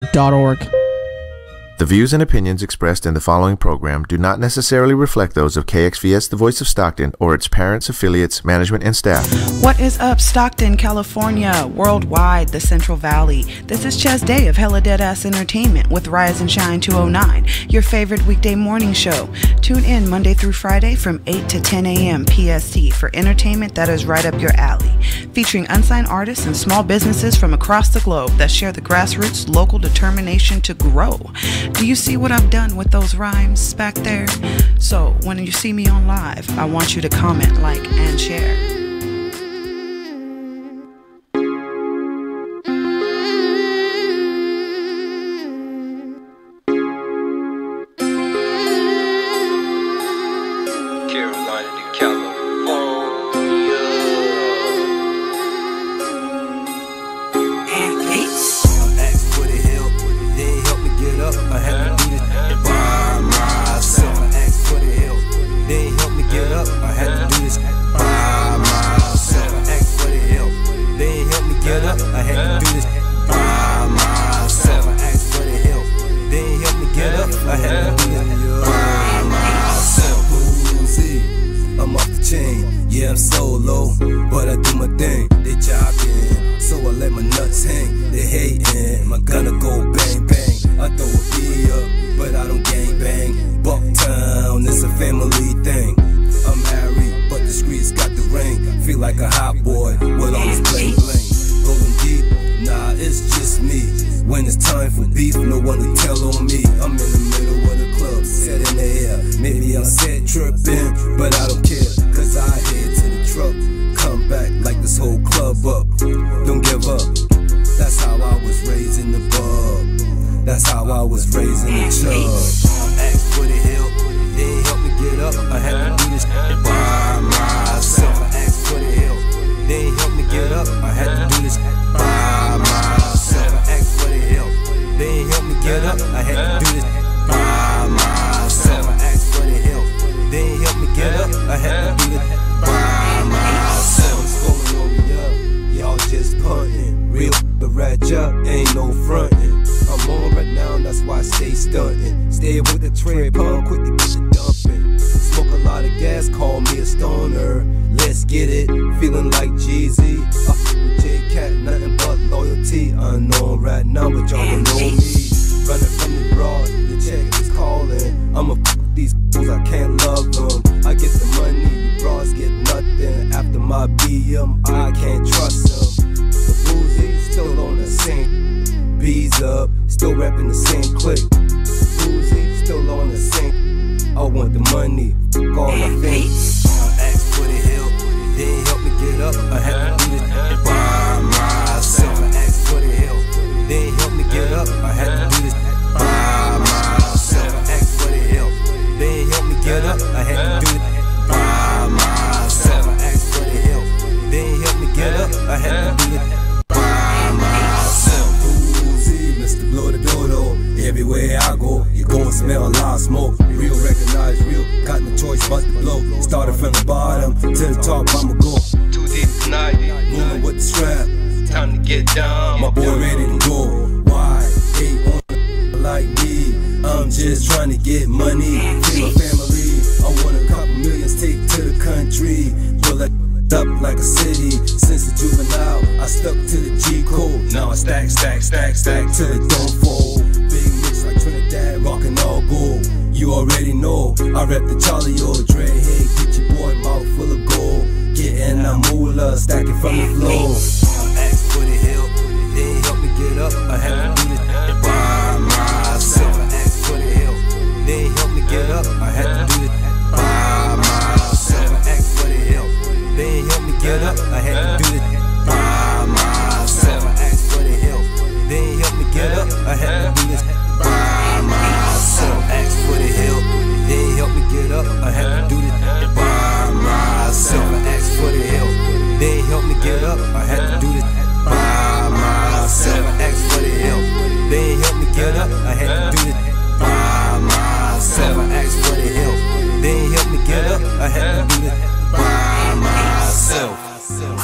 .org. The views and opinions expressed in the following program do not necessarily reflect those of KXVS The Voice of Stockton or its parents, affiliates, management, and staff. What is up, Stockton, California, worldwide, the Central Valley? This is Chezz Day of Hella Deadass Entertainment with Rise and Shine 209, your favorite weekday morning show. Tune in Monday through Friday from 8 to 10 a.m. PST for entertainment that is right up your alley, featuring unsigned artists and small businesses from across the globe that share the grassroots local determination to grow. Do you see what I've done with those rhymes back there? So when you see me on live, I want you to comment, like, and share. Yeah, I'm solo, but I do my thing. They jogging, so I let my nuts hang. They hating, my gunna go bang bang. I throw a B up, but I don't gang bang. Bucktown, it's a family thing. I'm married, but the streets got the ring. Feel like a hot boy with all this bling bling. Rolling deep, nah, it's just me. When it's time for beef, no one to tell on me. I'm in the middle of the club, set in the air. Maybe I'm set tripping, but I don't care. Cause I head to the truck, come back like this whole club up. Don't give up, that's how I was raised in the bug. That's how I was raised in the chug. Ask for the help, they ain't help me get up. I had to do this by myself. Ask for the help, they ain't help me get up. I had to do this by myself. Ask for the help, they ain't help me get up. I had to do this by myself. Ask for the help, they ain't help me get up. I had to do it by myself. What's going on, yeah? Y'all just puntin'. Real the ratchet, ain't no frontin'. I'm on right now, that's why I stay stuntin'. Stay with the tray pump, quick to get the dumpin'. Smoke a lot of gas, call me a stoner. Let's get it, feeling like Jeezy. With J-Cat, nothing but loyalty. Unknown right now, but y'all don't know me. Running from the broad, the check is calling. I'ma with these fools, I can't love them. I get the money, you bras get nothing. After my BM, I can't trust them. The boozy still on the same. B's up, still rapping the same click. Boozy still on the same. I want the money, all I think. I asked for the help, they ain't help me get up. I had to do it by myself. I asked for the help, they ain't help me get up. I had to do this by myself. I asked for the help, they ain't help me get up. I had to do it by myself. I asked for the help, they ain't help me get up. I had to do it by myself. Ooh, Mr. Blow the Dodo, everywhere I go, you gon' smell a lot of smoke. Real recognize real, got no choice but to blow. Started from the bottom to the top, I'ma go. Too deep tonight, moving with the strap. Time to get down, my boy ready to go. Why? Ain't on like me. I'm just trying to get money, feed my family. I want a couple millions, take to the country. Pull it up like a city. Since the juvenile, I stuck to the G code. Now I stack till it don't fold. Big mix like Trinidad, rockin' all gold. You already know, I rep the Charlie O. Dreadhead, get your boy mouth full of gold. Getting a moolah, stacking from the floor. I asked for the help, they ain't help me get up. I had to do this by myself. I asked for the help, they ain't help me get up. I had to do this by myself. I asked for the help, they ain't help me get up. I had to do this by myself. I asked for the help, they ain't help me get up. I had to do this by myself. Asked for the help, they ain't help me get up. I had to do this by myself. I asked for the help, they ain't help me get up. I had to do this by myself. I asked for the help, they ain't help me get up. I had to do this by myself. I asked for the help, they ain't help me get up. I had to do this by myself.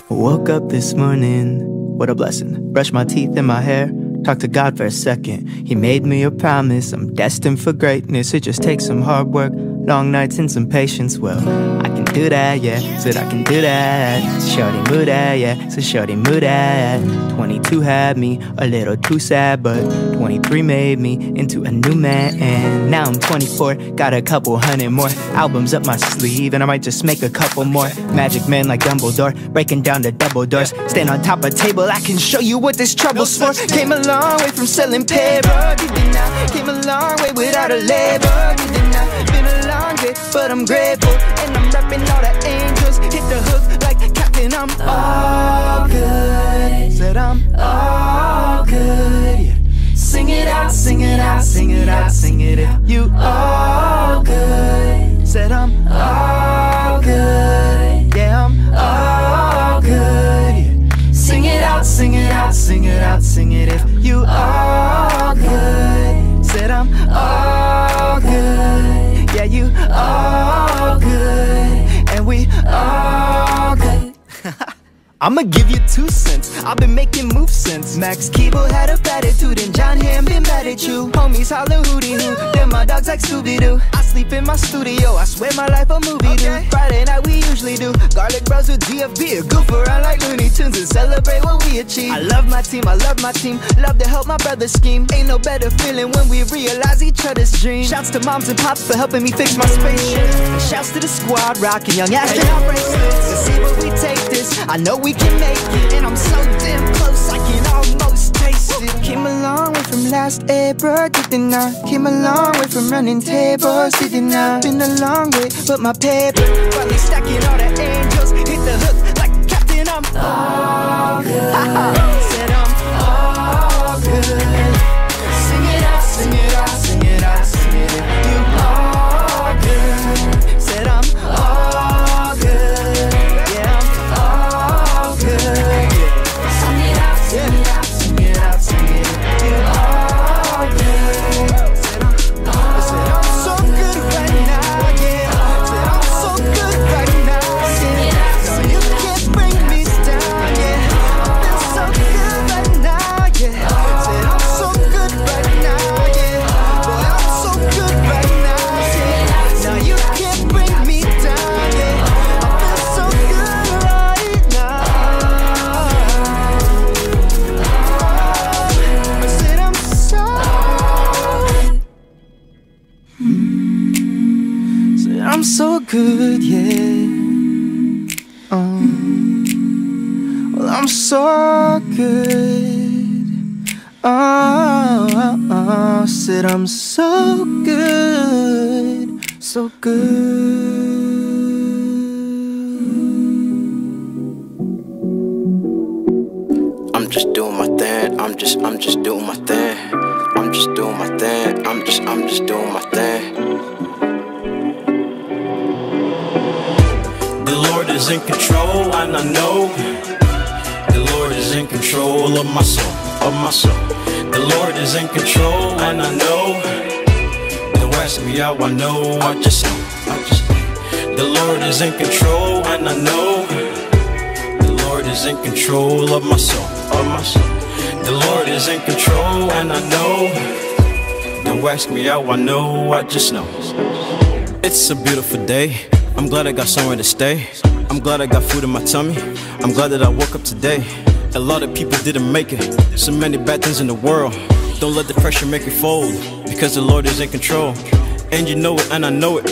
Woke up this morning, what a blessing. Brushed my teeth and my hair. Talk to God for a second. He made me a promise. I'm destined for greatness. It just takes some hard work, long nights and some patience. Well, I can do that, yeah. Said I can do that. Shorty move that, yeah. So shorty move that. 22 had me a little too sad, but 23 made me into a new man. And now I'm 24, got a couple hundred more albums up my sleeve, and I might just make a couple more. Magic man like Dumbledore, breaking down the double doors. Stand on top of a table, I can show you what this trouble's for. Came a long way from selling paper, came a long way without a label. Been a long day, but I'm grateful. And I'm rapping all the angels. Hit the hook like Captain, I'm all good. Said I'm all good, yeah. Sing it out, sing it out, sing it out, sing it if you all good. Said I'm all good, yeah, I'm all good, yeah. Sing it out, sing it out, sing it out, sing it if you all good. Said I'm all good, yeah, you all good, and we all good. I'ma give you 2 cents. I've been making moves since Max Keeble had a attitude and John Hamm been mad at you. Homies holler hootie hoo, then my dogs like Scooby-Doo. I sleep in my studio, I swear my life a movie do. Friday night we usually do garlic bros with DFB, goof around like Looney Tunes and celebrate what we achieve. I love my team, I love my team, love to help my brother scheme. Ain't no better feeling when we realize each other's dreams. Shouts to moms and pops for helping me fix my spaceship, and shouts to the squad rocking young astronaut bracelets. Let's see where we take this, I know we can make it, and I'm so damn close I can almost taste it. Came a long way from last April, didn't I? Came a long way from running tables, didn't I? Been a long way, but my paper finally stacking all the angels. Hit the hook like Captain, I'm all good. Said I'm all good. Sing it out, sing it out, sing it out, sing it out. You all good. Said I'm all good. Yeah, I'm all good. Sing it out, sing it out, sing it out, sing it out. You all good. Said I'm so good right now, yeah. Said I'm so good right now, yeah. So you can't bring me down, yeah. I feel so good right now, yeah. Said I'm so good right now, yeah. Boy, I'm so good right now, yeah. Now you can't bring me down, yeah. I feel so good right now. I said I'm so said I'm so good, yeah. Well, I'm so good. Said I'm so good, so good. I'm just doing my thing. I'm just doing my thing. I'm just doing my thing. I'm just doing my thing. The Lord is in control, and I know the Lord is in control of my soul, of my soul. The Lord is in control, and I know. Don't ask me how I know, I just know, I just know. The Lord is in control, and I know. The Lord is in control of my soul, of my soul. The Lord is in control, and I know. Don't ask me how I know, I just know. It's a beautiful day. I'm glad I got somewhere to stay. I'm glad I got food in my tummy. I'm glad that I woke up today. A lot of people didn't make it. So many bad things in the world. Don't let the pressure make you fold, because the Lord is in control. And you know it, and I know it.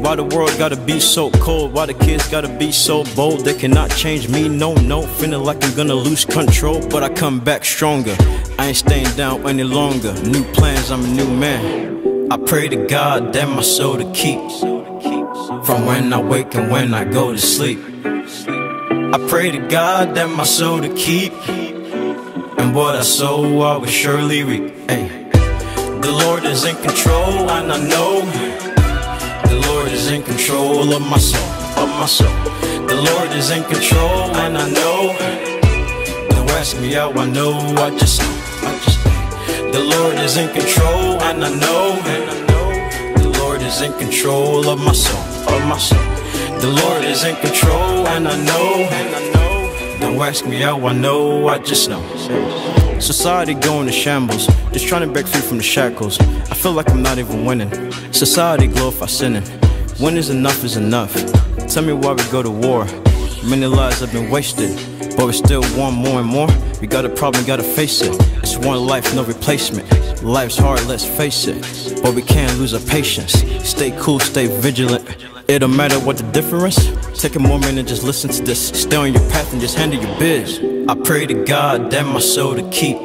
Why the world gotta be so cold? Why the kids gotta be so bold? They cannot change me, no, no. Feeling like I'm gonna lose control, but I come back stronger. I ain't staying down any longer. New plans, I'm a new man. I pray to God that my soul to keep, from when I wake and when I go to sleep. I pray to God that my soul to keep, and what I sow I will surely reap. Hey. The Lord is in control, and I know the Lord is in control of my soul, of my soul. The Lord is in control, and I know. Don't ask me how I know, I just know, I just know. The Lord is in control, and I know. The Lord is in control of my soul, of my soul. The Lord is in control, and I know. Don't ask me how I know, I just know. Society going to shambles, just trying to break free from the shackles. I feel like I'm not even winning. Society glorify sinning. When is enough? Tell me why we go to war. Many lives have been wasted, but we still want more and more. We got a problem, gotta face it. It's one life, no replacement. Life's hard, let's face it, but we can't lose our patience. Stay cool, stay vigilant. It don't matter what the difference. Take a moment and just listen to this. Stay on your path and just handle your biz. I pray to God that my soul to keep,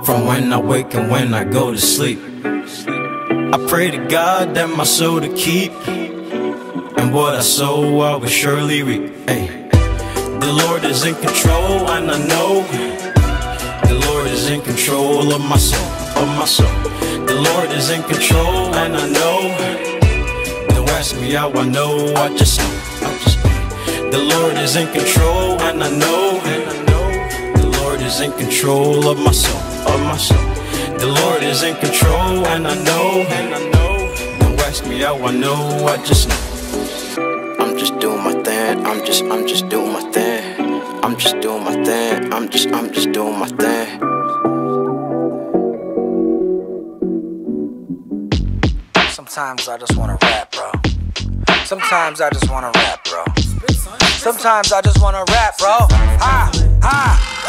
from when I wake and when I go to sleep. I pray to God that my soul to keep, and what I sow I will surely reap. Hey. The Lord is in control and I know the Lord is in control of my soul, of my soul. The Lord is in control and I know. Don't ask me how I know, I just know. The Lord is in control and I know. The Lord is in control of my soul, of my soul. The Lord is in control and I know. Don't ask me how I know, I just know. I'm just doing my thing, I'm just doing my thing. I'm just doing my thing, I'm just doing my thing. Sometimes I just wanna rap, bro. Sometimes I just wanna rap, bro. Sometimes I just wanna rap, bro.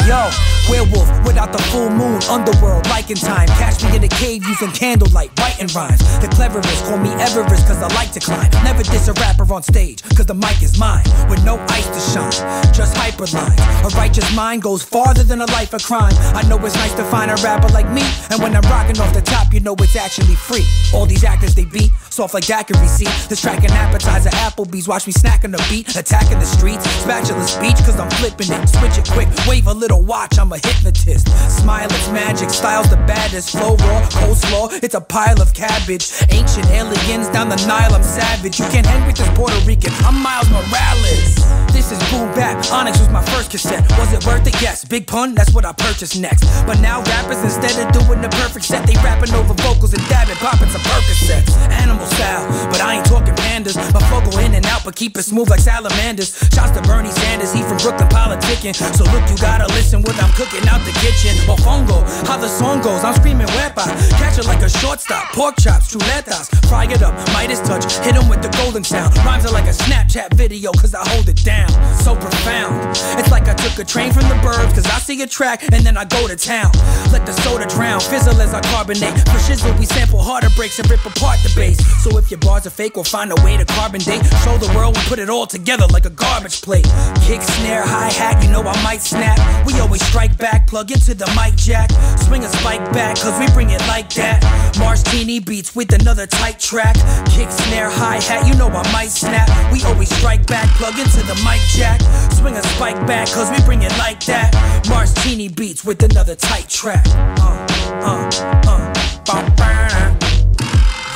Yo, werewolf without the full moon, underworld, like in time. Catch me in a cave using candlelight, writing rhymes. The cleverest, call me Everest, cause I like to climb. Never diss a rapper on stage, cause the mic is mine. With no ice to shine, just hyperlines. A righteous mind goes farther than a life of crime. I know it's nice to find a rapper like me, and when I'm rocking off the top, you know it's actually free. All these actors they beat, soft like daiquiri, see. This track an appetizer, Applebee's, watch me snacking the beat. Attacking the streets, spatula speech, cause I'm flipping it. Switch it quick, wave a little watch, I'm a hypnotist. Smile, it's magic, style's the baddest. Flow raw, coleslaw, it's a pile of cabbage. Ancient aliens down the Nile, I'm savage. You can't hang with this Puerto Rican, I'm Miles Morales. This is boom bap, Onyx was my first cassette. Was it worth it? Yes, big pun, that's what I purchased next. But now rappers, instead of doing the perfect set, they rapping over vocals and dabbing, popping some Percocets. Animal style, but I ain't talking pandas. My flow go in and out, but keep it smooth like salamanders. Shouts to Bernie Sanders, he from Brooklyn politicking. So look, you gotta listen what I'm cooking out the kitchen. Or fungo, how the song goes, I'm screaming wepa. Catch it like a shortstop, pork chops, chuletas. Fry it up, Midas touch, hit him with the golden sound. Rhymes are like a Snapchat video, cause I hold it down. So profound, it's like I took a train from the burbs, cause I see a track and then I go to town. Let the soda drown, fizzle as I carbonate. For shizzle we sample harder breaks and rip apart the bass. So if your bars are fake, we'll find a way to carbon date. Show the world we put it all together like a garbage plate. Kick, snare, hi-hat, you know I might snap. We always strike back, plug into the mic jack. Swing a spike back, cause we bring it like that. Martini beats with another tight track. Kick, snare, hi-hat, you know I might snap. We always strike back, plug into the mic jack. Swing a spike back, cause we bring it like that. Martini beats with another tight track.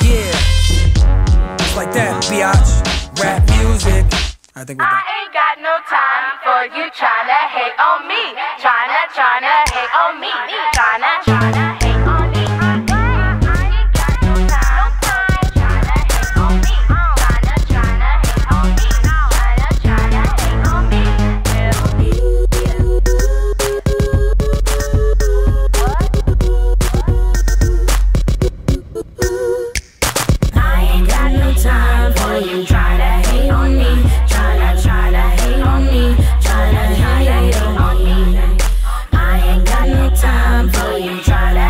Yeah, it's like that, biatch. Rap music. I think we're done. I ain't got no time for you tryna hate on me. Tryna hate on me. Tryna hate on me. I ain't got no time. Tryna hate on me. Tryna hate on me. Tryna hate on me. I ain't got no time for you tryna hate on me. Tryna hate on me. Tryna hate on me. I ain't got no time for you tryna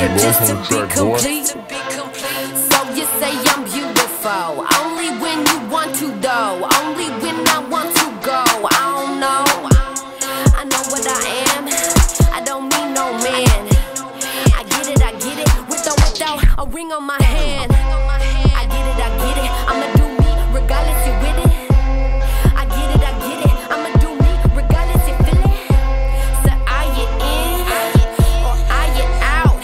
here just to be complete. So you say I'm beautiful, only when you want to though, only when I want to go. I don't know, I know what I am, I don't need no man. I get it, with or without a ring on my hand. I get it, I'ma do me regardless you with it. I get it, I'ma do me regardless you feel it. So are you in or are you out?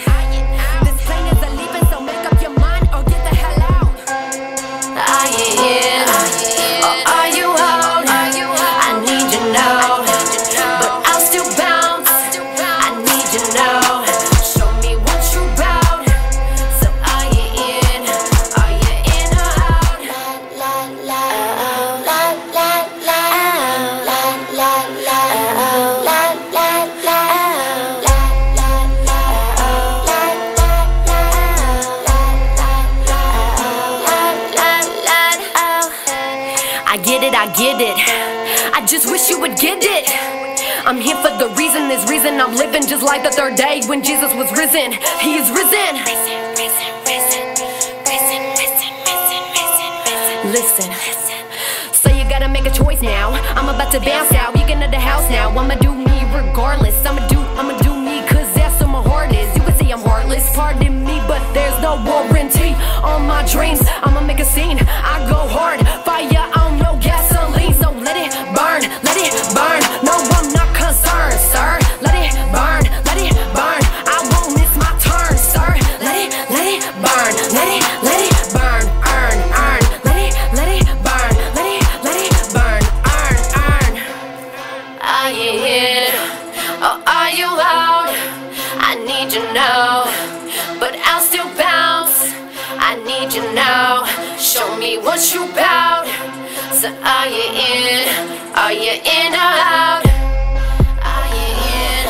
This plane is a leaving, so make up your mind or get the hell out. Are you in or are you out? I need you now, but I'll still bounce. I need you now. Show me what you bout. So are you in? Are you in or out? La la la la la la la la la I get it. I just wish you would get it. I'm here for the reason, this reason I'm living just like the third day when Jesus was risen. He is risen. Listen. So you gotta make a choice now. I'm about to bounce out. You get out the house now. I'ma do me regardless. I'ma do me cause that's what my heart is. You can see I'm heartless, pardon me, but there's no warranty on my dreams. I'ma make a scene. I go hard. Fire on no gasoline. So let it burn, let it burn. No, I'm not concerned, sir. Let it burn, let it burn. I won't miss my turn, sir. Let it burn, let it burn, earn. Let it burn, let it burn, earn. Are you in or are you out? I need you now, but I'll still bounce. I need you now. Show me what you bout. So are you in? Are you in or out? Are you in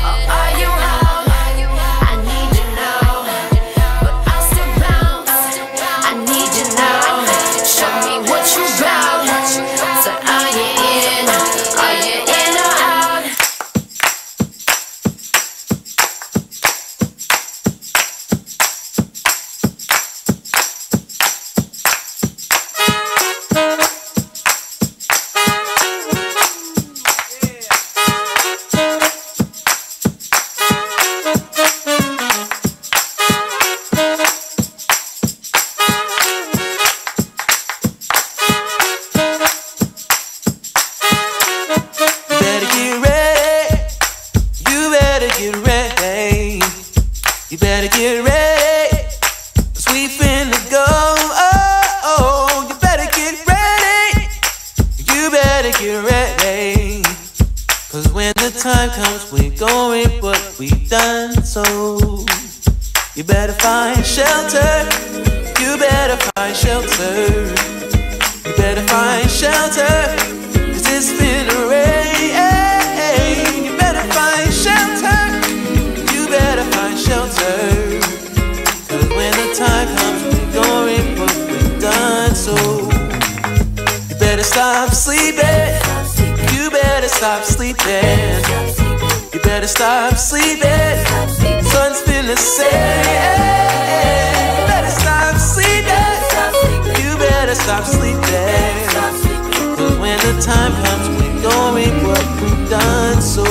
or are you out? I need you now, but I'll still bounce. I need you now. Show me what you bout. So are you in? Are you in or out? You better get ready, 'cause we finna go. Oh, you better get ready. You better get ready, 'cause when the time comes, we going, but we done so. You better find shelter. You better find shelter. You better find shelter, 'cause it's finna rain. You better find shelter. You better find shelter, 'cause when the time comes, we're going, but we're done so. You better stop sleeping. You better stop sleeping. You better stop sleeping. Sun's finna set. You better stop sleeping. You better stop sleeping, 'cause when the time comes, we're going, but we're done so.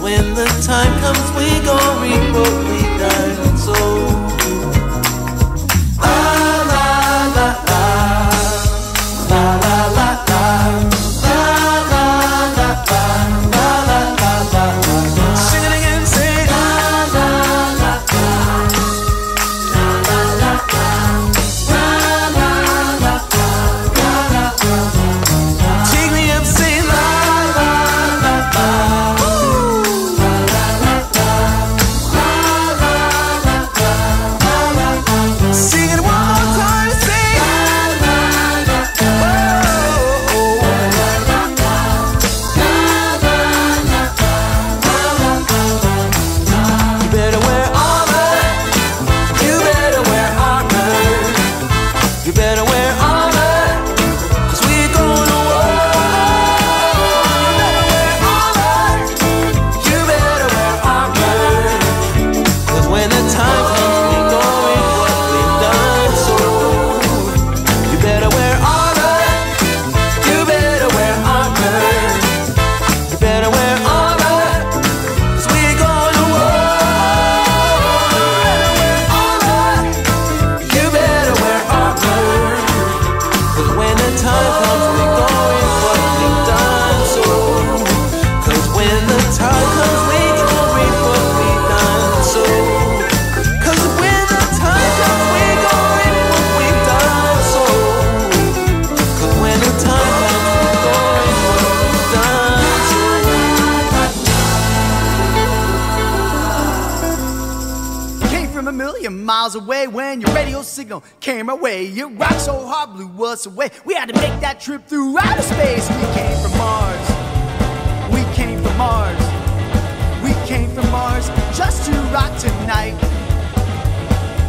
When the time comes, we gon' reap what we done so. La la la la, la la la la, la la la la, la la la la. Sing it again, sing. La la la la, la la la la, la la la la, la la la. Take me up, sing la la la la. from a million miles away when your radio signal came our way. Your rock so hard blew us away. We had to make that trip through outer space. We came from Mars. We came from Mars. We came from Mars just to rock tonight.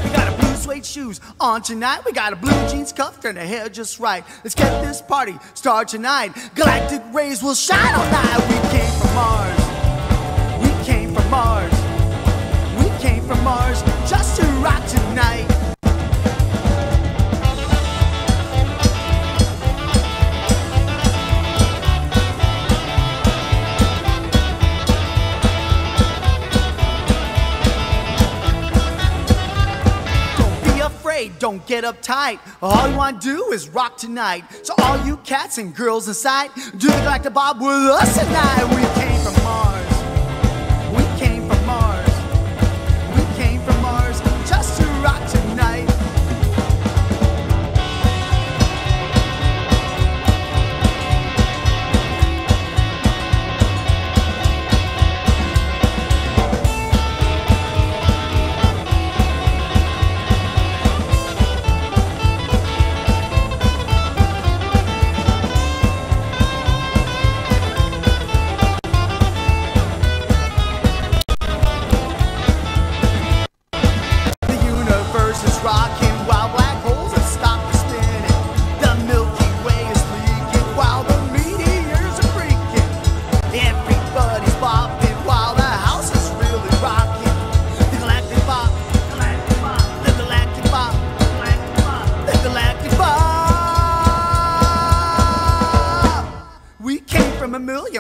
We got a blue suede shoes on tonight. We got a blue jeans cuffed and a hair just right. Let's get this party started tonight. Galactic rays will shine all night. We came from Mars. We came from Mars. We came from Mars just to rock tonight. Don't get uptight. All you want to do is rock tonight. So all you cats and girls inside, do the Galactic Bob with us tonight. We came from Mars. We came from Mars. We came from Mars just to rock tonight.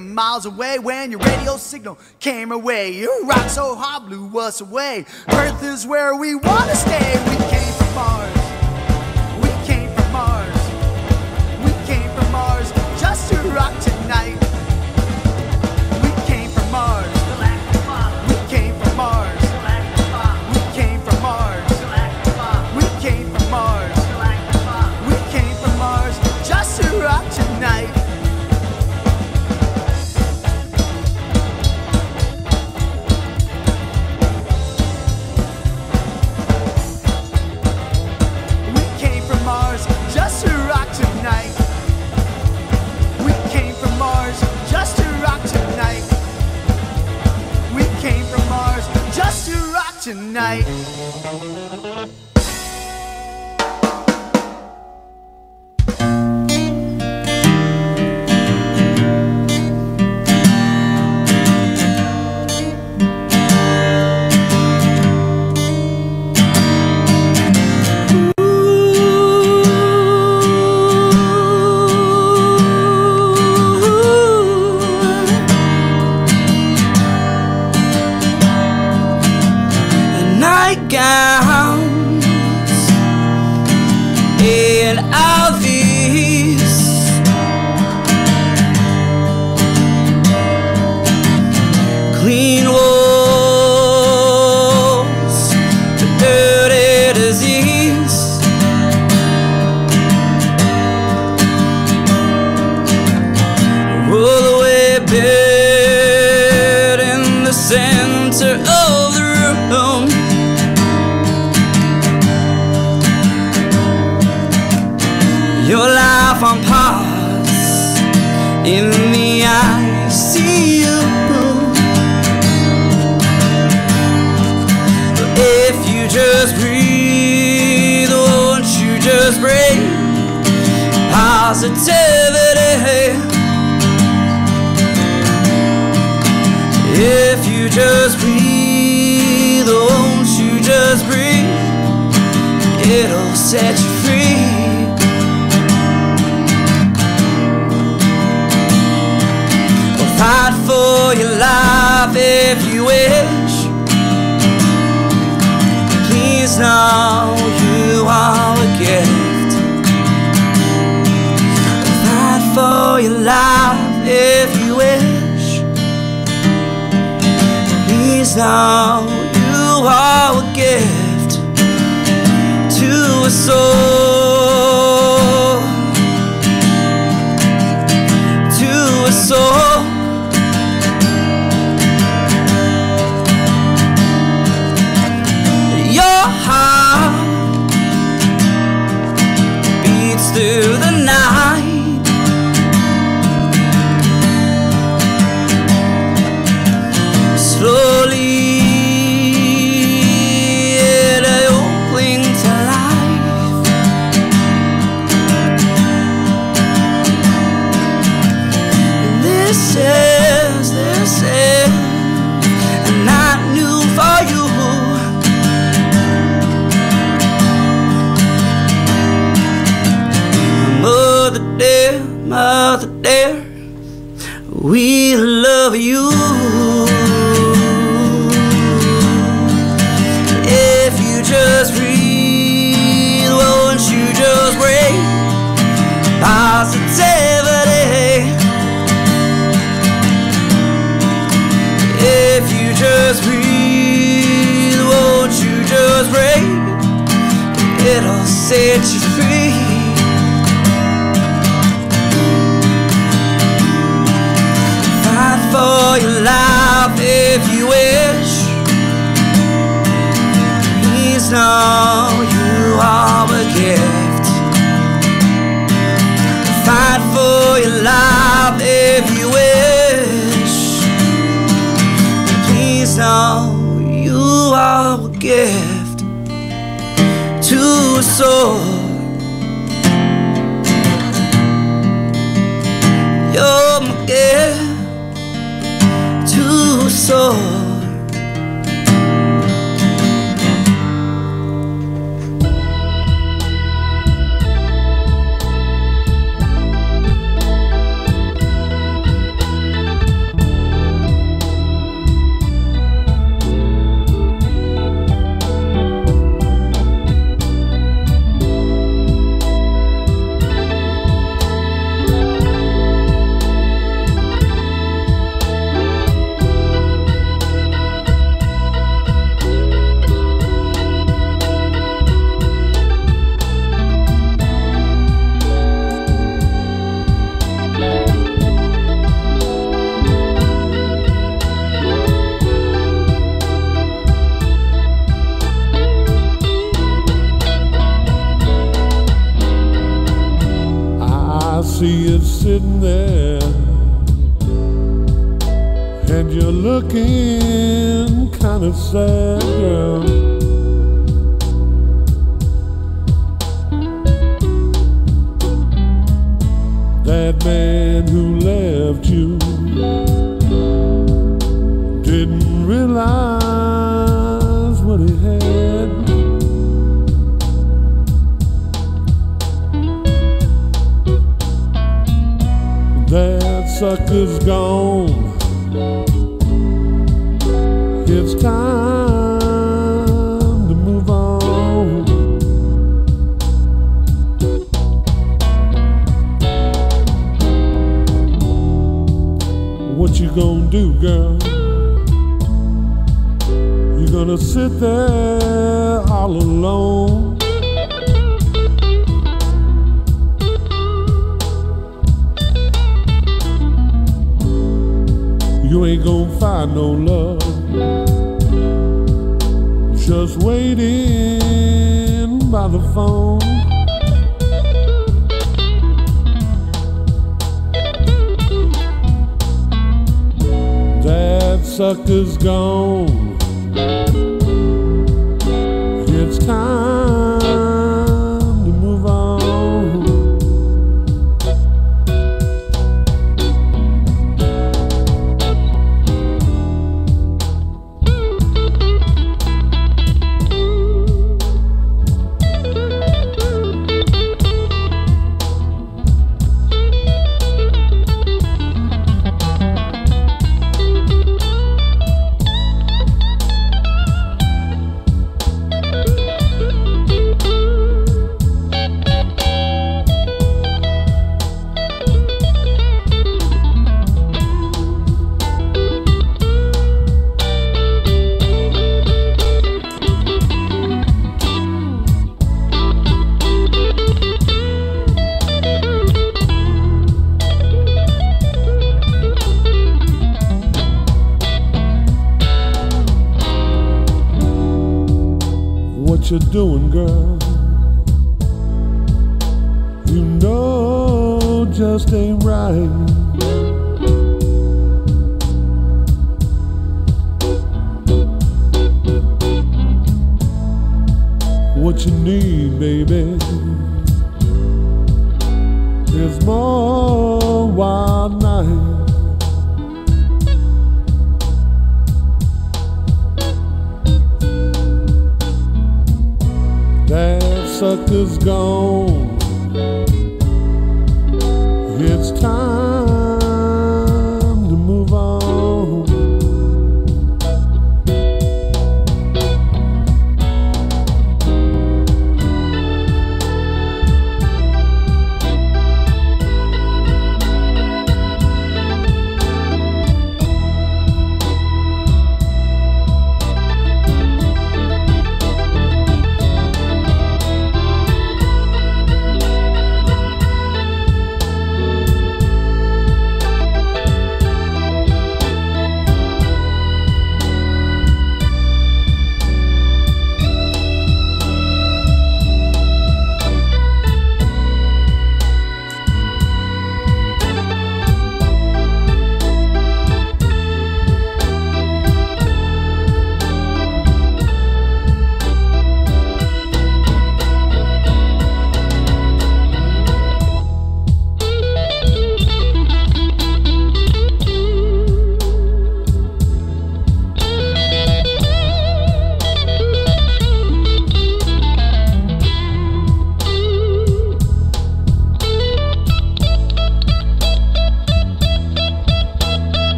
Miles away when your radio signal came our way. Your rock so hard blew us away. Earth is where we want to stay. We came from Mars. We came from Mars. We came from Mars just to rock tonight. We came from Mars. We came from Mars. We came from Mars. We came from Mars. We came from Mars just to rock tonight. Just to rock tonight. We came from Mars just to rock tonight. We came from Mars just to rock tonight. Nightgowns and Abbeys, clean walls, the dirty disease, roll away bed in the center of the room. Your life on pause in the ICU. If you just breathe, won't you just breathe positivity? If you just breathe, won't you just breathe? It'll set you free. Fight for your life if you wish. Please know you are a gift. Fight for your life if you wish. Please know you are a gift to a soul. To a soul. Your it'll set you free. Fight for your life if you wish. Please know you are a gift. Fight for your life if you wish. Please know you are a gift to a soul. You're my gift to a soul. See you sitting there, and you're looking kind of sad, girl. That man who left you didn't realize what he had. That sucker's gone. It's time to move on. What you gonna do, girl? You gonna sit there all alone? You ain't gonna find no love, just waiting by the phone. That sucker's gone. It's time to move on. What you doing, girl? You know just ain't right. What you need, baby, is more wild night. That sucker's gone. It's time to move on.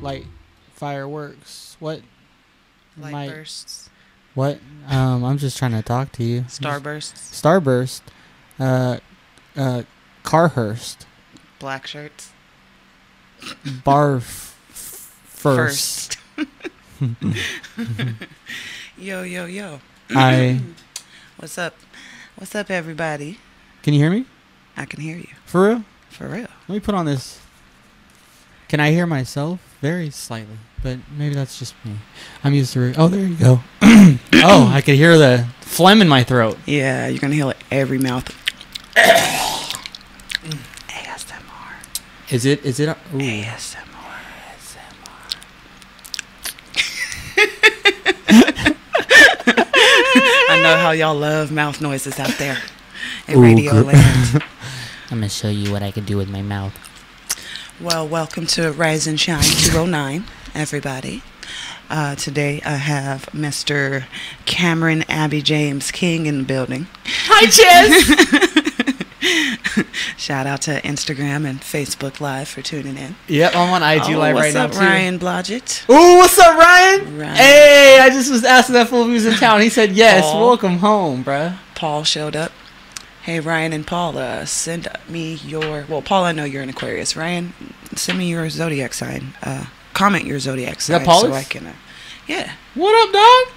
light fireworks. What? Light bursts. What? I'm just trying to talk to you. Starbursts. Starburst. Carhurst. Black shirts. First. Yo. I. What's up? What's up, everybody? Can you hear me? I can hear you. For real? For real. Let me put on this. Can I hear myself? Very slightly, but maybe that's just me. I'm used to it. Oh, there you go. Oh, I could hear the phlegm in my throat. Yeah, you're going to hear it every mouth. ASMR. Is it? Ooh. ASMR. I know how y'all love mouth noises out there in radio land. I'm going to show you what I can do with my mouth. Well, welcome to Rise and Shine 209, everybody. Today I have Mr. Cameron Abbey James King in the building. Hi, Chezz! Shout out to Instagram and Facebook Live for tuning in. Yep, I'm on IG Live right now, too. What's up, Ryan Blodgett? Ooh, what's up, Ryan? Hey, I just was asking that fool if he was in town. He said yes. Paul. Welcome home, bruh. Paul showed up. Hey, Ryan and Paul, send me your... Well, Paul, I know you're an Aquarius. Ryan, send me your zodiac sign. Comment your zodiac sign. Is that Paulus? So I can... yeah. What up, dog?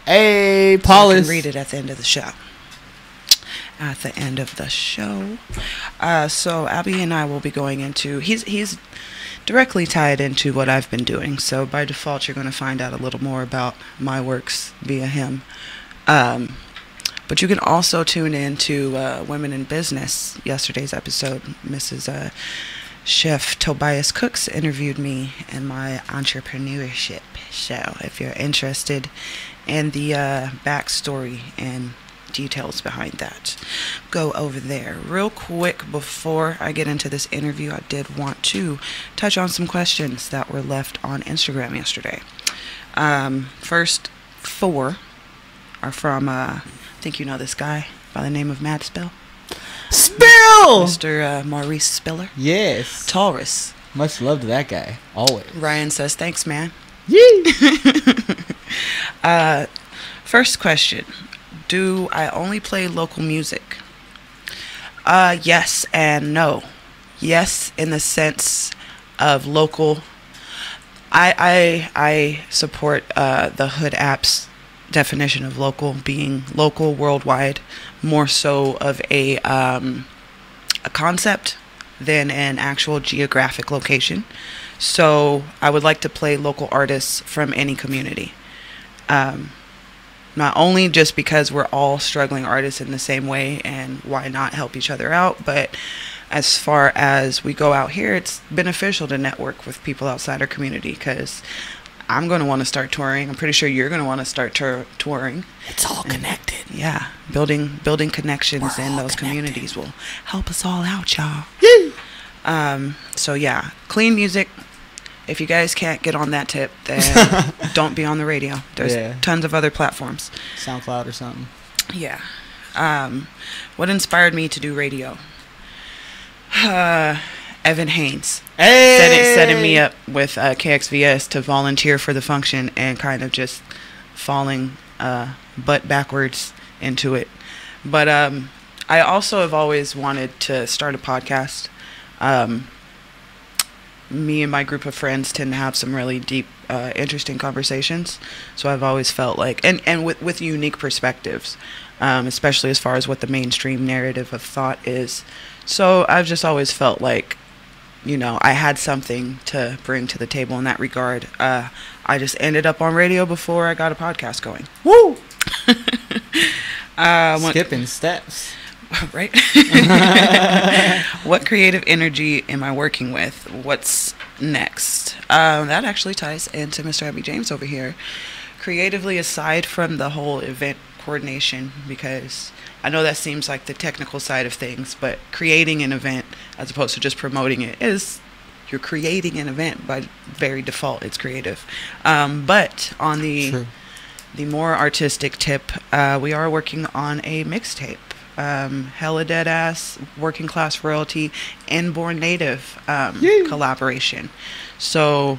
Hey, Paulus. So I can read it at the end of the show. At the end of the show. So Abbey and I will be going into... He's directly tied into what I've been doing. So by default, you're going to find out a little more about my works via him. But you can also tune in to Women in Business. Yesterday's episode, Mrs. Chef Tobias Cooks interviewed me in my entrepreneurship show. If you're interested in the backstory and details behind that, go over there. Real quick, before I get into this interview, I did want to touch on some questions that were left on Instagram yesterday. First 4 are from... I think you know this guy by the name of Mad Spill. Spill! Mr. Maurice Spiller. Yes. Taurus. Much love to that guy. Always. Ryan says, thanks, man. Yee! First question. Do I only play local music? Yes and no. Yes, in the sense of local. I support the Hood App's definition of local being local worldwide, more so of a concept than an actual geographic location. So I would like to play local artists from any community. Not only just because we're all struggling artists in the same way and why not help each other out, but as far as we go out here, it's beneficial to network with people outside our community, because I'm going to want to start touring. I'm pretty sure you're going to want to start touring. It's all connected. Yeah. Building connections in those communities will help us all out, y'all. So, yeah. Clean music. If you guys can't get on that tip, then don't be on the radio. There's tons of other platforms. SoundCloud or something. Yeah. What inspired me to do radio? Evan Haynes. Hey! Setting me up with KXVS to volunteer for the function and kind of just falling butt backwards into it. But I also have always wanted to start a podcast. Me and my group of friends tend to have some really deep, interesting conversations. So I've always felt like, and with unique perspectives, especially as far as what the mainstream narrative of thought is. So I've just always felt like, you know, I had something to bring to the table in that regard. I just ended up on radio before I got a podcast going. Woo! Skipping steps. Right? What creative energy am I working with? What's next? That actually ties into Mr. Abbey James over here. Creatively, aside from the whole event coordination, because I know that seems like the technical side of things, but creating an event as opposed to just promoting it is, you're creating an event by very default. It's creative. But on the more artistic tip, we are working on a mixtape. Hella Deadass, Working Class Royalty, and Born Native collaboration. So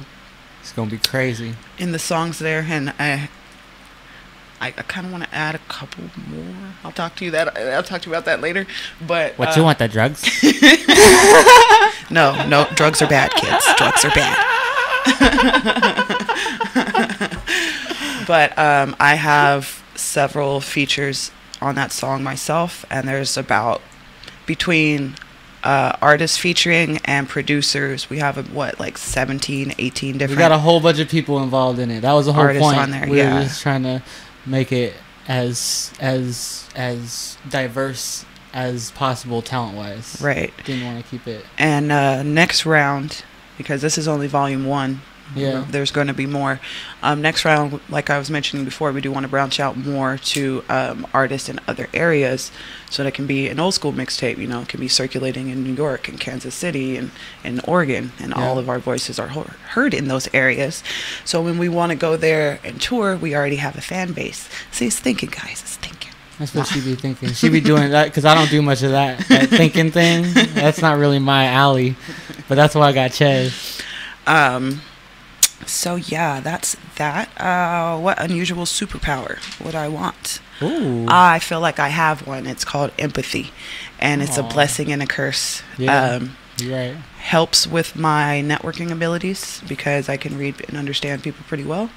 It's gonna be crazy. In the songs there, and I kind of want to add a couple more. I'll talk to you about that later. But what you want, the drugs? No, drugs are bad, kids. Drugs are bad. But I have several features on that song myself, and there's about between artists featuring and producers, we have 17, 18 different. We got a whole bunch of people involved in it. That was the whole point. On there, we were just trying to make it as diverse as possible talent wise. Right. Didn't want to keep it. And next round, because this is only volume 1. Yeah. There's going to be more. Next round, like I was mentioning before, we do want to branch out more to artists in other areas, so that can be an old school mixtape. It can be circulating in New York and Kansas City and Oregon, and all of our voices are heard in those areas. So when we want to go there and tour, we already have a fan base. See, it's thinking, guys. It's thinking. That's what she be thinking. She be doing that because I don't do much of that thinking thing. That's not really my alley, but that's why I got Chezz. So yeah, that's that. What unusual superpower would I want? Ooh. I feel like I have one. It's called empathy, and it's a blessing and a curse. Yeah, you're right. Helps with my networking abilities because I can read and understand people pretty well,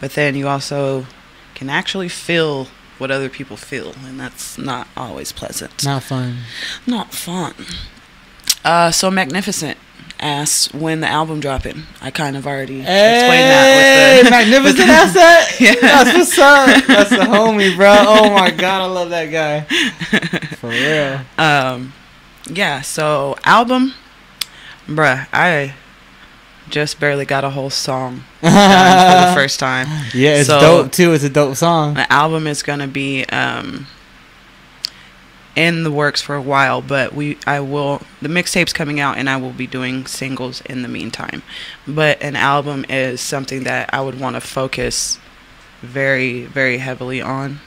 but then you also can actually feel what other people feel, and that's not always pleasant. Not fun. Not fun. So Magnificent asks when the album dropping. I kind of already explained that with the Magnificent asset. Yeah. That's what's up. That's the homie, bro. Oh my god, I love that guy. For real. Yeah. So album, bruh. I just barely got a whole song done for the first time. Yeah, it's dope too. It's a dope song. The album is gonna be in the works for a while, but the mixtape's coming out and I will be doing singles in the meantime. But an album is something that I would want to focus very, very heavily on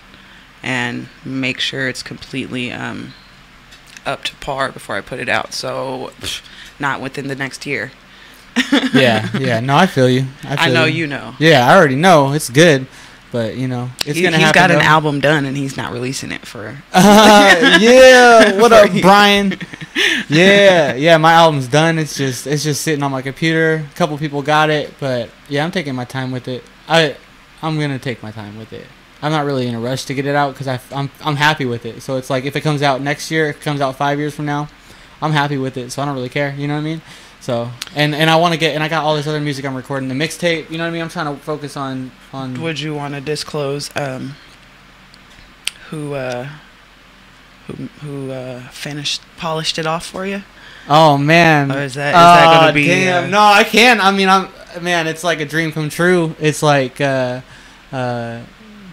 and make sure it's completely up to par before I put it out. So not within the next year. yeah. No, I feel you. I know you know. Yeah, I already know. It's good. But, it's going to happen. He's got an album done, and he's not releasing it for... yeah, what up, Brian? Yeah, my album's done. It's just sitting on my computer. A couple people got it, but, yeah, I'm taking my time with it. I'm going to take my time with it. I'm not really in a rush to get it out because I'm happy with it. So it's like if it comes out next year, if it comes out 5 years from now, I'm happy with it. So I don't really care. You know what I mean? So and I want to get, and I got all this other music I'm recording, the mixtape. You know what I mean? I'm trying to focus on. Would you want to disclose who polished it off for you? Oh man! Or is that gonna be? Damn. No, I can't. I mean, it's like a dream come true. It's like Dejan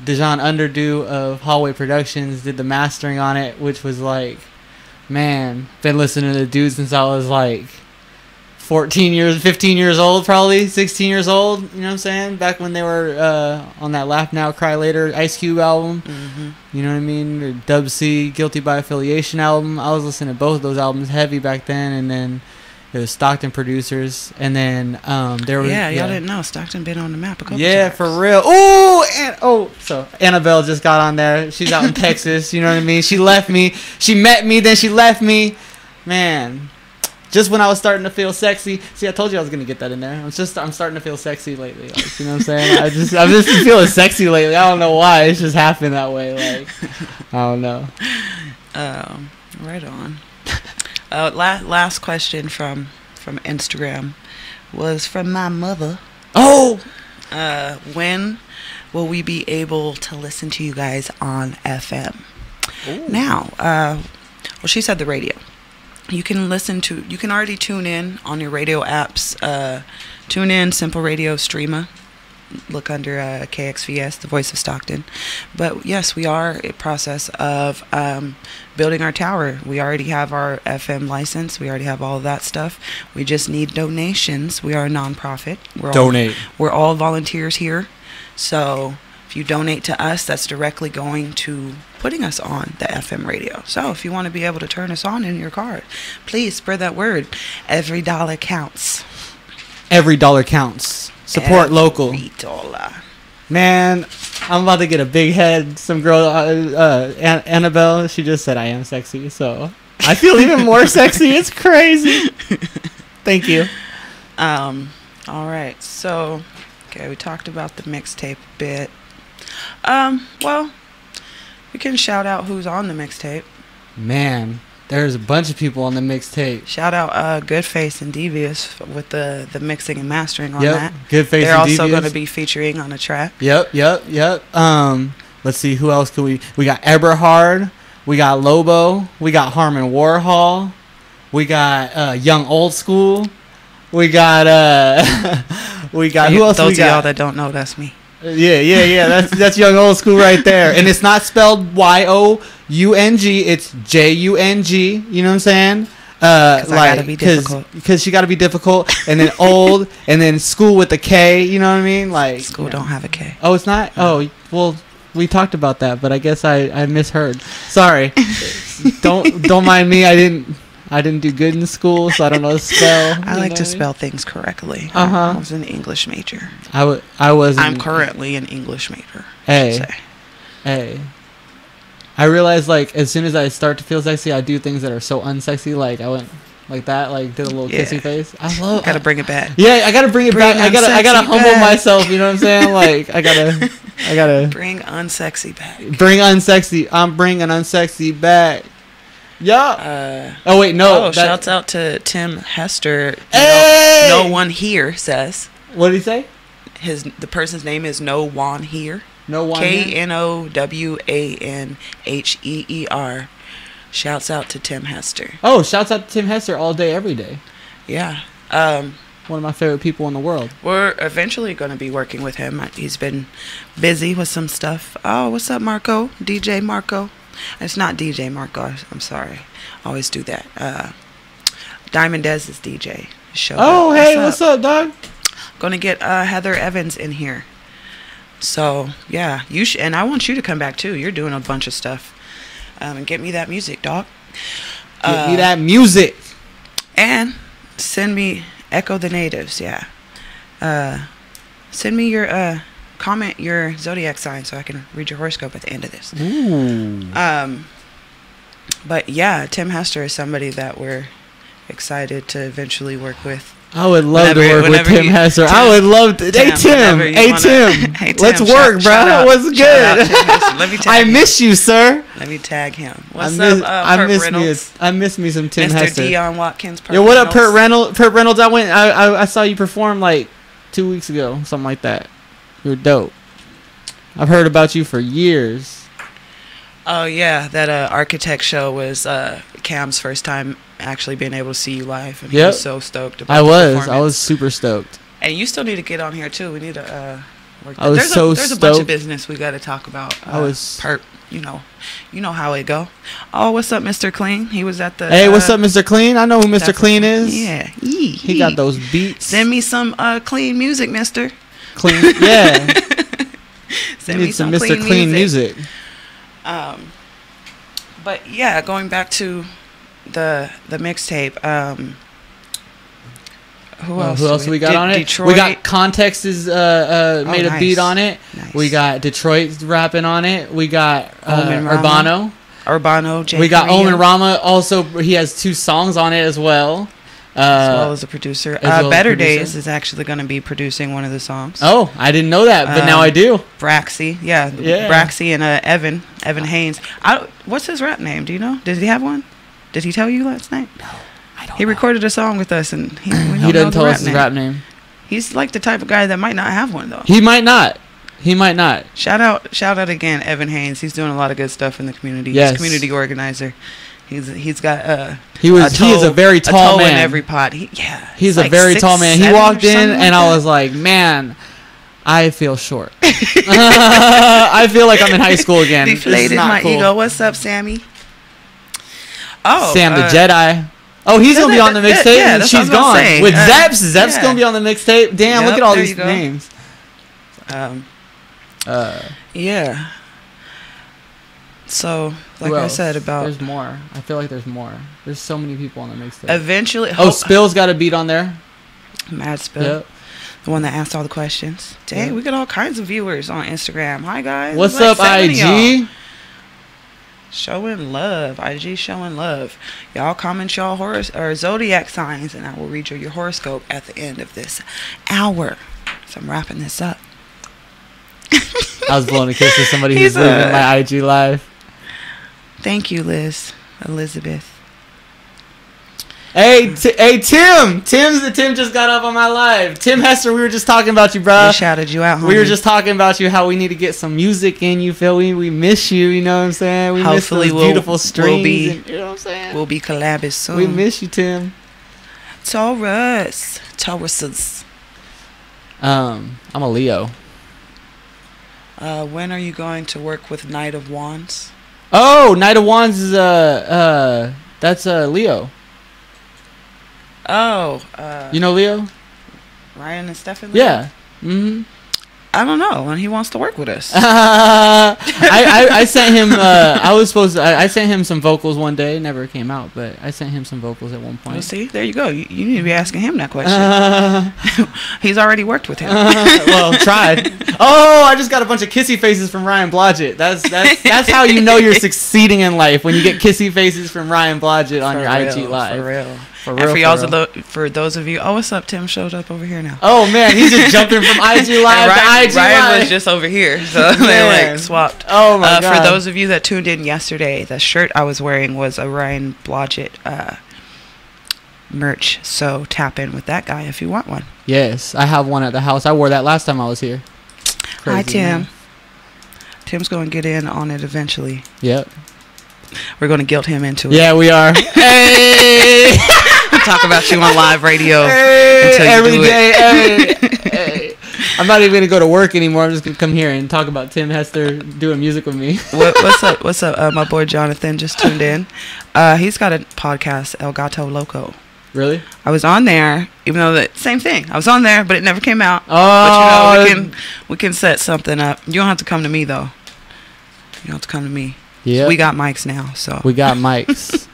Underdo of Hallway Productions did the mastering on it, which was like, man, been listening to the dude since I was like 15 years old, probably 16 years old. You know what I'm saying? Back when they were on that Laugh Now, Cry Later Ice Cube album. Mm-hmm. You know what I mean? Or Dub C, Guilty by Affiliation album. I was listening to both of those albums heavy back then, and then it was Stockton producers, and then there was y'all didn't know Stockton been on the map a couple times. For real. So Annabelle just got on there. She's out in Texas. You know what I mean? She left me. She met me, then she left me. Man. Just when I was starting to feel sexy. See, I told you I was gonna get that in there. I'm starting to feel sexy lately. Like, you know what I'm saying? I've just been feeling sexy lately. I don't know why. It's just happened that way. Like, I don't know. Right on. Last question from Instagram was from my mother. Oh. When will we be able to listen to you guys on FM? Ooh. Now, well, she said the radio. You can already tune in on your radio apps. Tune in, Simple Radio, Streama. Look under KXVS, the voice of Stockton. But yes, we are in process of building our tower. We already have our FM license. We already have all of that stuff. We just need donations. We are a nonprofit. We're all volunteers here. So if you donate to us, that's directly going to putting us on the FM radio. So if you want to be able to turn us on in your car, please spread that word. Every dollar counts. Every dollar counts. Support local. Ritola. Man, I'm about to get a big head. Some girl, Annabelle, she just said I am sexy, so I feel even more sexy. It's crazy. Thank you. All right. So, okay, we talked about the mixtape a bit. Well, we can shout out who's on the mixtape. Man, there's a bunch of people on the mixtape. Shout out Goodface and Devious with the mixing and mastering on Yep, that. Goodface They're and also Devious. going to be featuring on a track. Yep. Let's see, who else could we got Eberhard, we got Lobo, we got Harmon Warhol, we got Young Old School, we got who else Those we of got? y'all that don't know, that's me. Yeah. That's Young Old School right there, and it's not spelled Young. It's Jung. You know what I'm saying? I gotta be difficult. Because she got to be difficult, and then old, and then school with a K. You know what I mean? Like School don't have a K. Oh, it's not. Oh, well, we talked about that, but I guess I misheard. Sorry. don't mind me. I didn't do good in school, so I don't know how to spell. I like to spell things correctly. Uh-huh. I was an English major. I was. I'm currently an English major. Hey. I realized, like, as soon as I start to feel sexy, I do things that are so unsexy. Like, I went like that, like, did a little kissy face. I love. Gotta bring it back. Yeah, I gotta bring it back. I gotta humble back. myself. You know what I'm saying? Like, I gotta bring unsexy back. Bring unsexy. I'm bringing unsexy back. Yeah. Oh wait, no. Oh, shouts out to Tim Hester. Hey! No one here says. What did he say? The person's name is No One Here. No One Here. KNOWANHEER. Shouts out to Tim Hester. Oh, shouts out to Tim Hester all day, every day. Yeah. One of my favorite people in the world. We're eventually going to be working with him. He's been busy with some stuff. Oh, what's up, Marco? DJ Marco. It's not DJ Marco. I'm sorry. I always do that. Diamond Dez is DJ. Oh, hey, what's up, dog? Going to get Heather Evans in here. So, yeah. And I want you to come back, too. You're doing a bunch of stuff. And get me that music, dog. Get me that music. And send me Echo the Natives, yeah. Send me your comment your zodiac sign so I can read your horoscope at the end of this. Ooh. But yeah, Tim Hester is somebody that we're excited to eventually work with. I would love to work with Tim Hester. I would love to. Hey, Tim. Hey, Tim. Let's work, bro. What's good? Let me tag I miss you, sir. Let me tag him. What's up, I miss me some Tim Mr. Hester. Dion Watkins. Yo, what up, Pert Reynolds? I saw you perform like 2 weeks ago, something like that. You're dope. I've heard about you for years. Oh yeah, that Architect show was Cam's first time actually being able to see you live, and he was so stoked about I the was super stoked. And you still need to get on here too. We need to work. There's a bunch of business we got to talk about. Perp, you know how it go. Oh, what's up, Mr. Clean? He was at the. Hey, what's up, Mr. Clean? I know who Mr. Clean is. Yeah, he got those beats. Send me some clean music, Mister. Clean, yeah. Send me some Mr. Clean music. But yeah, going back to the mixtape. Who else we got on it? Detroit. We got Context is made a beat on it. Nice. We got Detroit rapping on it. We got Urbano. J. We got Korea. Omen Rama. Also, he has 2 songs on it as well. As well as a producer. Better Days is actually going to be producing one of the songs. Oh, I didn't know that, but now I do. Braxy, yeah. Braxy and Evan Haynes. What's his rap name? Do you know? Does he have one? Did he tell you last night? No, I don't. He recorded a song with us, and he doesn't tell us his rap name. He's like the type of guy that might not have one though. He might not. Shout out again, Evan Haynes. He's doing a lot of good stuff in the community. Yes. He's a community organizer. He's got he is a very tall man in every pot. He's a very tall man. He walked in and I was like, man, I feel short. I feel like I'm in high school again. Deflated my ego. What's up, Sammy? Oh, Sam the Jedi. Oh, he's gonna be on the mixtape. Yeah, she's gone with Zeps. Zeps gonna be on the mixtape. Damn, look at all these names. Yeah. So, like I said about... There's more. I feel like there's more. There's so many people on the mixtape. Eventually... Spill's got a beat on there. Mad Spill. Yep. The one that asked all the questions. Dang, Yeah. we got all kinds of viewers on Instagram. Hi, guys. What's There's up, 7 of y'all. IG? Showing love. IG showing love. Y'all comment y'all or zodiac signs, and I will read you your horoscope at the end of this hour. So I'm wrapping this up. I was blowing a kiss to somebody who's living my IG live. Thank you, Elizabeth. Hey, Tim! Tim just got up on my live. Tim Hester, we were just talking about you, bro. We shouted you out, homie. We were just talking about you, how we need to get some music in. You feel me? We miss you. You know what I'm saying? We Hopefully miss those beautiful strings. you know what I'm saying? We'll be collabing soon. We miss you, Tim. Tauruses. I'm a Leo. When are you going to work with Knight of Wands? Oh, Knight of Wands is that's Leo. Oh, you know Leo? Ryan and Stefan? Yeah. Mm-hmm. I don't know when he wants to work with us. I sent him. I sent him some vocals one day. It never came out, but I sent him some vocals at one point. Well, see, there you go. You need to be asking him that question. He's already worked with him. Well, tried. Oh, I just got a bunch of kissy faces from Ryan Blodgett. That's how you know you're succeeding in life, when you get kissy faces from Ryan Blodgett on your IG live. For real. For And real. for those of you, oh, what's up? Tim showed up over here now. Oh man, he's just jumping from IG live to IG Ryan live. was just over here, so they like swapped. Oh my god! For those of you that tuned in yesterday, the shirt I was wearing was a Ryan Blodgett merch. So tap in with that guy if you want one. Yes, I have one at the house. I wore that last time I was here. Hi, Crazy, Tim. man. Tim's going to get in on it eventually. Yep. We're going to guilt him into it. Yeah, we are. Hey! Talk about you on live radio Hey, until you every do day. it. Hey. I'm not even going to go to work anymore. I'm just going to come here and talk about Tim Hester doing music with me. What's up? What's up? My boy Jonathan just tuned in. He's got a podcast, El Gato Loco. Really? I was on there, even though same thing. I was on there, but it never came out. Oh, but you know, we can set something up. You don't have to come to me though. You don't have to come to me. Yeah. We got mics now, so We got mics.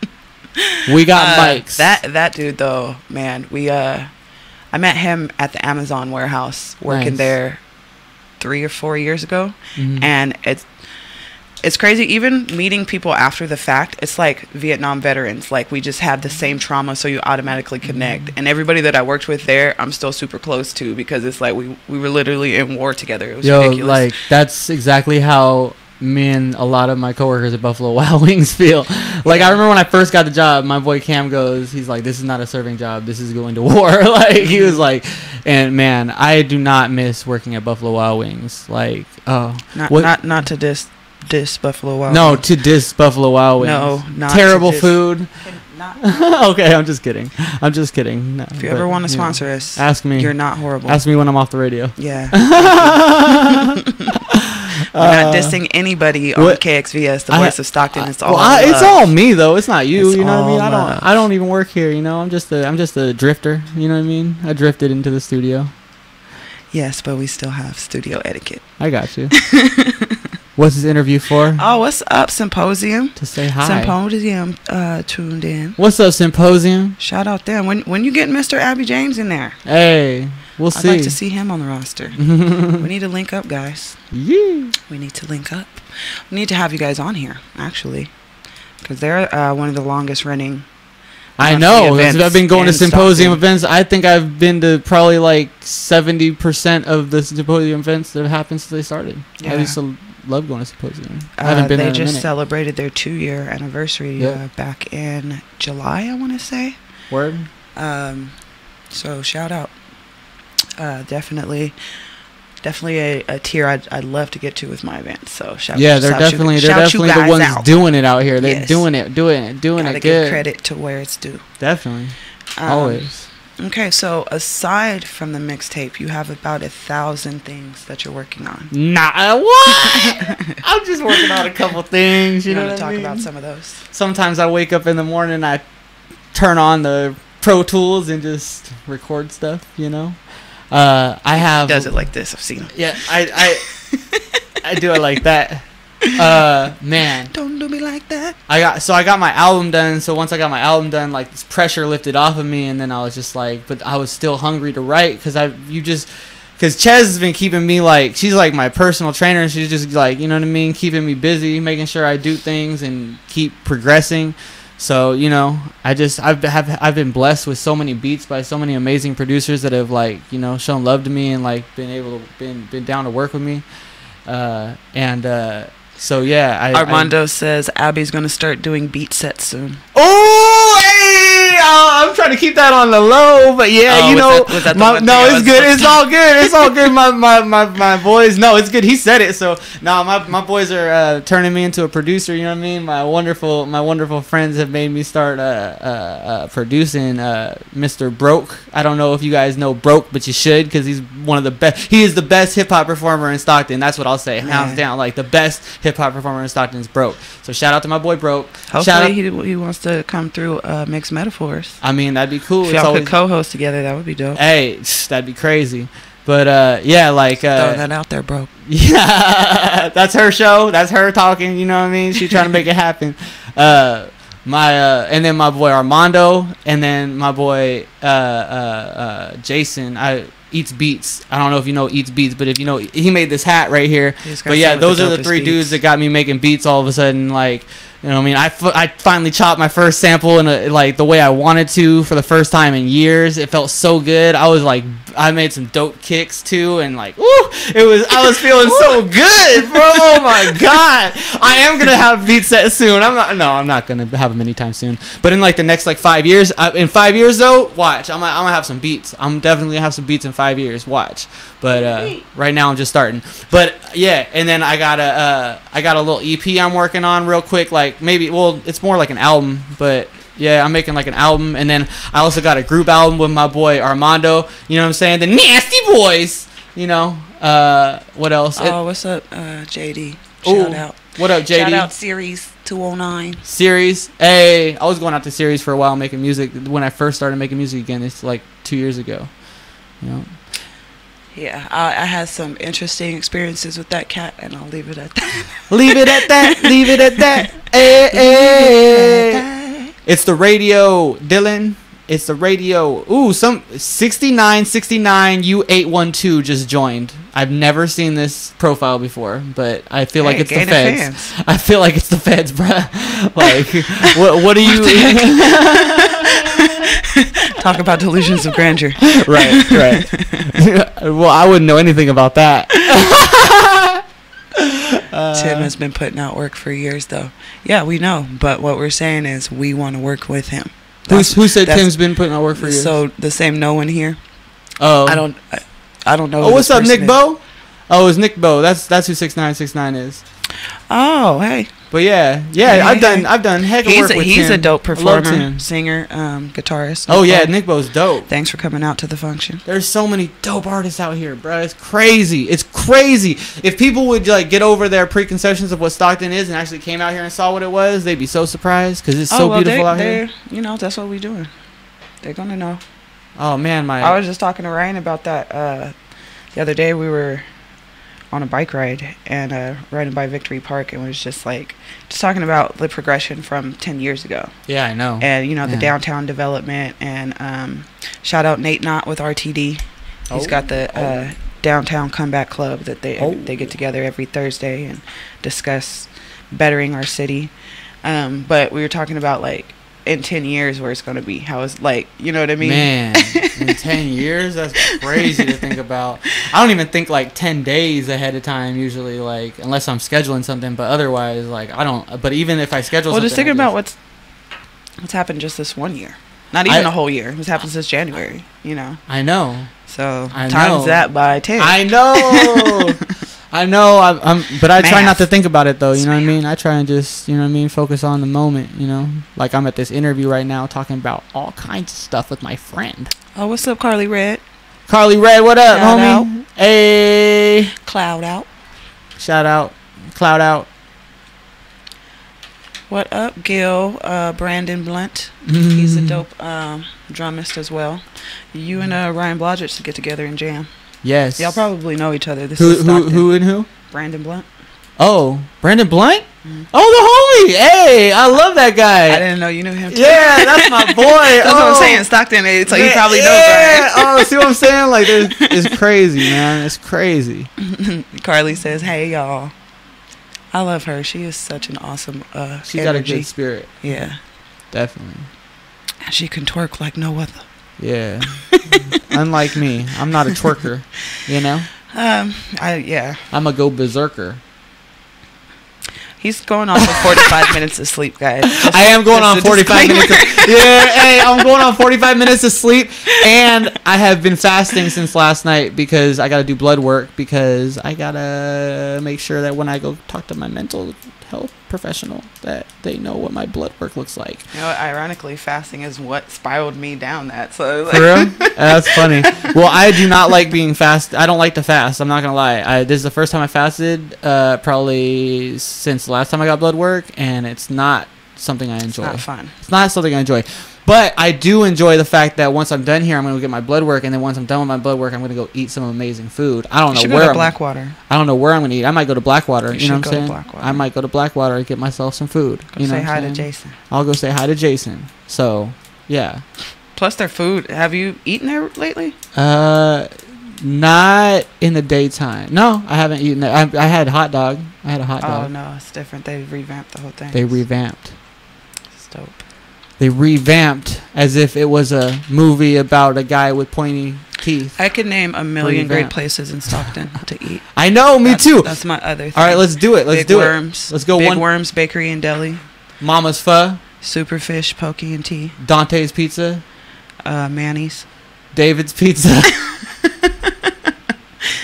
We got mics. That dude though, man. I met him at the Amazon warehouse working Nice. there 3 or 4 years ago, Mhm. and it's crazy. Even meeting people after the fact, it's like Vietnam veterans. Like we just have the same trauma, so you automatically connect. And everybody that I worked with there, I'm still super close to, because it's like we were literally in war together. It was ridiculous. Like that's exactly how me and a lot of my coworkers at Buffalo Wild Wings feel. Like I remember when I first got the job, my boy Cam he's like, "This is not a serving job. This is going to war." Like he was like, and man, I do not miss working at Buffalo Wild Wings. Like, oh, not to diss Buffalo Wild no, Wings. to diss Buffalo Wild Wings. No, not terrible to diss. food. Okay, I'm just kidding. No, If you ever want to sponsor us, ask me. You're not horrible. Ask me when I'm off the radio. Yeah. We're not dissing anybody on KXVS, the voice of Stockton. It's all it's all me though. It's not you. It's you know what I mean? all love. I don't even work here. You know, I'm just a drifter. You know what I mean? I drifted into the studio. Yes, but we still have studio etiquette. I got you. What's this interview for? Oh, what's up, Symposium? To say hi. Symposium tuned in. What's up, Symposium? Shout out them. When you get Mr. Abbey James in there? Hey, we'll see. I'd like to see him on the roster. We need to link up, guys. Yeah. We need to link up. We need to have you guys on here, actually, because they're one of the longest running. I know. events I've been going to in Symposium Stockton. events. I think I've been to probably like 70% of the Symposium events that have happened since they started. Yeah. I used to love going to Symposium. I haven't been they there in a just minute. celebrated their 2-year anniversary back in July, I want to say. Word. So shout out. Definitely a tier I'd love to get to with my events. So shout Yeah, they're definitely the ones out. doing it out here. They're Yes. doing it Gotta it give good. credit to where it's due. Definitely. Always. Okay, so aside from the mixtape, you have about 1,000 things that you're working on. Nah, what? I'm just working on a couple things. You know want what to I talk mean? about some of those? Sometimes I wake up in the morning, I turn on the Pro Tools and just record stuff. You know, I have. He does it like this. I've seen him. Yeah, I do it like that. Man, don't do me like that. I got my album done. So once I got my album done, like this pressure lifted off of me, and then I was just like, but I was still hungry to write because Chezz has been keeping me like, she's like my personal trainer, and she's just like, you know what I mean, keeping me busy, making sure I do things and keep progressing. So, you know, I've been blessed with so many beats by so many amazing producers that have, like, you know, shown love to me and like been down to work with me. So yeah, Armando says Abby's gonna start doing beat sets soon. Oh, hey! I'm trying to keep that on the low, but yeah, you know, it's good. It's all good. It's all good. My boys, no, it's good. He said it, so now my boys are turning me into a producer. You know what I mean? My wonderful friends have made me start producing Mr. Broke. I don't know if you guys know Broke, but you should, because he's one of the best. He is the best hip hop performer in Stockton. That's what I'll say, hands down. Like the best hip hop performer in Stockton is Broke. So shout out to my boy Broke. Hopefully he wants to come through Mixed Metaphors. I mean, that'd be cool. If y'all could co-host together, that would be dope. Hey, that'd be crazy. But yeah, like throwing that out there, bro. Yeah, that's her show. That's her talking. You know what I mean? She's trying to make it happen. And then my boy Armando, and then my boy Jason. Eats Beats. I don't know if you know Eats Beats, but if you know, he made this hat right here. But yeah, those are the three dudes that got me making beats all of a sudden. Like, you know what I mean? I finally chopped my first sample in like the way I wanted to for the first time in years. It felt so good. I was like, I made some dope kicks too, and like, woo! I was feeling so good, bro. Oh my god! I am gonna have beat set soon. I'm not gonna have them anytime soon. But in like the next like 5 years, in 5 years though, watch. I'm gonna have some beats. I'm definitely gonna have some beats in 5 years. Watch. But right now I'm just starting. But yeah, and then I got a little EP I'm working on real quick. Like maybe, well, it's more like an album, but. Yeah, I'm making like an album, and then I also got a group album with my boy Armando. You know what I'm saying? The Nasty Boys. You know. What else? Oh, what's up, JD? Shout out. What up, JD? Shout out Series 209. Series. Hey, I was going out to Series for a while making music. When I first started making music again, it's like 2 years ago. You know. Yeah, I had some interesting experiences with that cat, and I'll leave it at that. Leave it at that. Leave it at that. Hey, hey. It's the radio, Dylan. It's the radio. Ooh, some 6969 U812 just joined. I've never seen this profile before, but I feel like it's the feds. I feel like it's the feds, bruh. Like, what do you... Talk about delusions of grandeur. Right. Well, I wouldn't know anything about that. Tim has been putting out work for years, though. Yeah, we know, but what we're saying is we want to work with him. Who said Tim's been putting out work for years? So the same no one here. Oh, I don't know. Oh, what's up, Nick Bo? Oh, it's Nick Bo. That's who 6969 is. Oh, hey. But yeah, I've done heck of work with Tim. He's a dope performer, singer, guitarist. Oh yeah, Nick Bo's dope. Thanks for coming out to the function. There's so many dope artists out here, bro. It's crazy. It's crazy. If people would like get over their preconceptions of what Stockton is and actually came out here and saw what it was, they'd be so surprised because it's so beautiful out here. You know, that's what we're doing. They're gonna know. Oh man, I was just talking to Ryan about that the other day. We were on a bike ride and riding by Victory Park, and was just talking about the progression from 10 years ago. Yeah, I know. And you know, the downtown development, and shout out Nate Knott with RTD. He's got the downtown comeback club that they get together every Thursday and discuss bettering our city. But we were talking about like in 10 years where it's going to be, how it's like, you know what I mean? Man, in 10 years, that's crazy to think about. I don't even think like 10 days ahead of time usually, like, unless I'm scheduling something, but otherwise, like, I don't, but even if I schedule something. Well, just thinking about what's happened just this 1 year. Not even a whole year. What's happened since January, you know? I know. So, times that by 10. I know. I know, but I try not to think about it though, you know what I mean? I try and just, you know what I mean, focus on the moment, you know? Like I'm at this interview right now talking about all kinds of stuff with my friend. Oh, what's up, Carly Red? Carly Red, what up, Shout homie? Out. Hey. Cloud out. Shout out. Cloud out. What up, Gil? Brandon Blunt. He's a dope drummist as well. You and Ryan Blodgett should get together and jam. Yes. Y'all probably know each other. Who and who? Brandon Blunt. Oh, Brandon Blunt? Oh, the homie! Hey, I love that guy. I didn't know you knew him too. Yeah, that's my boy. That's what I'm saying. Stockton, so you probably know Brian. Oh, see what I'm saying? Like, it's crazy, man. It's crazy. Carly says, "Hey, y'all." I love her. She is such an awesome She energy. got a good spirit. Yeah. Definitely. She can twerk like no other. Yeah. Unlike me. I'm not a twerker, you know? Yeah. I'm a go berserker. He's going on for 45 minutes of sleep, guys. I am going on 45 minutes. Hey, I'm going on 45 minutes of sleep, and I have been fasting since last night because I got to do blood work because I got to make sure that when I go talk to my mental health professional that they know what my blood work looks like. You know, ironically, fasting is what spiraled me down that. So, For real? That's funny. Well, I do not like being fast. I don't like to fast. I'm not gonna lie. This is the first time I fasted, probably since the last time I got blood work, and it's not something I enjoy. It's not fun. It's not something I enjoy. But I do enjoy the fact that once I'm done here, I'm going to get my blood work, and then once I'm done with my blood work, I'm going to go eat some amazing food. I don't know where. Go to Blackwater. I don't know where I'm going to eat. I might go to Blackwater. You know what I'm saying? Blackwater. I might go to Blackwater and get myself some food. Go you know say hi to Jason. I'll go say hi to Jason. So, yeah. Plus their food. Have you eaten there lately? Not in the daytime. No, I haven't eaten there. I had hot dog. I had a hot dog. Oh no, it's different. They revamped the whole thing. They revamped. It's dope. They revamped as if it was a movie about a guy with pointy teeth. I could name a million great places in Stockton to eat. I know, me too. That's my other thing. All right, let's do it. Let's do it. Let's go. Big Worms Bakery and Deli. Mama's Pho. Superfish Poke and Tea. Dante's Pizza. Manny's. David's Pizza.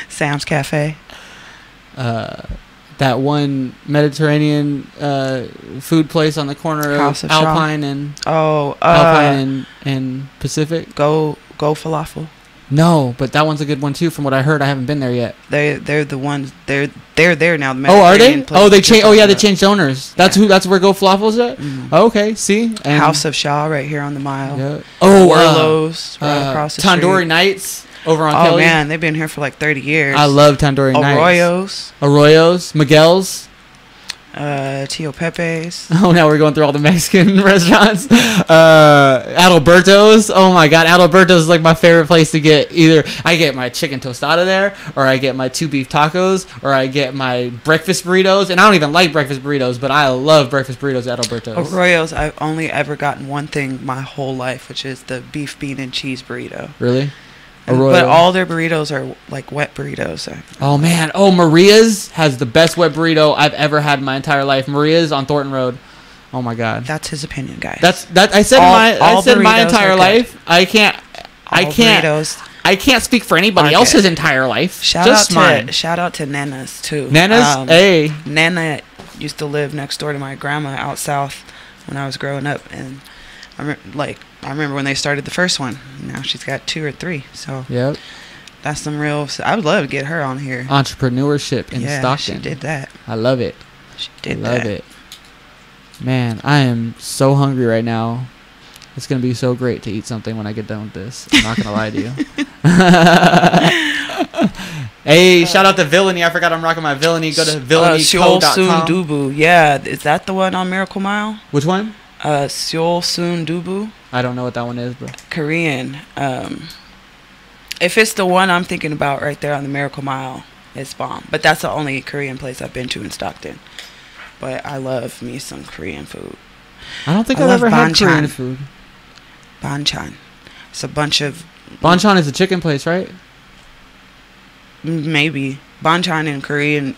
Sam's Cafe. That one Mediterranean food place on the corner of Alpine and Alpine and Pacific. Go Falafel. No, but that one's a good one too. From what I heard, I haven't been there yet. They're the ones. They're there now. The Are they? place They changed. Oh yeah, they changed owners. That's who. That's where Go Falafel's at. Mm-hmm. Okay, see. And House of Shaw right here on the mile. Yeah. Warlow's right across the street. Tandoori Nights over on Oh Kelly. Man, they've been here for like 30 years. I love Tandoori Nights. Arroyo's, Miguel's. Tio Pepe's. Oh, now we're going through all the Mexican restaurants. Adalberto's. Oh my God, Adalberto's is like my favorite place to get. Either I get my chicken tostada there, or I get my 2 beef tacos, or I get my breakfast burritos. And I don't even like breakfast burritos, but I love breakfast burritos at Adalberto's. Arroyo's, I've only ever gotten one thing my whole life, which is the beef, bean, and cheese burrito. Really? But all their burritos are like wet burritos. Oh man! Oh, Maria's has the best wet burrito I've ever had in my entire life. Maria's on Thornton Road. Oh my God! That's his opinion, guys. I said my entire life. I can't speak for anybody else's entire life. Shout out to Nana's too. Nana's, Nana used to live next door to my grandma out south when I was growing up, and I remember when they started the first one. Now she's got 2 or 3. So yep, that's some real. I would love to get her on here. Entrepreneurship in Stockton. She did that. I love it. She did love it. Man, I am so hungry right now. It's gonna be so great to eat something when I get done with this. I'm not gonna lie to you. Hey, shout out to Villainy. I forgot I'm rocking my Villainy. Go to villainy.com. Dubu. Yeah, is that the one on Miracle Mile? Which one? Seol Soon Dubu. I don't know what that one is, bro. Korean. If it's the one I'm thinking about right there on the Miracle Mile, it's bomb. But that's the only Korean place I've been to in Stockton. But I love me some Korean food. I don't think I've ever had Korean food. Banchan. It's a bunch of... Banchan is a chicken place, right? Maybe. Banchan in Korean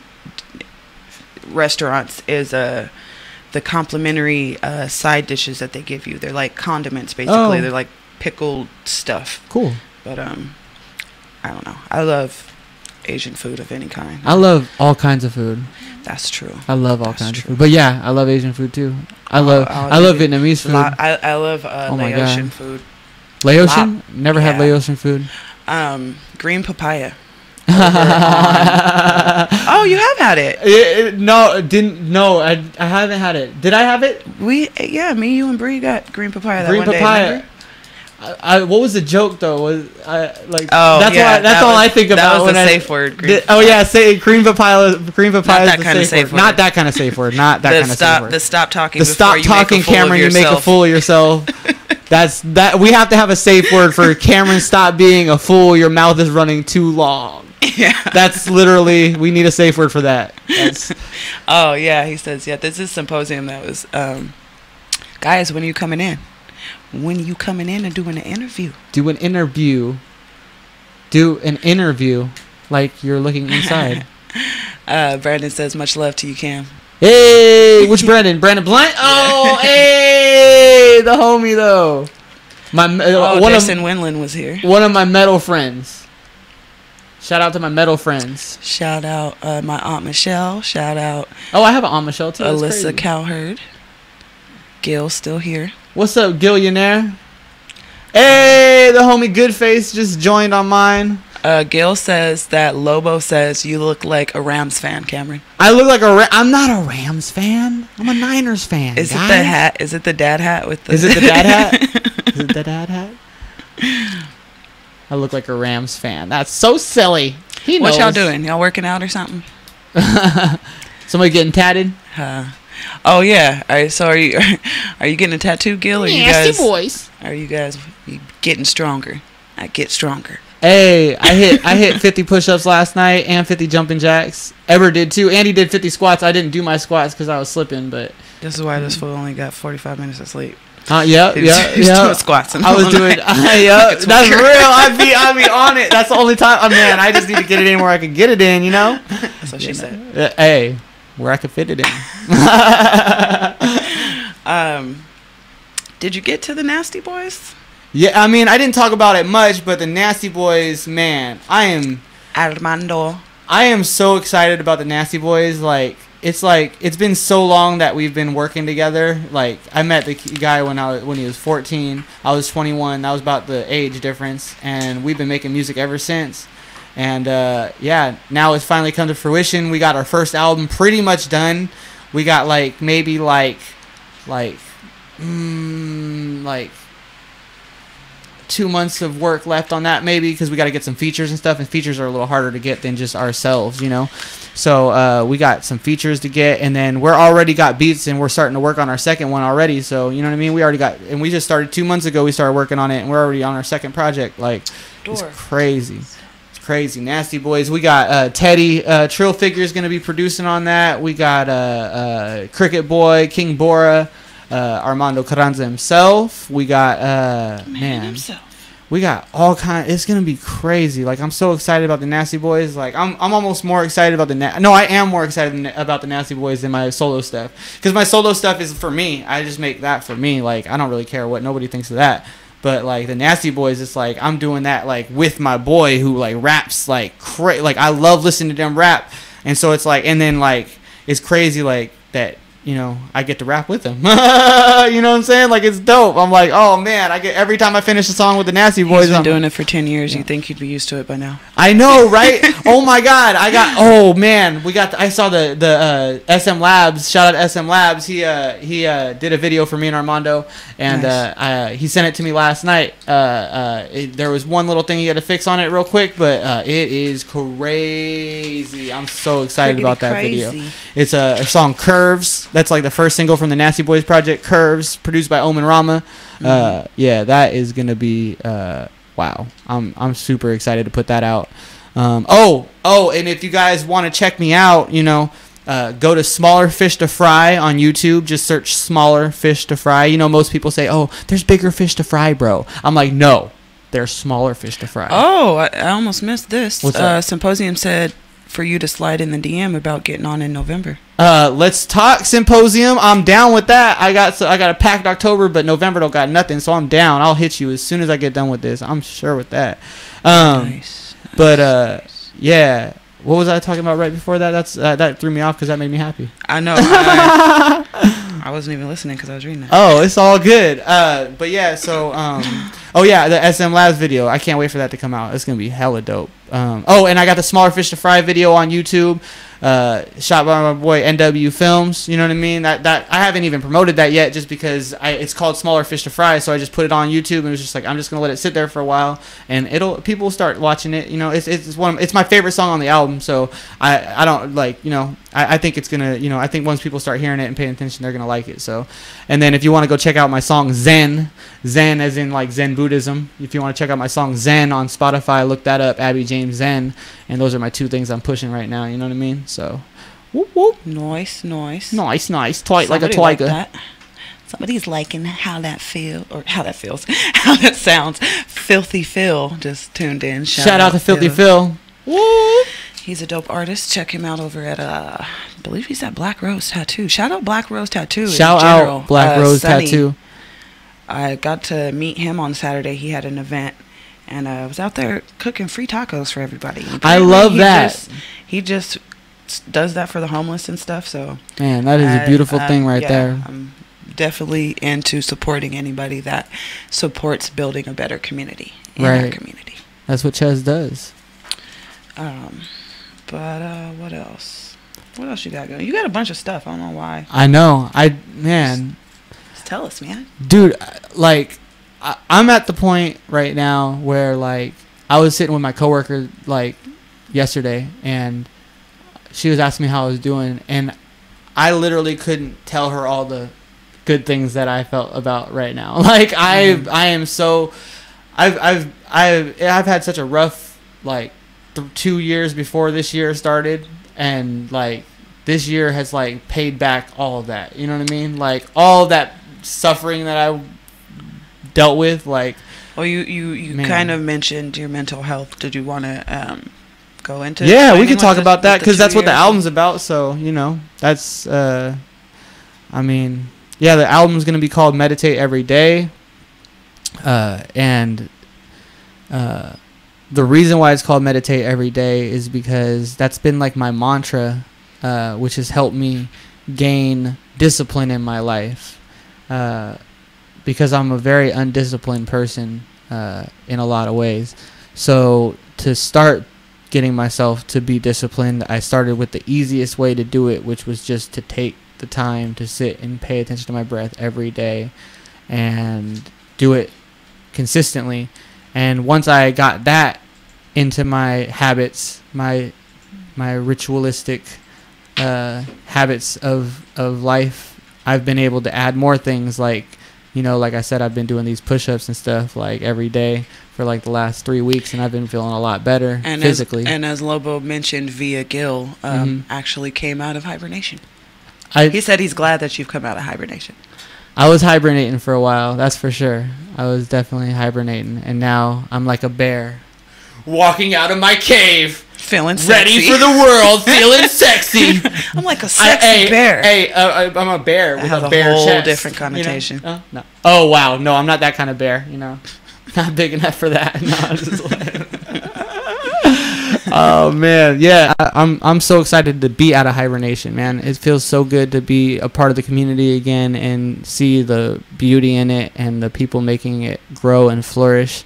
restaurants is the complimentary side dishes that they give you. They're like condiments, basically. Oh. They're like pickled stuff. Cool. But I don't know. I love Asian food of any kind. I love all kinds of food. That's true. I love all kinds of food. But yeah, I love Asian food too. I love Vietnamese food. I love Laotian food. Laotian? Never had Laotian food. Green papaya. Oh, you have had it. I haven't had it. Did I have it? Me, you, and Bree got green papaya. Green papaya. What was the joke though? Was like that's all I think about. That was the safe word. Say cream papaya. Cream papaya is the safe word. Not that kind of safe word. Not that kind of safe word. The stop talking. The stop talking, Cameron. You make a fool of yourself. That's that. We have to have a safe word for Cameron. Stop being a fool. Your mouth is running too long. Yeah. That's literally. We need a safe word for that. Oh yeah, he says This is symposium that was. Guys, when are you coming in? When are you coming in and doing an interview? Do an interview. Like you're looking inside. Brandon says much love to you, Cam. Hey, which Brandon? Brandon Blunt? Oh, hey, the homie though. Jason Winland was here. One of my metal friends. Shout out to my metal friends. Shout out my Aunt Michelle. Shout out. Oh, I have an Aunt Michelle too. Alyssa Cowherd. Gil's still here. What's up, Gillionaire? Hey, the homie Goodface just joined on mine. Gil says that Lobo says you look like a Rams fan, Cameron. I look like I'm not a Rams fan. I'm a Niners fan. Is it the hat? Is it the dad hat with the? Is it the dad hat? Is it the dad hat? I look like a Rams fan. That's so silly. He knows. What y'all doing? Y'all working out or something? Somebody getting tatted? Oh yeah. All right. So are you getting a tattoo, Gil? Or Nasty boys. Are you guys getting stronger? I get stronger. Hey, I hit 50 push-ups last night and 50 jumping jacks. Ever did too. Andy did 50 squats. I didn't do my squats because I was slipping, but this is why this fool only got 45 minutes of sleep. Yeah. Doing squats. I was doing. That's real. I be on it. That's the only time. Oh man, I just need to get it in where I can get it in. You know. That's what she said. Hey, where I can fit it in. Did you get to the Nasty Boys? Yeah, I mean, I didn't talk about it much, but the Nasty Boys, man, Armando. I am so excited about the Nasty Boys. It's been so long that we've been working together. Like, I met the guy when he was 14. I was 21. That was about the age difference, and we've been making music ever since. And now it's finally come to fruition. We got our first album pretty much done. We got maybe 2 months of work left on that, maybe, because we got to get some features and stuff, and features are a little harder to get than just ourselves, you know. So we got some features to get, and then we're already got beats, and we're starting to work on our second one already. So you know what I mean? We already got, and we just started 2 months ago. We started working on it, and we're already on our second project. It's crazy. It's crazy. Nasty Boys. We got Teddy Trill Figure is going to be producing on that. We got Cricket Boy, King Bora. Armando Carranza himself. We got himself. We got all kind. It's gonna be crazy. I'm so excited about the Nasty Boys. I'm almost more excited about I am more excited about the Nasty Boys than my solo stuff, because my solo stuff is for me. I just make that for me. I don't really care what nobody thinks of that. But the Nasty Boys, it's I'm doing that with my boy who raps I love listening to them rap, and so it's and then it's crazy that. You know, I get to rap with them. You know what I'm saying? It's dope. I'm oh man, every time I finish a song with the Nasty Boys. He's been doing it for 10 years. Yeah. You think you'd be used to it by now? I know, right? Oh my God, I saw the SM Labs. Shout out to SM Labs. He did a video for me and Armando, and nice. He sent it to me last night. There was one little thing he had to fix on it real quick, but it is crazy. I'm so excited about that video. It's a song Curves. That's the first single from the Nasty Boys project, Curves, produced by Omen Rama. Yeah, that is gonna be wow. I'm super excited to put that out. And if you guys want to check me out, go to Smaller Fish to Fry on YouTube. Just search Smaller Fish to Fry. Most people say, "Oh, there's bigger fish to fry, bro." I'm no, there's smaller fish to fry. Oh, I almost missed this. What's that? Symposium said for you to slide in the DM about getting on in November. Let's talk, Symposium. I'm down with that. I got a packed October, but November don't got nothing, so I'm down. I'll hit you as soon as I get done with this. I'm sure with that. Nice. Yeah. What was I talking about right before that? That threw me off because that made me happy. I know. I wasn't even listening because I was reading it. Oh, it's all good. But yeah, so the SM Labs video. I can't wait for that to come out. It's gonna be hella dope. Oh, and I got the Smaller Fish to Fry video on YouTube, shot by my boy NW Films. You know what I mean? That I haven't even promoted that yet, just because it's called Smaller Fish to Fry. So I just put it on YouTube, and it was just like, I'm just gonna let it sit there for a while, and people will start watching it. You know, it's my favorite song on the album. So I don't like, you know, I think it's gonna, you know, I think once people start hearing it and paying attention, they're gonna like it. So, and then if you want to go check out my song Zen as in like Zen Buddhism. If you want to check out my song Zen on Spotify, look that up, Abbey James Zen. And those are my two things I'm pushing right now. You know what I mean? So, whoop whoop. Nice. Tight like a tiger. Like Somebody's liking how that feels, how that sounds. Filthy Phil just tuned in. Shout out to Filthy Phil. Woo! He's a dope artist. Check him out over at I believe he's at Black Rose Tattoo. Shout out Black Rose Tattoo. Shout out Black Rose Tattoo. I got to meet him on Saturday. He had an event, and I was out there cooking free tacos for everybody. I love that. He just does that for the homeless and stuff. So man, that is a beautiful thing right there. I'm definitely into supporting anybody that supports building a better community in our community. That's what Chezz does. But what else? What else you got going? You got a bunch of stuff. I don't know why. I know. Man. Just tell us, man. Dude, like, I'm at the point right now where, like, I was sitting with my coworker, like, yesterday, and she was asking me how I was doing, and I literally couldn't tell her all the good things that I felt about right now. Like, I am so, I've had such a rough, like, 2 years before this year started, and like this year has like paid back all of that. You know what I mean? Like all of that suffering that I dealt with. Like, well, you kind of mentioned your mental health. Did you want to go into? Yeah, we could talk about that because that's what the album's about. So you know, that's I mean, yeah, the album's gonna be called Meditate Every Day, and the reason why it's called Meditate Every Day is because that's been like my mantra, which has helped me gain discipline in my life, because I'm a very undisciplined person in a lot of ways. So to start getting myself to be disciplined, I started with the easiest way to do it, which was just to take the time to sit and pay attention to my breath every day and do it consistently. And once I got that into my habits, my ritualistic habits of life, I've been able to add more things, like, you know, like I said, I've been doing these push-ups and stuff like every day for like the last 3 weeks, and I've been feeling a lot better physically. As Lobo mentioned, Via Gill actually came out of hibernation. He said he's glad that you've come out of hibernation. I was hibernating for a while, that's for sure. I was definitely hibernating, and now I'm like a bear, walking out of my cave, feeling sexy, ready for the world, feeling sexy. I'm like a sexy bear. Hey, I'm a bear with a bare whole chest. Different connotation. You know? No. Oh wow, no, I'm not that kind of bear. You know, not big enough for that. No, I'm just like. Oh man, yeah, I'm so excited to be out of hibernation, man. It feels so good to be a part of the community again and see the beauty in it and the people making it grow and flourish.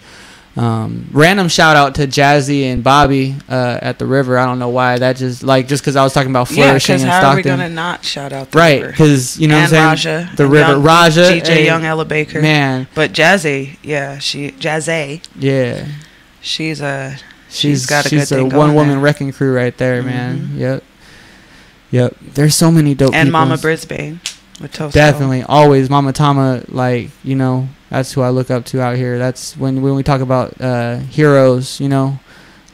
Random shout out to Jazzy and Bobby at the river. I don't know why, that just because I was talking about flourishing in Stockton. How are we gonna not shout out the right? river? Because you know and what I'm saying. Raja, the river, young, Raja, GJ Young, Ella Baker, man. But Jazzy, yeah, Jazzy, yeah, she's got a she's good thing a going one-woman there. wrecking crew right there, man. Yep. There's so many dope people. And Mama Brisbane with Toast. Definitely, always Mama Tama. Like, you know, that's who I look up to out here. That's when we talk about heroes. You know,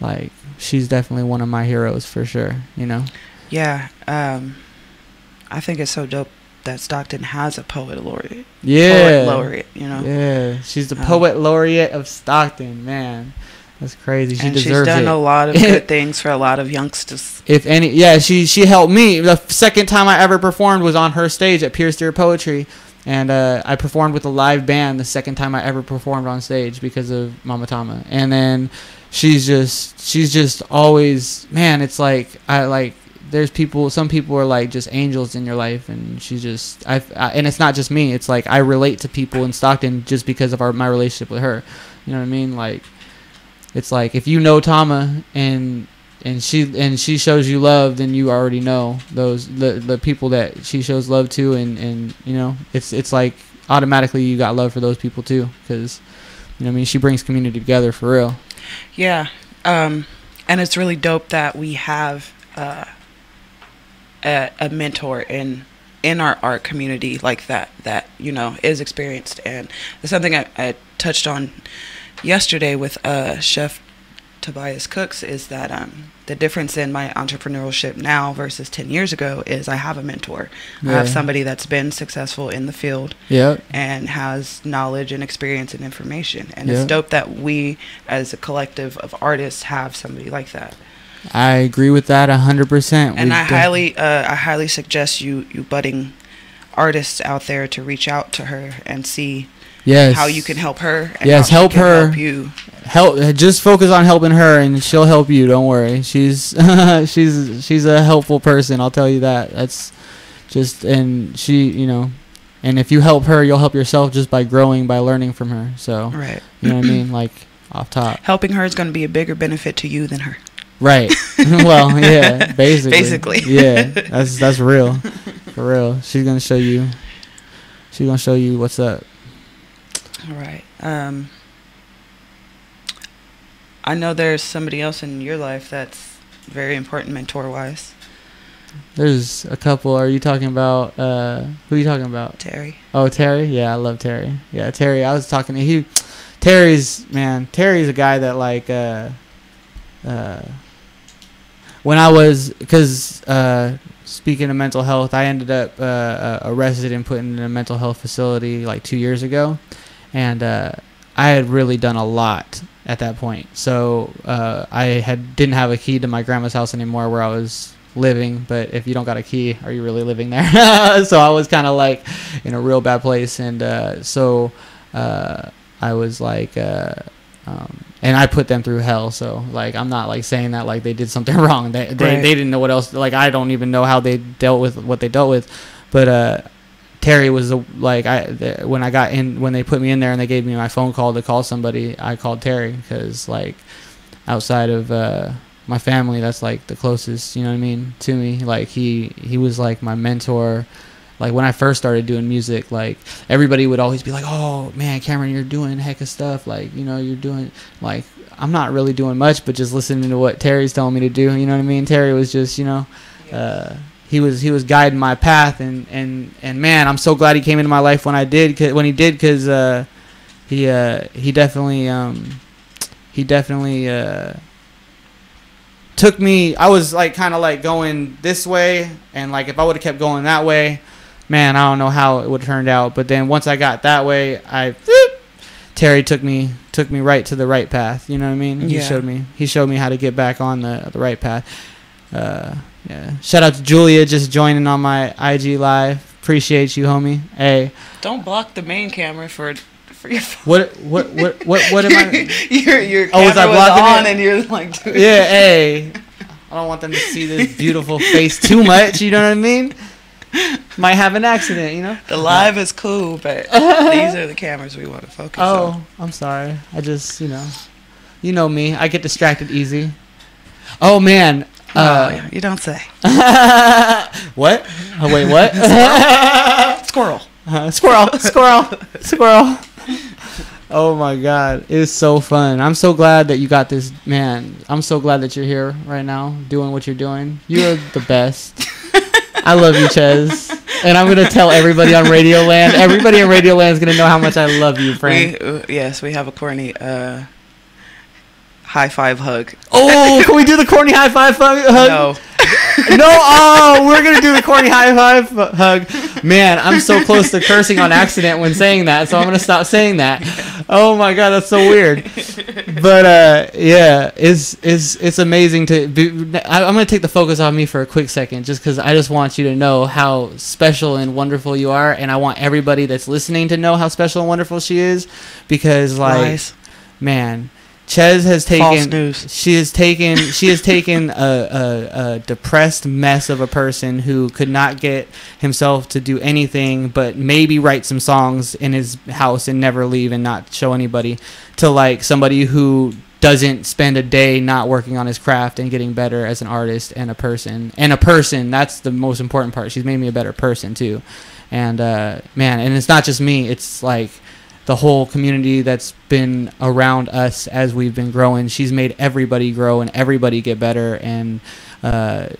like she's definitely one of my heroes for sure. You know. Yeah. I think it's so dope that Stockton has a poet laureate. Yeah. Poet laureate. You know. Yeah, she's the poet laureate of Stockton, man. That's crazy. She deserves it. And she's done a lot of good things for a lot of youngsters. If any, yeah, she helped me. The second time I ever performed was on her stage at Pierce Deer Poetry, and I performed with a live band the second time I ever performed on stage because of Mama Tama. And then she's just always, man. It's like there's some people are like just angels in your life, and she's just and it's not just me. It's like I relate to people in Stockton just because of my relationship with her. You know what I mean? Like. it's like if you know Tama and she shows you love, then you already know the people that she shows love to, and you know, it's like automatically you got love for those people too, because you know what I mean, she brings community together for real. Yeah, and it's really dope that we have a mentor in our art community like that you know is experienced. And it's something I touched on yesterday with Chef Tobias Cooks, is that the difference in my entrepreneurship now versus 10 years ago is I have a mentor. Yeah. I have somebody that's been successful in the field, yeah, and has knowledge and experience and information. And yeah, it's dope that we as a collective of artists have somebody like that. I agree with that 100%. And I highly suggest you budding artists out there to reach out to her and see how you can help her. And yes, how help she can her. Help you. Just focus on helping her, and she'll help you. Don't worry. She's she's a helpful person. I'll tell you that. That's just, and she, you know, and if you help her, you'll help yourself just by growing, by learning from her. So right, you know what I mean? Like off top, helping her is going to be a bigger benefit to you than her. Right. Well, yeah, basically. Yeah, that's real. For real. She's gonna show you what's up. All right. I know there's somebody else in your life that's very important mentor wise. There's a couple. Are you talking about who are you talking about? Terry. Oh, Terry? Yeah, I love Terry. Yeah, Terry. I was talking to Terry's a guy that like when I was, because speaking of mental health, I ended up arrested and put in a mental health facility like 2 years ago, and I had really done a lot at that point. So I didn't have a key to my grandma's house anymore where I was living, but if you don't got a key, are you really living there? So I was kind of like in a real bad place, and so I was like and I put them through hell. So like I'm not like saying that like they did something wrong. They didn't know what else. Like I don't even know how they dealt with what they dealt with. But Terry was when they put me in there and they gave me my phone call to call somebody, I called Terry, because like outside of my family, that's like the closest, you know what I mean, to me. Like he was like my mentor. Like when I first started doing music, like everybody would always be like, "Oh man, Cameron, you're doing heck of stuff. Like, you know, you're doing like, I'm not really doing much, but just listening to what Terry's telling me to do." You know what I mean? Terry was just, you know, he was guiding my path, and man, I'm so glad he came into my life when he did, because he definitely took me. I was like kind of like going this way, and like if I would have kept going that way, man, I don't know how it would have turned out. But then once I got that way, Terry took me right to the right path. You know what I mean? Yeah. He showed me how to get back on the right path. Yeah. Shout out to Julia, just joining on my IG live. Appreciate you, homie. Hey. Don't block the main camera for your phone. What am I? Your was I camera was blocking on it? and you're like doing Yeah, hey. I don't want them to see this beautiful face too much, you know what I mean? Might have an accident, you know? The live is cool, but these are the cameras we want to focus on. Oh, I'm sorry. I just, you know me. I get distracted easy. Oh, man. You don't say. What? Oh, wait, what? Squirrel. Squirrel. Oh my God, it's so fun. I'm so glad that you got this, man. I'm so glad that you're here right now doing what you're doing. You're the best. I love you, Chezz. And I'm going to tell everybody on Radio Land. Everybody in Radio Land is going to know how much I love you, friend. Yes, we have a corny high five hug. Oh, can we do the corny high five hug? No. No, oh, we're going to do the corny high five hug. Man, I'm so close to cursing on accident when saying that, so I'm going to stop saying that. Oh my God, that's so weird. But yeah, it's amazing to be. I'm going to take the focus off me for a quick second, just because I just want you to know how special and wonderful you are, and I want everybody that's listening to know how special and wonderful she is, because like, man, Chezz has taken. False news. She has taken a depressed mess of a person who could not get himself to do anything but maybe write some songs in his house and never leave and not show anybody, to like somebody who doesn't spend a day not working on his craft and getting better as an artist and a person. And a person, that's the most important part. She's made me a better person too. And man, and it's not just me. It's like the whole community that's been around us as we've been growing. She's made everybody grow and everybody get better. And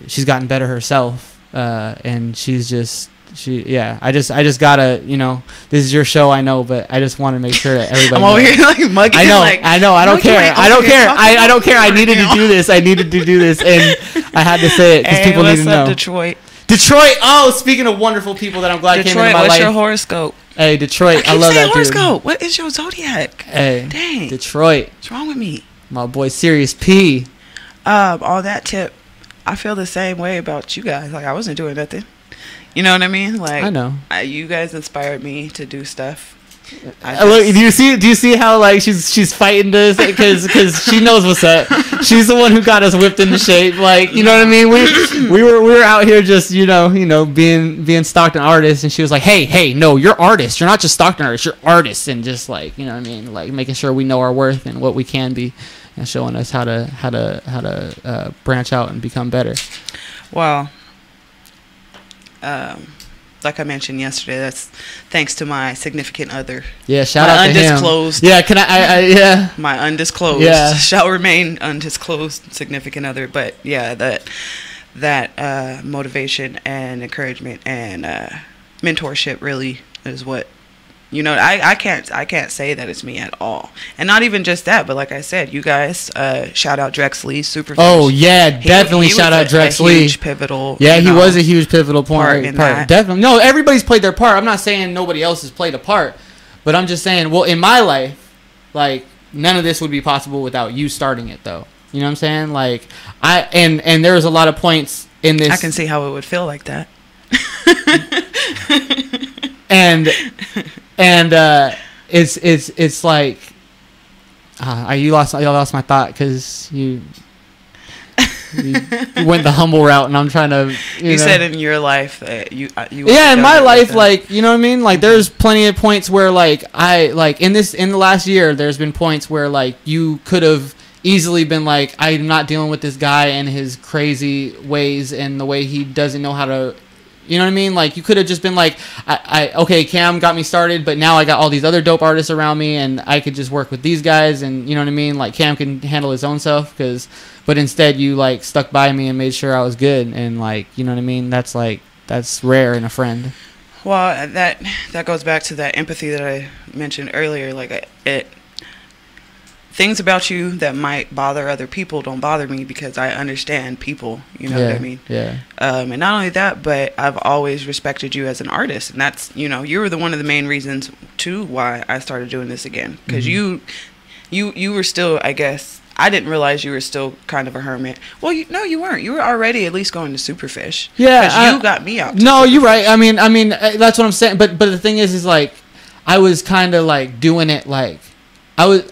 she's gotten better herself. And she's just... I just gotta, you know, this is your show, I know, but I just want to make sure that everybody. I'm over here like mugging. I know, like, I don't care. I don't care. I don't care. I needed to do this. And I had to say it because people need to know. What's up, Detroit? Detroit. Oh, speaking of wonderful people that I'm glad came into my life. What's your horoscope? Hey, Detroit. I love that horoscope. What is your zodiac? Hey, dang. Detroit. What's wrong with me? My boy, Sirius P. All that tip. I feel the same way about you guys. Like I wasn't doing nothing. You know what I mean? Like I know. You guys inspired me to do stuff. Look, do you see how like she's fighting this because she knows what's up. She's the one who got us whipped into shape. Like, you know what I mean? We were out here just you know being Stockton artists, and she was like, hey, no, you're artists. You're not just Stockton artists. You're artists, and just like, you know what I mean, like making sure we know our worth and what we can be, and showing us how to branch out and become better. Well. Like I mentioned yesterday, that's thanks to my significant other. Yeah, shout out to him. Undisclosed. Yeah, can yeah. My undisclosed shall remain undisclosed significant other, but yeah, that motivation and encouragement and mentorship really is what. You know, I can't say that it's me at all, and not even just that, but like I said, you guys, shout out Drexley, Superfish. Oh yeah, definitely shout out Drexley. Huge pivotal. Yeah, he was a huge pivotal part in that. Definitely. No, everybody's played their part. I'm not saying nobody else has played a part, but I'm just saying, well, in my life, like none of this would be possible without you starting it, though. You know what I'm saying? Like and there was a lot of points in this. I can see how it would feel like that. and it's like you lost my thought because you went the humble route, and I'm trying to you know. Said in your life that you yeah, in my life, like, you know what I mean, like there's plenty of points where like I like in the last year there's been points where like you could have easily been like, I'm not dealing with this guy and his crazy ways and the way he doesn't know how to. You know what I mean? Like, you could have just been like, okay, Cam got me started, but now I got all these other dope artists around me, and I could just work with these guys, and you know what I mean? Like, Cam can handle his own stuff, but instead you, like, stuck by me and made sure I was good, and, like, you know what I mean? That's rare in a friend. Well, that goes back to that empathy that I mentioned earlier. Like, things about you that might bother other people don't bother me because I understand people. You know what I mean? Yeah. And not only that, but I've always respected you as an artist, and that's, you know, you were one of the main reasons too why I started doing this again, because you were still, I guess, I didn't realize you were still kind of a hermit. Well, no, you weren't. You were already at least going to Superfish. Yeah, because you got me out. No, you're right. I mean, that's what I'm saying. But the thing is like, I was kind of like doing it like I was.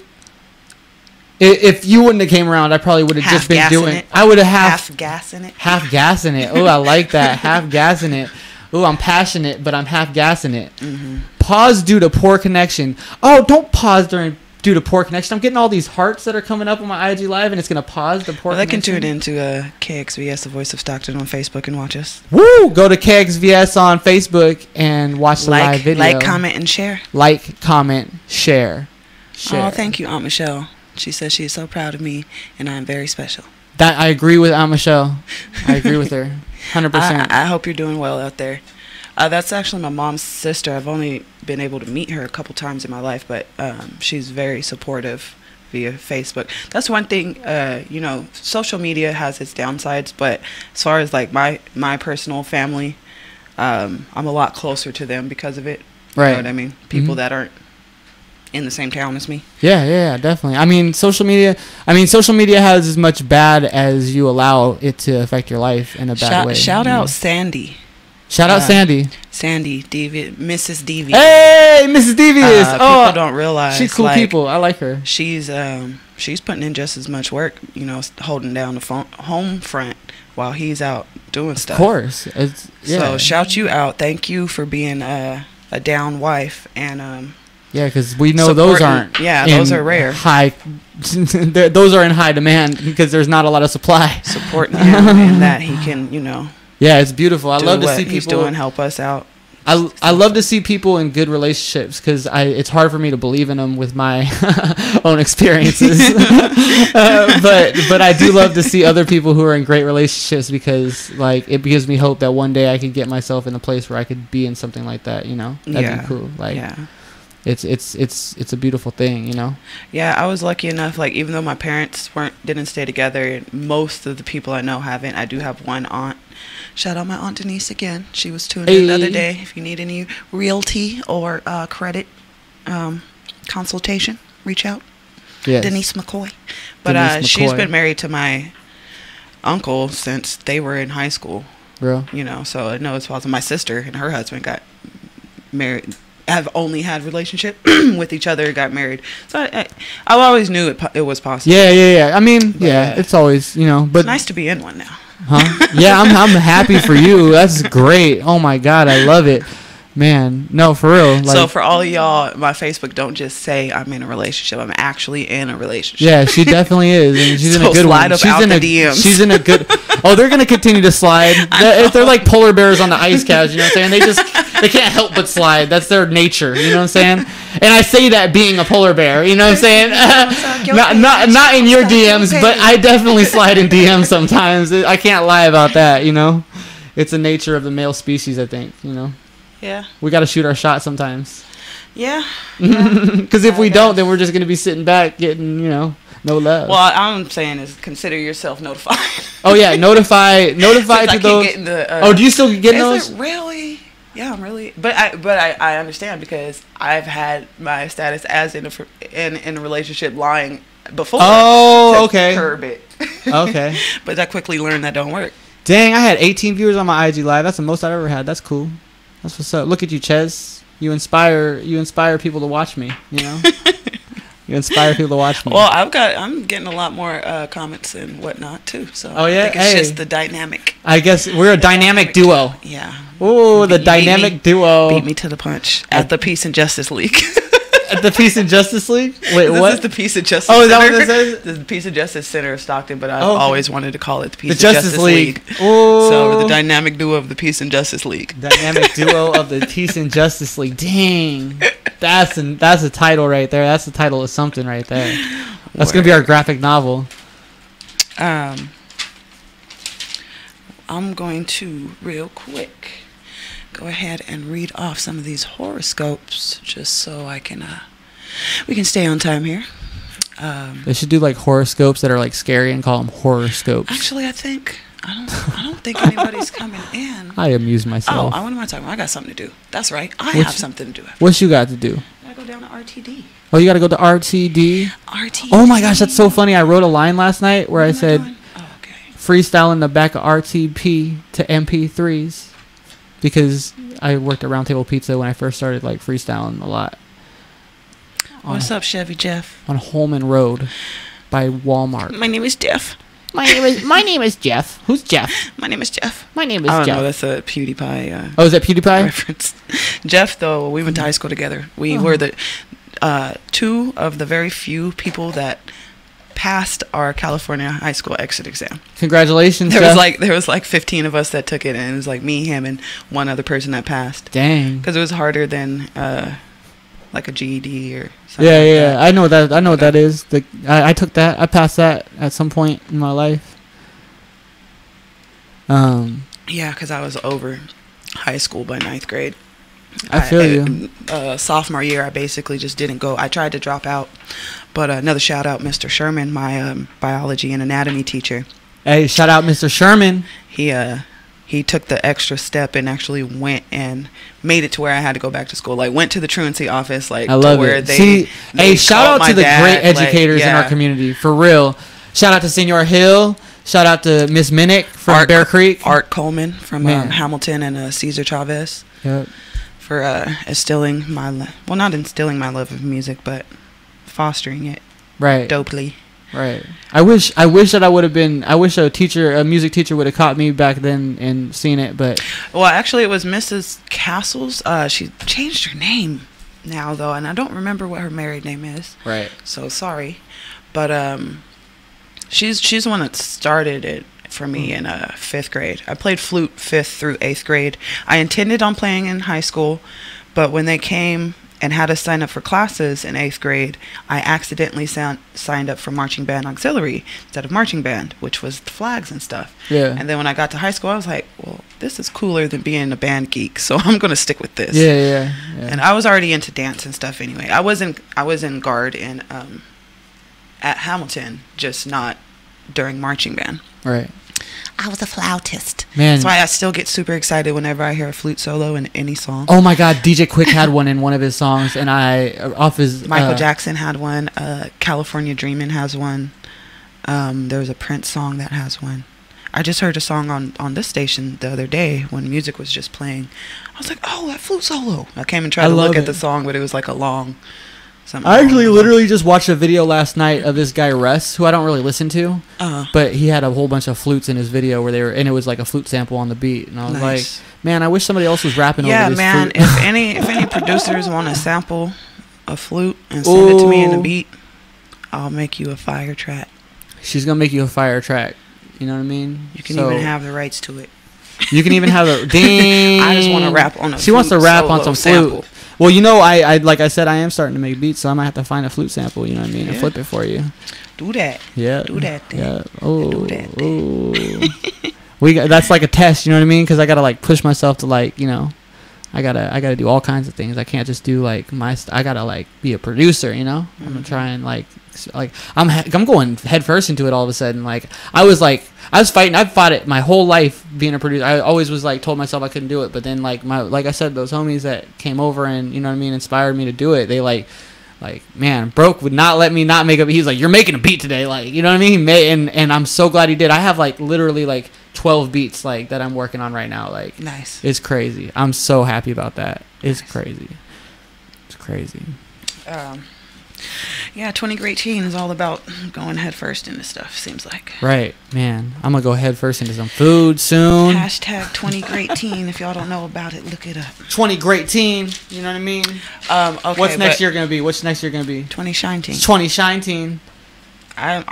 If you wouldn't have came around, I probably would have just been doing it. I would have half gassing it. Half gassing it. Oh, I like that. Half gassing it. Oh, I'm passionate, but I'm half gassing it. Mm-hmm. Pause due to poor connection. Oh, don't pause due to poor connection. I'm getting all these hearts that are coming up on my IG Live, and it's going to pause the poor connection. They can tune into KXVS, the Voice of Stockton, on Facebook and watch us. Woo! Go to KXVS on Facebook and watch the live video. Like, comment, and share. Like, comment, share. Oh, thank you, Aunt Michelle. She says she is so proud of me, and I am very special. That I agree with Aunt Michelle. I agree with her, 100%. I hope you're doing well out there. That's actually my mom's sister. I've only been able to meet her a couple times in my life, but she's very supportive via Facebook. That's one thing. You know, social media has its downsides, but as far as like my personal family, I'm a lot closer to them because of it. Right. You know what I mean? People that aren't in the same town as me. Yeah, definitely. I mean, social media has as much bad as you allow it to affect your life in a bad way. Shout out Sandy. Shout out Sandy. Sandy, Mrs. Devious. Hey, Mrs. Devious. People don't realize she's cool. People, I like her. She's putting in just as much work, you know, holding down the home front while he's out doing stuff. Of course. So shout you out. Thank you for being a down wife, and Yeah, because we know those aren't. Yeah, those are rare. High. Those are in high demand because there's not a lot of supply. Supporting him and that he can, you know. Yeah, it's beautiful. I love to see people he's doing, help us out. I love to see people in good relationships because it's hard for me to believe in them with my own experiences. But I do love to see other people who are in great relationships because like it gives me hope that one day I could get myself in a place where I could be in something like that. You know, that'd be cool. Like, it's a beautiful thing. You know. Yeah, I was lucky enough. Like even though my parents didn't stay together, most of the people I know haven't. I do have one aunt. Shout out my Aunt Denise again. She was tuned in the other day. If you need any realty or credit consultation, reach out. Yes. Denise McCoy. But she's been married to my uncle since they were in high school. Real? You know, so I know it's possible. My sister and her husband got married. Have only had relationship with each other, got married. So I always knew it was possible. Yeah. I mean, it's always, you know. But it's nice to be in one now. Huh? Yeah, I'm happy for you. That's great. Oh my God, I love it, man. No, for real. Like, so for all of y'all, my Facebook, don't just say I'm in a relationship. I'm actually in a relationship. Yeah, she definitely is, and she's in a good one. She's in a DMs. She's in a good. Oh, they're gonna continue to slide. They're like polar bears on the ice caps. You know what I'm saying? They can't help but slide. That's their nature. You know what I'm saying? And I say that being a polar bear. You know what I'm saying? Not in your DMs, but I definitely slide in DMs sometimes. I can't lie about that. You know, it's the nature of the male species. I think. You know. Yeah. We got to shoot our shot sometimes. Yeah. Because if we don't, then we're just gonna be sitting back getting, you know, no love. Well, all I'm saying is consider yourself notified. Oh yeah, notify to those. Do you still get those? Is it really? Yeah, I'm really. But I understand because I've had my status as in a relationship lying before. Oh, okay. Curb it. Okay. But I quickly learned that don't work. Dang, I had 18 viewers on my IG live. That's the most I've ever had. That's cool. That's what's up. Look at you, Chezz. You inspire people to watch me. You know. You inspire people to watch me. Well, I'm getting a lot more comments and whatnot too. So oh yeah, I think it's just the dynamic. I guess we're a dynamic duo. Yeah. Oh, the dynamic duo. Beat me to the punch at the Peace and Justice League. At the Peace and Justice League? Wait, what? This is the Peace and Justice. Oh, is that what this is? This is the Peace and Justice Center of Stockton, but I've always wanted to call it the Peace and Justice League. Ooh. So we're the dynamic duo of the Peace and Justice League. Dynamic duo of the Peace and Justice League. Dang, that's a title right there. That's the title of something right there. That's gonna be our graphic novel. I'm going to real quick go ahead and read off some of these horoscopes just so I can we can stay on time here. They should do like horoscopes that are like scary and call them horoscopes. Actually, I don't think anybody's coming in. I amuse myself. Oh, what am I talking about? I got something to do. That's right. I have something to do. What you got to do? I gotta go down to RTD. Oh, you gotta go to RTD? RTD. Oh my gosh, that's so funny. I wrote a line last night where I said freestyle in the back of RTP to MP3s. Because I worked at Round Table Pizza when I first started like freestyling a lot. What's up, Chevy Jeff? On Holman Road by Walmart. My name is Jeff. My name is Jeff. Who's Jeff? My name is Jeff. My name is Jeff. No, that's a PewDiePie. Oh, is that PewDiePie? Reference. Jeff, though, we went to high school together. We were the two of the very few people that passed our California high school exit exam. Congratulations, there was like 15 of us that took it, and it was like me, him, and one other person that passed. Dang. Because it was harder than like a GED or something. Yeah. I know that. I know what that is. I took that. I passed that at some point in my life. Yeah, because I was over high school by 9th grade. I feel you. Sophomore year, I basically just didn't go. I tried to drop out, but another shout out, Mr. Sherman, my biology and anatomy teacher. Hey, shout out, Mr. Sherman. He took the extra step and actually went and made it to where I had to go back to school. Like went to the truancy office. Like I love to where it. They shout out to the great educators in our community for real. Shout out to Senor Hill. Shout out to Miss Minnick from Bear Creek. Art Coleman from Hamilton and Cesar Chavez. Yep. For instilling not instilling my love of music, but fostering it. Right. Dopely. Right. I wish that I would have been. I wish a music teacher would have caught me back then and seen it. But well, actually, it was Mrs. Castles. She changed her name. now though, and I don't remember what her married name is. Right. So sorry, but she's the one that started it for me in 5th grade. I played flute 5th through 8th grade. I intended on playing in high school, but when they came and had us sign up for classes in 8th grade, I accidentally signed up for marching band auxiliary instead of marching band, which was the flags and stuff. Yeah. And then when I got to high school, I was like, well, this is cooler than being a band geek, so I'm going to stick with this. Yeah. And I was already into dance and stuff anyway. I was in guard in at Hamilton, just not during marching band. Right. I was a flautist. Man. That's why I still get super excited whenever I hear a flute solo in any song. Oh my God, DJ Quick had one in one of his songs, and Michael Jackson had one. California Dreamin' has one. There was a Prince song that has one. I just heard a song on this station the other day when music was just playing. I was like, oh, that flute solo. I came and tried to look at the song, but it was like a long... I actually literally just watched a video last night of this guy Russ, who I don't really listen to, but he had a whole bunch of flutes in his video and it was like a flute sample on the beat, and I was like, man, I wish somebody else was rapping over this man, flute. if any producers want to sample a flute and send it to me in a beat, I'll make you a fire track. She's gonna make you a fire track. You know what I mean? You can even have the rights to it. You can even have the ding. I just want to rap on a She wants to rap on some sample. flute. Well, you know, I like I said, I am starting to make beats, so I might have to find a flute sample. You know what I mean, and flip it for you. Do that. Yeah. Do that thing. Yeah. Do that thing. That's like a test. You know what I mean? Because I gotta like push myself to like, you know, I gotta do all kinds of things. I can't just do like I gotta like be a producer. You know, I'm gonna try and like I'm going head first into it all of a sudden. Like I was fighting. I've fought it my whole life being a producer. I always was like told myself I couldn't do it, but then like I said, those homies that came over and, you know what I mean, inspired me to do it. They like man, Broke would not let me not make a beat. He's like, you're making a beat today, like, you know what I mean? And I'm so glad he did. I have like literally like 12 beats like that I'm working on right now. Like, nice. It's crazy. I'm so happy about that. It's crazy. It's crazy. Yeah, 20 Great Teen is all about going head first into stuff, seems like. Right, man. I'm going to go head first into some food soon. Hashtag 20 Great Teen. If y'all don't know about it, look it up. 20 Great Teen. You know what I mean? Okay, What's next year going to be? 20 Shine Teen. 20 Shine Teen. I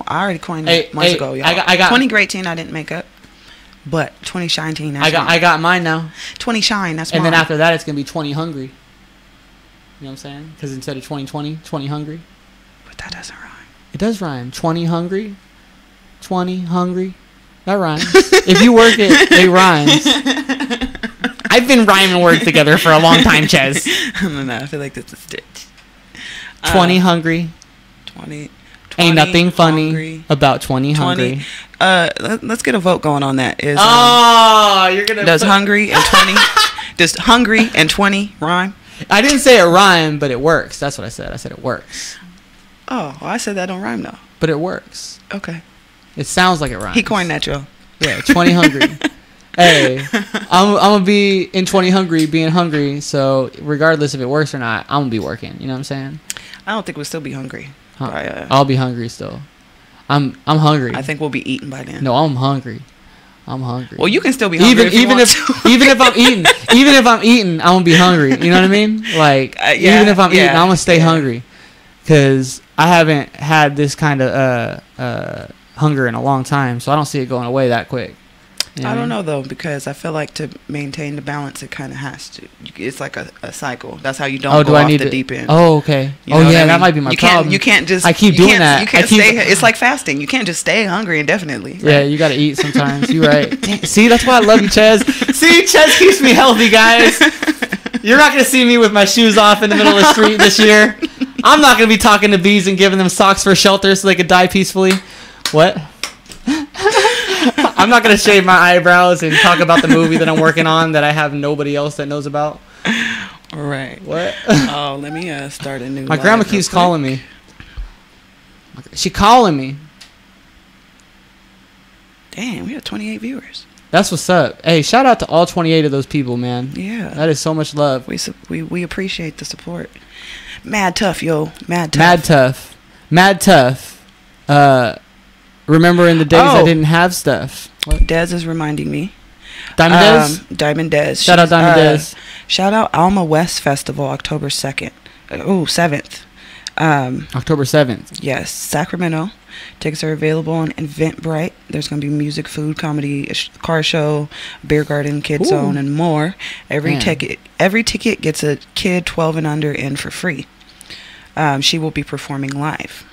already coined that months ago, y'all. I got 20 Great Teen I didn't make up. But 20 Shine Teen, that's I got mine now. 20 Shine, that's mine. And then after that, it's going to be 20 Hungry. You know what I'm saying? Because instead of 2020, 20 Hungry. But that doesn't rhyme. It does rhyme. 20 Hungry. 20 Hungry. That rhymes. If you work it, it rhymes. I've been rhyming words together for a long time, Chezz. No, I feel like that's a stitch. 20 Hungry. 20 Ain't nothing funny hungry. About 20 Hungry. Let's get a vote going on that. You're gonna. Does hungry and 20? Does hungry and 20 rhyme? I didn't say it rhymed, but it works. That's what I said. I said it works. Oh, well, I said that don't rhyme though. But it works. Okay. It sounds like it rhymes. He coined that, Joe. Yeah, 20 Hungry. Hey, I'm gonna be in 20 Hungry, being hungry. So regardless if it works or not, I'm gonna be working. You know what I'm saying? I don't think we'll still be hungry. I'll be hungry still. I'm hungry. I think we'll be eating by then. No, I'm hungry. I'm hungry. Well, you can still be hungry even if I'm eating, I'm gonna be hungry. You know what I mean? Like even if I'm eating, I'm gonna stay hungry, because I haven't had this kind of hunger in a long time, so I don't see it going away that quick. You know I don't know though, because I feel like to maintain the balance, it kind of has to. It's like a cycle. That's how you don't go off the deep end. Oh, okay. You know that might be my problem. You can't just. I keep doing that. You can't stay. It's like fasting. You can't just stay hungry indefinitely. Right? Yeah, you got to eat sometimes. You're right. See, that's why I love you, Chezz. See, Chezz keeps me healthy, guys. You're not gonna see me with my shoes off in the middle of the street this year. I'm not gonna be talking to bees and giving them socks for shelter so they could die peacefully. What? I'm not going to shave my eyebrows and talk about the movie that I'm working on that I have nobody else that knows about. Right. What? Oh, let me start a new. My grandma keeps calling me. She calling me. Damn, we have 28 viewers. That's what's up. Hey, shout out to all 28 of those people, man. Yeah. That is so much love. We appreciate the support. Mad tough, yo. Mad tough. Mad tough. Remember in the days I didn't have stuff. What? Dez is reminding me. Diamond Des? Diamond Des. Shout out Diamond Des. Shout out Alma West Festival, October 2nd. 7th. October 7th. Yes, Sacramento. Tickets are available on Eventbrite. There's going to be music, food, comedy, car show, beer garden, kid zone, and more. Every ticket gets a kid 12 and under in for free. She will be performing live.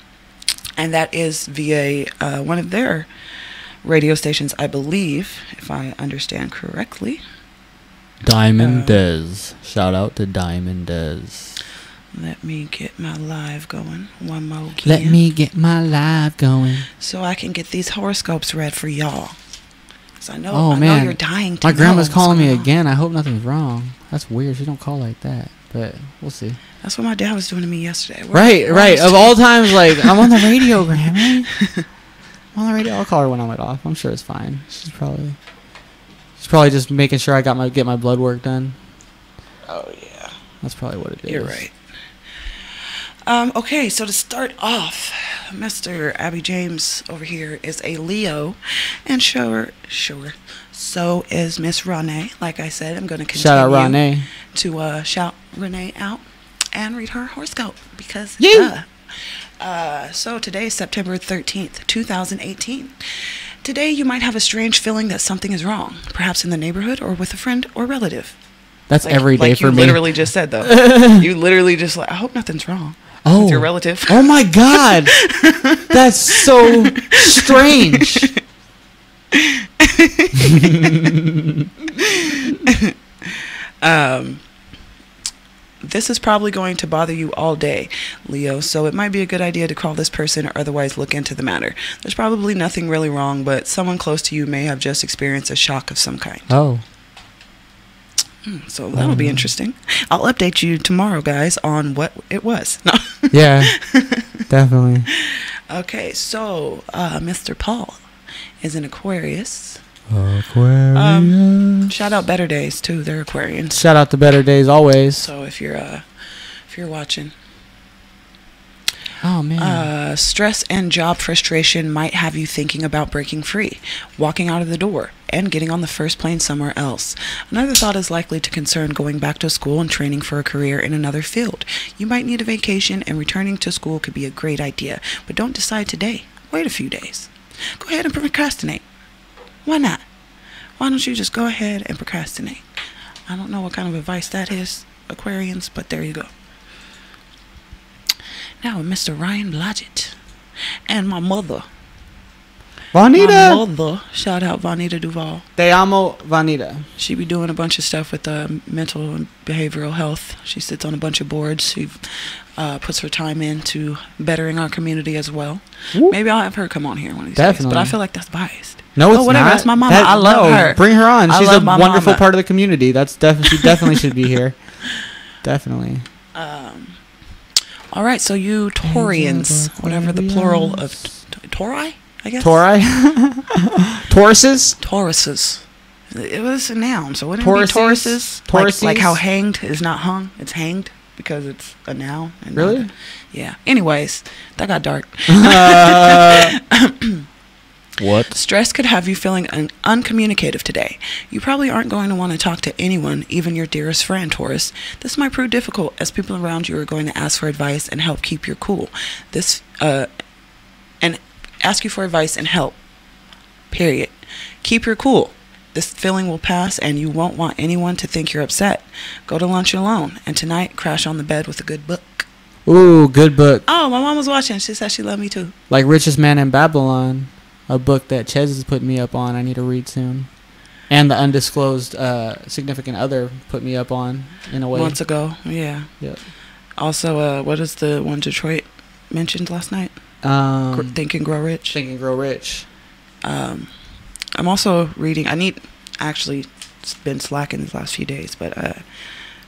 And that is via one of their radio stations, I believe, if I understand correctly. Diamond Des. Shout out to Diamond Des. Let me get my live going one more again. Let me get my live going. So I can get these horoscopes read for y'all. Because I know, man. know you're dying to My know grandma's what's calling me going on. again. I hope nothing's wrong. That's weird. She don't call like that. But we'll see. That's what my dad was doing to me yesterday. Right. Of all times, like, I'm on the radio, Grammy. I'm on the radio. I'll call her when I'm off. I'm sure it's fine. She's probably just making sure I get my blood work done. Oh, yeah. That's probably what it is. You're right. Okay, so to start off, Mr. Abbey James over here is a Leo, and sure, so is Miss Renee. Like I said, I'm going to continue Shout out Renee. To shout Renee out and read her horoscope because so today is September 13th, 2018. Today you might have a strange feeling that something is wrong, perhaps in the neighborhood or with a friend or relative. That's every day for me. You literally just said though. You literally just I hope nothing's wrong. Oh, with your relative. Oh my God, that's so strange. This is probably going to bother you all day, Leo, so it might be a good idea to call this person or otherwise look into the matter. There's probably nothing really wrong, but someone close to you may have just experienced a shock of some kind. Oh. So that'll be interesting. I'll update you tomorrow, guys, on what it was. No. Yeah, definitely. Okay, so Mr. Paul is an Aquarius. Aquarius. Shout out Better Days too. They're Aquarians. Shout out to Better Days always. So if you're watching. Oh man. Stress and job frustration might have you thinking about breaking free, walking out of the door, and getting on the first plane somewhere else. Another thought is likely to concern going back to school and training for a career in another field. You might need a vacation, and returning to school could be a great idea, but don't decide today. Wait a few days. Go ahead and procrastinate. Why not? Why don't you just go ahead and procrastinate? I don't know what kind of advice that is, Aquarians, but there you go. Now, Mr. Ryan Blodgett and my mother. Vanita. My mother. Shout out Vanita Duval. Te amo, Vanita. She be doing a bunch of stuff with mental and behavioral health. She sits on a bunch of boards. She puts her time into bettering our community as well. Whoop. Maybe I'll have her come on here one of these days. But I feel like that's biased. No, it's whatever. not. That's my mama. I love her. Bring her on. She's a wonderful mama. part of the community. She definitely should be here. Definitely. All right, so you Taurians, whatever the plural of Tauri, I guess. Tauri? Tauruses? Tauruses. It was a noun, so wouldn't it be Tauruses? Like how hanged is not hung, it's hanged because it's a noun. And really? Yeah. Anyways, that got dark. What? Stress could have you feeling uncommunicative today. You probably aren't going to want to talk to anyone, even your dearest friend, Taurus. This might prove difficult as people around you are going to ask for advice and help keep your cool. And ask you for advice and help. Period. Keep your cool. This feeling will pass and you won't want anyone to think you're upset. Go to lunch alone and tonight crash on the bed with a good book. Ooh, good book. Oh, my mom was watching. She said she loved me too. Like Richest Man in Babylon. A book that Chezz is putting me up on. I need to read soon. And The Undisclosed Significant Other put me up on in a way. Months ago, yeah. Yep. Also, what is the one Detroit mentioned last night? Think and Grow Rich. Think and Grow Rich. I'm also reading. Actually, it's been slacking these last few days, but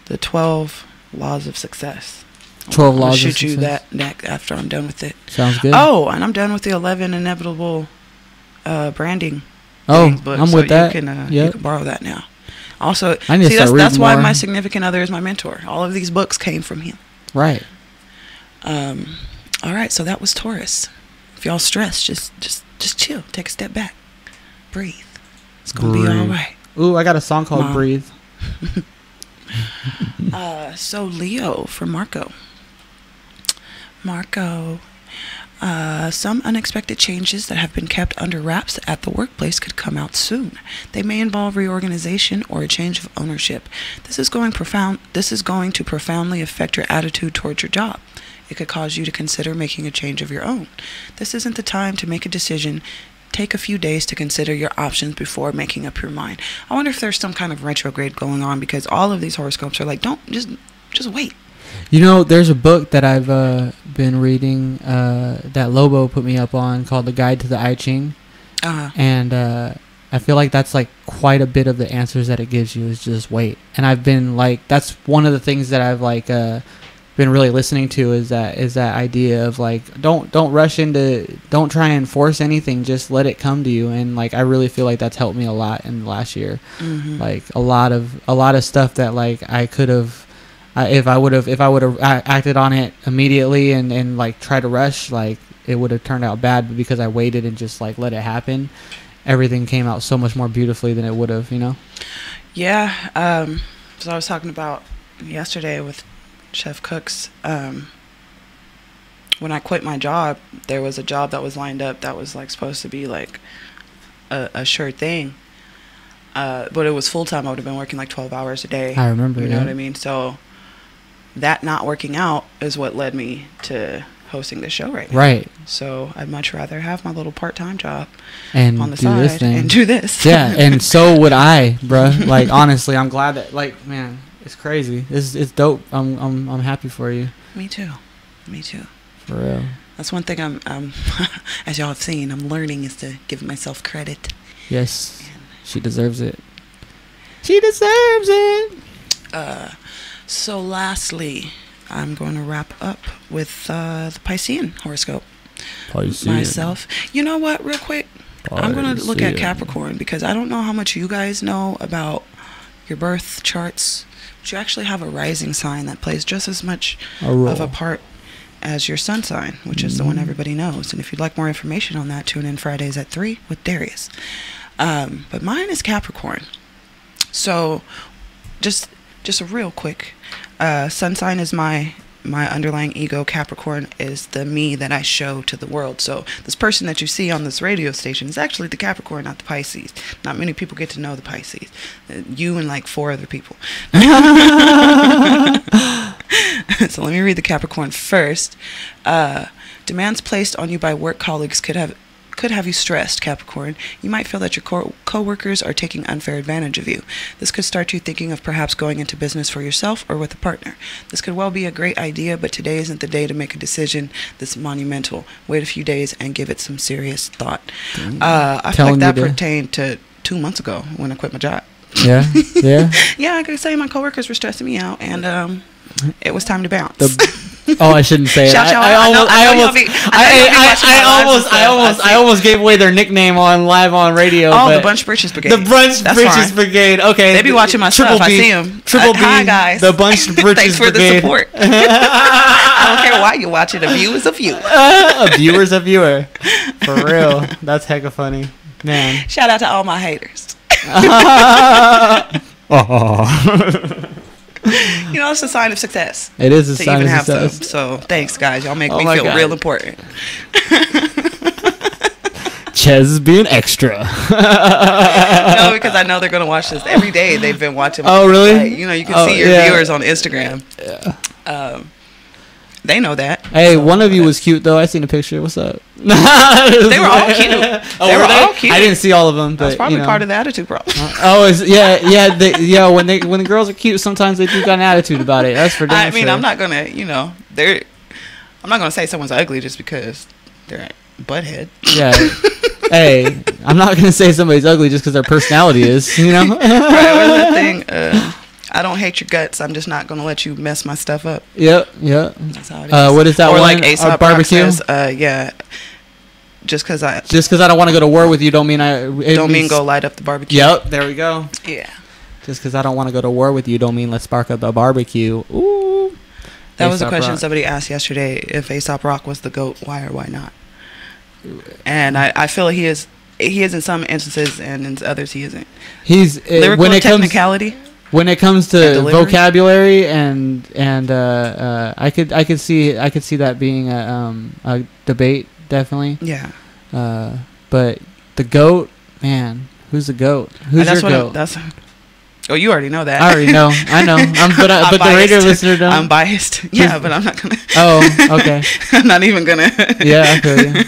the 12 Laws of Success. 12 Laws of Success. I'll shoot you that after I'm done with it. Sounds good. Oh, and I'm done with the 11 Inevitable branding. Book, I'm with that. You can borrow that now. Also, I need to start that's why more. my significant other is my mentor. All of these books came from him. Right. All right, so that was Taurus. If y'all stressed, just chill. Take a step back. Breathe. It's gonna be all right. Ooh, I got a song called Mom. Breathe. So Leo for Marco. Some unexpected changes that have been kept under wraps at the workplace could come out soon. They may involve reorganization or a change of ownership. This is going to profoundly affect your attitude towards your job. It could cause you to consider making a change of your own. This isn't the time to make a decision. Take a few days to consider your options before making up your mind. I wonder if there's some kind of retrograde going on, because all of these horoscopes are like, don't just wait. You know, there's a book that I've been reading that Lobo put me up on called The Guide to the I Ching. And I feel like that's like quite a bit of the answers that it gives you is just wait. And I've been like, that's one of the things that I've like been really listening to is that idea of like don't rush into, don't try and force anything, just let it come to you. And like I really feel like that's helped me a lot in the last year. Like a lot of stuff that like I could have if I would have acted on it immediately and like try to rush, like it would have turned out bad. But because I waited and just like let it happen, everything came out so much more beautifully than it would have, you know. Yeah. So I was talking about yesterday with Chef Cooks, when I quit my job, there was a job that was lined up that was like supposed to be like a sure thing, but it was full-time. I would have been working like 12 hours a day. I remember. You know what I mean? So that not working out is what led me to hosting this show right now. Right. So I'd much rather have my little part-time job and on the do side this thing. and do this. Yeah, and so would I, bruh. Like honestly, I'm glad that like, man, it's crazy. It's dope. I'm happy for you. Me too. For real. That's one thing I'm as y'all have seen, I'm learning is to give myself credit. Yes. She deserves it. She deserves it. So lastly, I'm going to wrap up with the Piscean horoscope. Myself. You know what, real quick? I'm going to look at Capricorn because I don't know how much you guys know about your birth charts. But you actually have a rising sign that plays just as much of a part as your sun sign, which is the one everybody knows. And if you'd like more information on that, tune in Fridays at 3 with Darius. But mine is Capricorn. So just a real quick, sun sign is my underlying ego. Capricorn is the me that I show to the world. So this person that you see on this radio station is actually the Capricorn, not the Pisces. Not many people get to know the Pisces. You and like 4 other people. So let me read the Capricorn first. Demands placed on you by work colleagues could have you stressed, Capricorn. You might feel that your co-workers are taking unfair advantage of you. This could start you thinking of perhaps going into business for yourself or with a partner. This could well be a great idea, but today isn't the day to make a decision that's monumental. Wait a few days and give it some serious thought. I feel like that pertained to 2 months ago when I quit my job. Yeah, yeah. Yeah, I could say my coworkers were stressing me out, and it was time to bounce. I shouldn't say it. I almost gave away their nickname on live on radio. Oh, the Bunch Britches Brigade. The Bunch Britches Brigade. Okay, they be watching my stuff. I see them. Triple B. Hi guys. The Bunch Britches Thanks for Brigade. the support. I don't care why you watch it. A view is a view. A viewer's a viewer. For real. That's hecka funny, man. Shout out to all my haters. You know, it's a sign of success. It is a sign of success. So thanks, guys. Y'all make me feel real important. Chezz is being extra. No, because I know they're going to watch this every day. They've been watching. Oh, really? Like, you know, you can see your viewers on Instagram. Yeah. They know that. Hey, so, one of you was cute, though. I seen a picture. What's up? They were all cute. They were all cute. I didn't see all of them. But, that's probably part of the attitude problem. When the girls are cute, sometimes they do got an attitude about it. That's for damn I mean, sure. I'm not going to, I'm not going to say someone's ugly just because they're a butthead. Yeah. Hey, I'm not going to say somebody's ugly just because their personality is, you know? Right, what's the thing? I don't hate your guts. I'm just not going to let you mess my stuff up. Yep. That's how it is. What is that or one? Like Aesop barbecue? Says, yeah. Just because I don't want to go to war with you don't mean go light up the barbecue. Yep. There we go. Yeah. Just because I don't want to go to war with you don't mean let's spark up the barbecue. Ooh. That was a question somebody asked yesterday. If Aesop Rock was the GOAT, why or why not? And I feel he is he is in some instances, and in others he isn't. He's Lyrical when it technicality. When it comes to vocabulary and I could see that being a debate, definitely. Yeah. But the GOAT, man, who's the GOAT? Who's your GOAT? Oh, you already know that. I already know. I know. But the radio listener don't. I'm biased. Yeah, but I'm not gonna. Oh, okay. I'm not even gonna. Yeah, I feel you.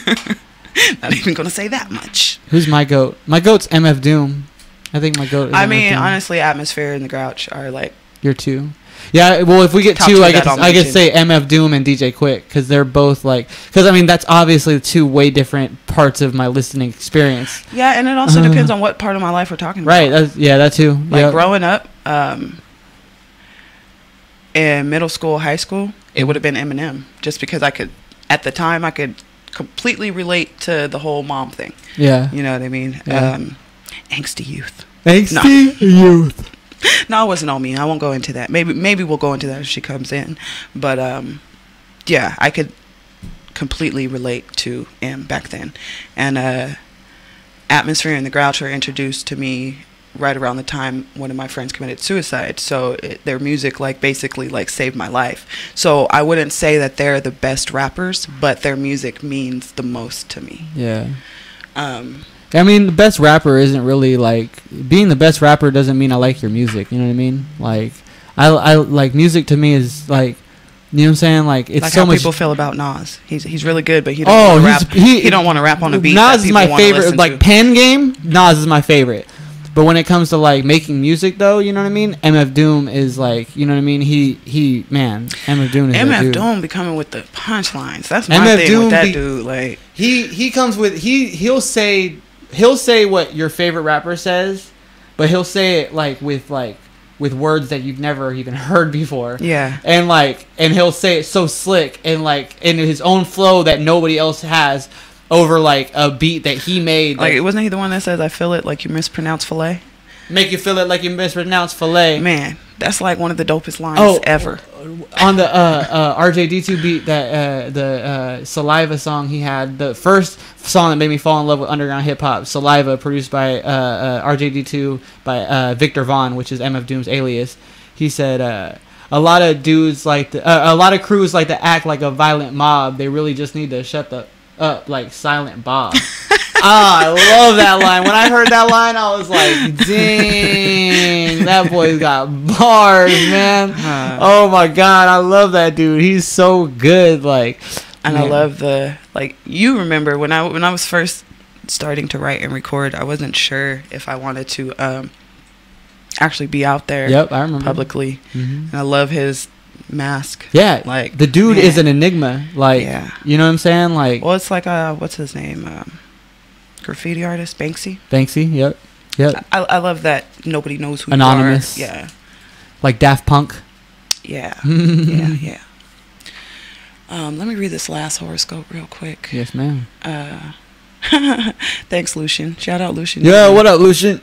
Not even gonna say that much. Who's my GOAT? My GOAT's MF Doom. I think my GOAT is I MF mean, Doom. honestly, Atmosphere and the Grouch are like. You're two. Yeah, well, if we get two, I could say MF Doom and DJ Quick, because they're both like, because I mean that's obviously two way different parts of my listening experience. Yeah, and it also depends on what part of my life we're talking about. Right. That too. Like growing up, in middle school, high school, it would have been Eminem, just because at the time I could completely relate to the whole mom thing. Yeah. You know what I mean? Yeah. Angsty youth. Angsty youth. No, it wasn't all me. I won't go into that. Maybe we'll go into that if she comes in. But yeah, I could completely relate to M back then. And Atmosphere and the Grouch were introduced to me right around the time one of my friends committed suicide. So their music basically saved my life. So I wouldn't say that they're the best rappers, but their music means the most to me. Yeah. I mean, the best rapper isn't really being the best rapper doesn't mean I like your music. You know what I mean? Like, I like music to me is you know what I'm saying? Like, it's like so how much. people feel about Nas. He's really good, but he don't want to rap. He don't want to rap on a beat. Nas is my favorite. Like Pen Game, Nas is my favorite. But when it comes to making music, though, you know what I mean? MF Doom is you know what I mean? Man, MF Doom is MF Doom be coming with the punchlines. That's my thing Doom with that dude. He comes with he'll say what your favorite rapper says, but he'll say it with words that you've never even heard before. Yeah. And he'll say it so slick and in his own flow that nobody else has over a beat that he made. Wasn't he the one that says, "I feel it like you mispronounce filet"? Make you feel it like you mispronounce filet. Man, that's one of the dopest lines ever. On the RJD2 beat, that the Saliva song he had, the first song that made me fall in love with underground hip hop, Saliva, produced by RJD2 by Victor Vaughn, which is MF Doom's alias. He said, a lot of dudes a lot of crews like to act like a violent mob. They really just need to shut the up like Silent Bob. I love that line. When I heard that line, I was like, dang, that boy's got bars, man. Oh my God, I love that dude. He's so good. And I love you remember when I was first starting to write and record, I wasn't sure if I wanted to actually be out there. Yep, I remember publicly. Mm-hmm. And I love his mask. Yeah, the dude is an enigma. You know what I'm saying? Well, it's what's his name? Graffiti artist Banksy. Yep. I love that nobody knows who Anonymous. you are. Yeah. Like Daft Punk. Yeah. Yeah. Let me read this last horoscope real quick. Yes, ma'am. Thanks, Lucian. Shout out, Lucian. Yeah, what up, Lucian?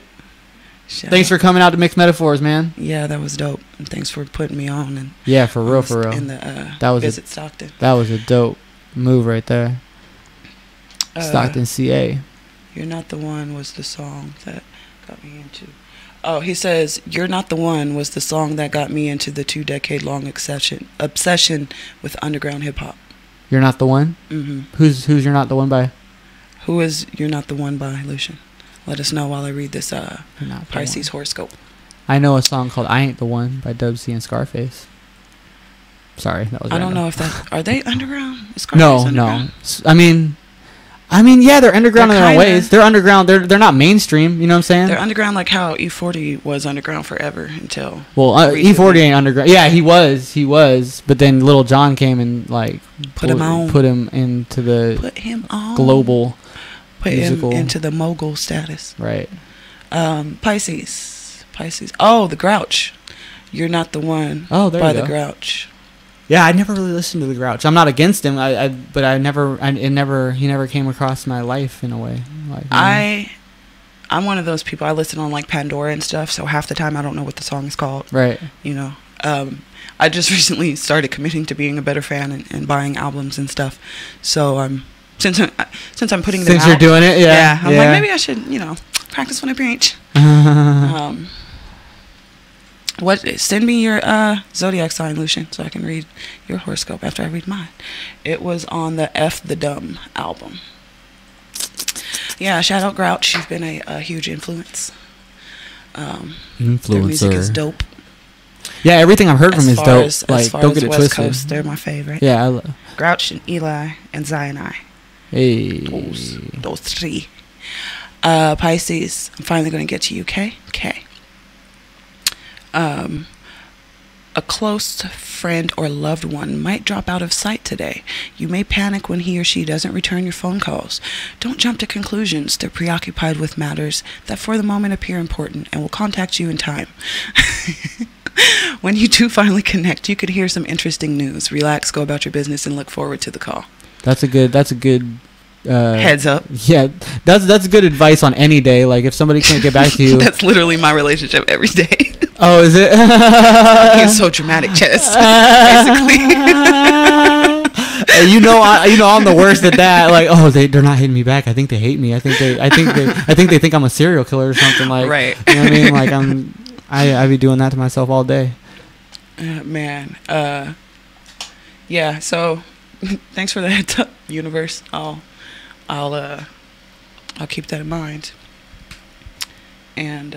Thanks for coming out to Mixed Metaphors, man. Yeah, that was dope. And thanks for putting me on. And yeah, for real. In the that was Visit Stockton. That was a dope move right there. Stockton, CA. You're Not the One was the song that got me into. Oh, he says, You're Not the One was the song that got me into the 2-decade-long obsession with underground hip-hop. You're Not the One? Mm-hmm. Who's You're Not the One by? Who is You're Not the One by, Lucian? Let us know while I read this Pisces horoscope. I know a song called I Ain't the One by Dub C and Scarface. Sorry, that was I random. don't know if that... Are they underground? No. I mean, yeah, they're underground in their own ways. They're underground. They're not mainstream. You know what I'm saying? They're underground like how E40 was underground forever until. Well, E40 ain't underground. Yeah, he was. But then Lil Jon came and put him into the global. Put him into the mogul status. Right. Pisces. Oh, the Grouch. You're Not the One. Oh, there by you go. the Grouch. Yeah, I never really listened to the Grouch. I'm not against him. He never came across my life in a way. I'm one of those people. I listen on Pandora and stuff, so half the time I don't know what the song is called. Right. You know. I just recently started committing to being a better fan and buying albums and stuff. So I'm since I'm putting them Since out. you're doing it, yeah. I'm like, maybe I should, practice when I preach. Send me your zodiac sign, Lucian, so I can read your horoscope after I read mine. It was on the F the Dumb album. Yeah, shout out Grouch. She's been a huge influence. Influencer. Their music is dope. Yeah, everything I've heard from is dope. Like, don't get it West twisted. Coast, they're my favorite. Yeah, Grouch and Eli and Zion. Hey, those three. Pisces. I'm finally going to get to you. Okay. A close friend or loved one might drop out of sight today. You may panic when he or she doesn't return your phone calls. Don't jump to conclusions. They're preoccupied with matters that for the moment appear important and will contact you in time. When you do finally connect, you could hear some interesting news. Relax, go about your business, and look forward to the call. That's a good heads up. Yeah, that's good advice on any day. Like, if somebody can't get back to you. That's literally my relationship every day. Oh, is it? It's so dramatic, Chezz. Basically. I'm the worst at that. Like, they're not hitting me back. I think they hate me. I think they think I'm a serial killer or something. Like, right. You know what I mean? Like, I be doing that to myself all day. Man. Yeah. So, thanks for the heads up, universe. I'll keep that in mind. And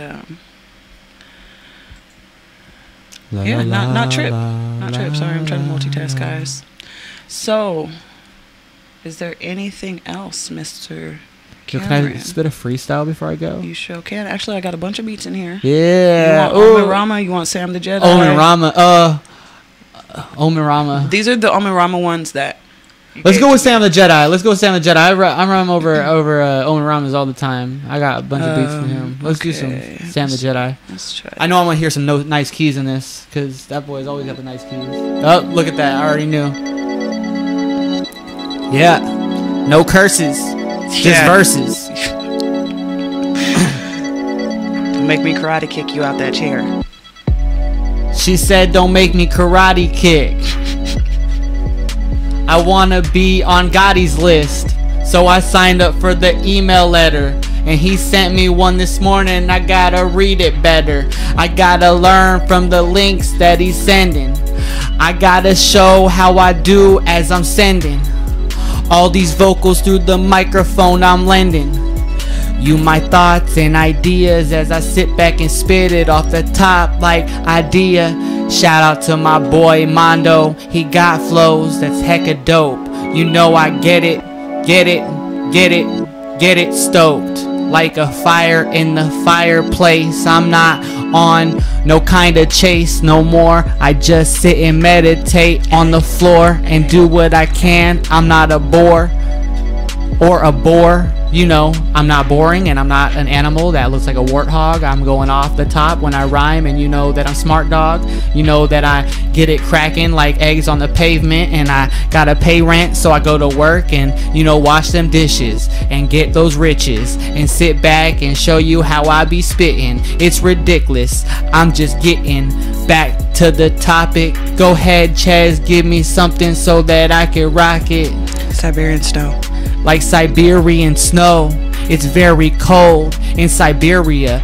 not trip. Sorry, I'm trying to multitask, guys. So, is there anything else, Mr. Cameron? Can I spit a freestyle before I go? You sure can. Actually, I got a bunch of beats in here. Yeah. You want Omen Rama? You want Sam the Jedi? Omen Rama. Omen Rama. These are the Omen Rama ones that. Let's go with Sam the Jedi. I run over Omen Rama's all the time. I got a bunch of beats from him. Let's do some Sam the Jedi. Let's try. I know I'm gonna hear some nice keys in this because that boy's always got the nice keys. Oh, look at that! I already knew. Yeah, no curses, just verses. Don't make me karate kick you out that chair. She said, "Don't make me karate kick." I wanna be on Gotti's list, so I signed up for the email letter, and he sent me one this morning. I gotta read it better. I gotta learn from the links that he's sending. I gotta show how I do as I'm sending all these vocals through the microphone I'm lending. You my thoughts and ideas as I sit back and spit it off the top like idea. Shout out to my boy Mondo, he got flows that's hecka dope. You know I get it stoked. Like a fire in the fireplace. I'm not on no kind of chase no more. I just sit and meditate on the floor and do what I can. I'm not a bore or a bore. You know, I'm not boring and I'm not an animal that looks like a warthog. I'm going off the top when I rhyme, and you know that I'm smart dog. You know that I get it cracking like eggs on the pavement, and I gotta pay rent, so I go to work and, wash them dishes and get those riches and sit back and show you how I be spitting. It's ridiculous. I'm just getting back to the topic. Go ahead, Chezz, give me something so that I can rock it. Siberian snow. Like Siberian snow, it's very cold in Siberia,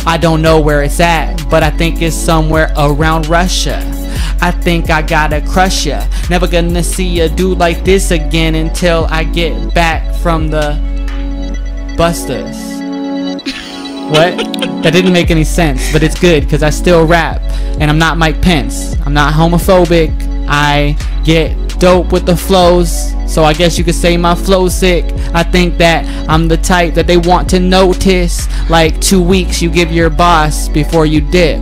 I don't know where it's at, but I think it's somewhere around Russia. I think I gotta crush ya. Never gonna see a dude like this again until I get back from the Busters. What? That didn't make any sense, but it's good because I still rap, and I'm not Mike Pence. I'm not homophobic. I get dope with the flows, so I guess you could say my flow's sick. I think that I'm the type that they want to notice. Like 2 weeks you give your boss before you dip.